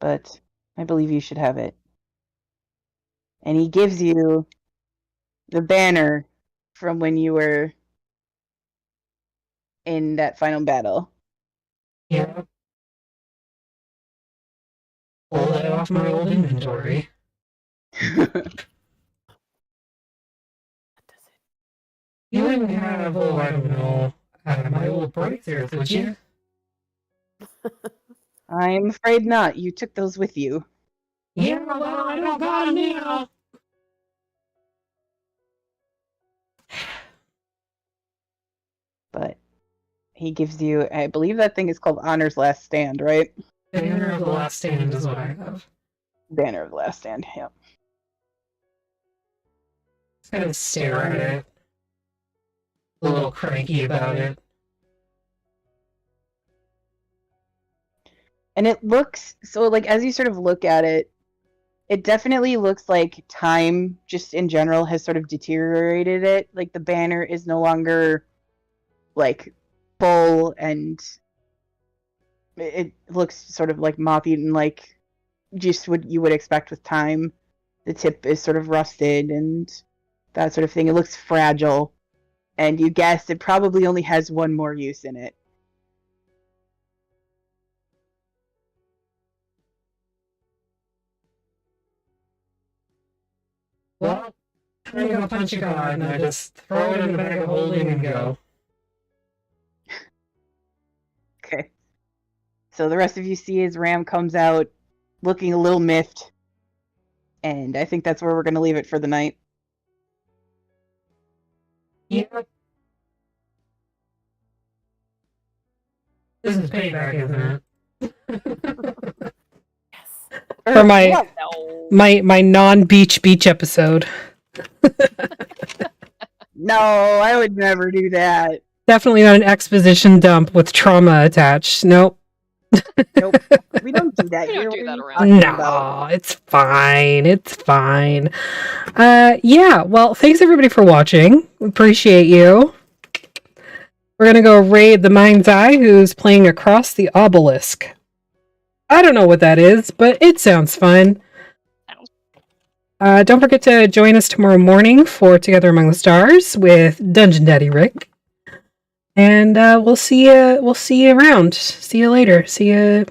But I believe you should have it. And he gives you the banner from when you were in that final battle. Yeah. Pull that off my old inventory. You wouldn't have, I don't know, my old breakthrough, would you? I'm afraid not. You took those with you. Yeah, well, I don't got 'em now. But he gives you, I believe that thing is called Honor's Last Stand, right? Banner of the Last Stand is what I have. Banner of the Last Stand, yeah. Just kind of stare at it. A little cranky about it. And it looks, so like as you sort of look at it, it definitely looks like time just in general has sort of deteriorated it. Like the banner is no longer like full, and it looks sort of like moth-eaten, like just what you would expect with time. The tip is sort of rusted and that sort of thing. It looks fragile, and you guess it probably only has one more use in it. Well, I'm gonna punch a card and I just throw it in the bag of holding and go. Okay. So the rest of you see as Ram comes out looking a little miffed. And I think that's where we're going to leave it for the night. Yeah. This is payback, isn't it? For my non-beach episode. No, I would never do that. Definitely not an exposition dump with trauma attached. Nope. Nope. We don't do that. We don't do that around. No, it's fine. It's fine. Yeah, well, thanks everybody for watching. Appreciate you. We're gonna go raid the Mind's Eye, who's playing Across the Obelisk. I don't know what that is, but it sounds fun. Don't forget to join us tomorrow morning for Together Among the Stars with Dungeon Daddy Rick. And we'll see you. We'll see you around. See you later. See you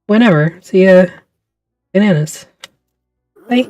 whenever. See you bananas. Bye.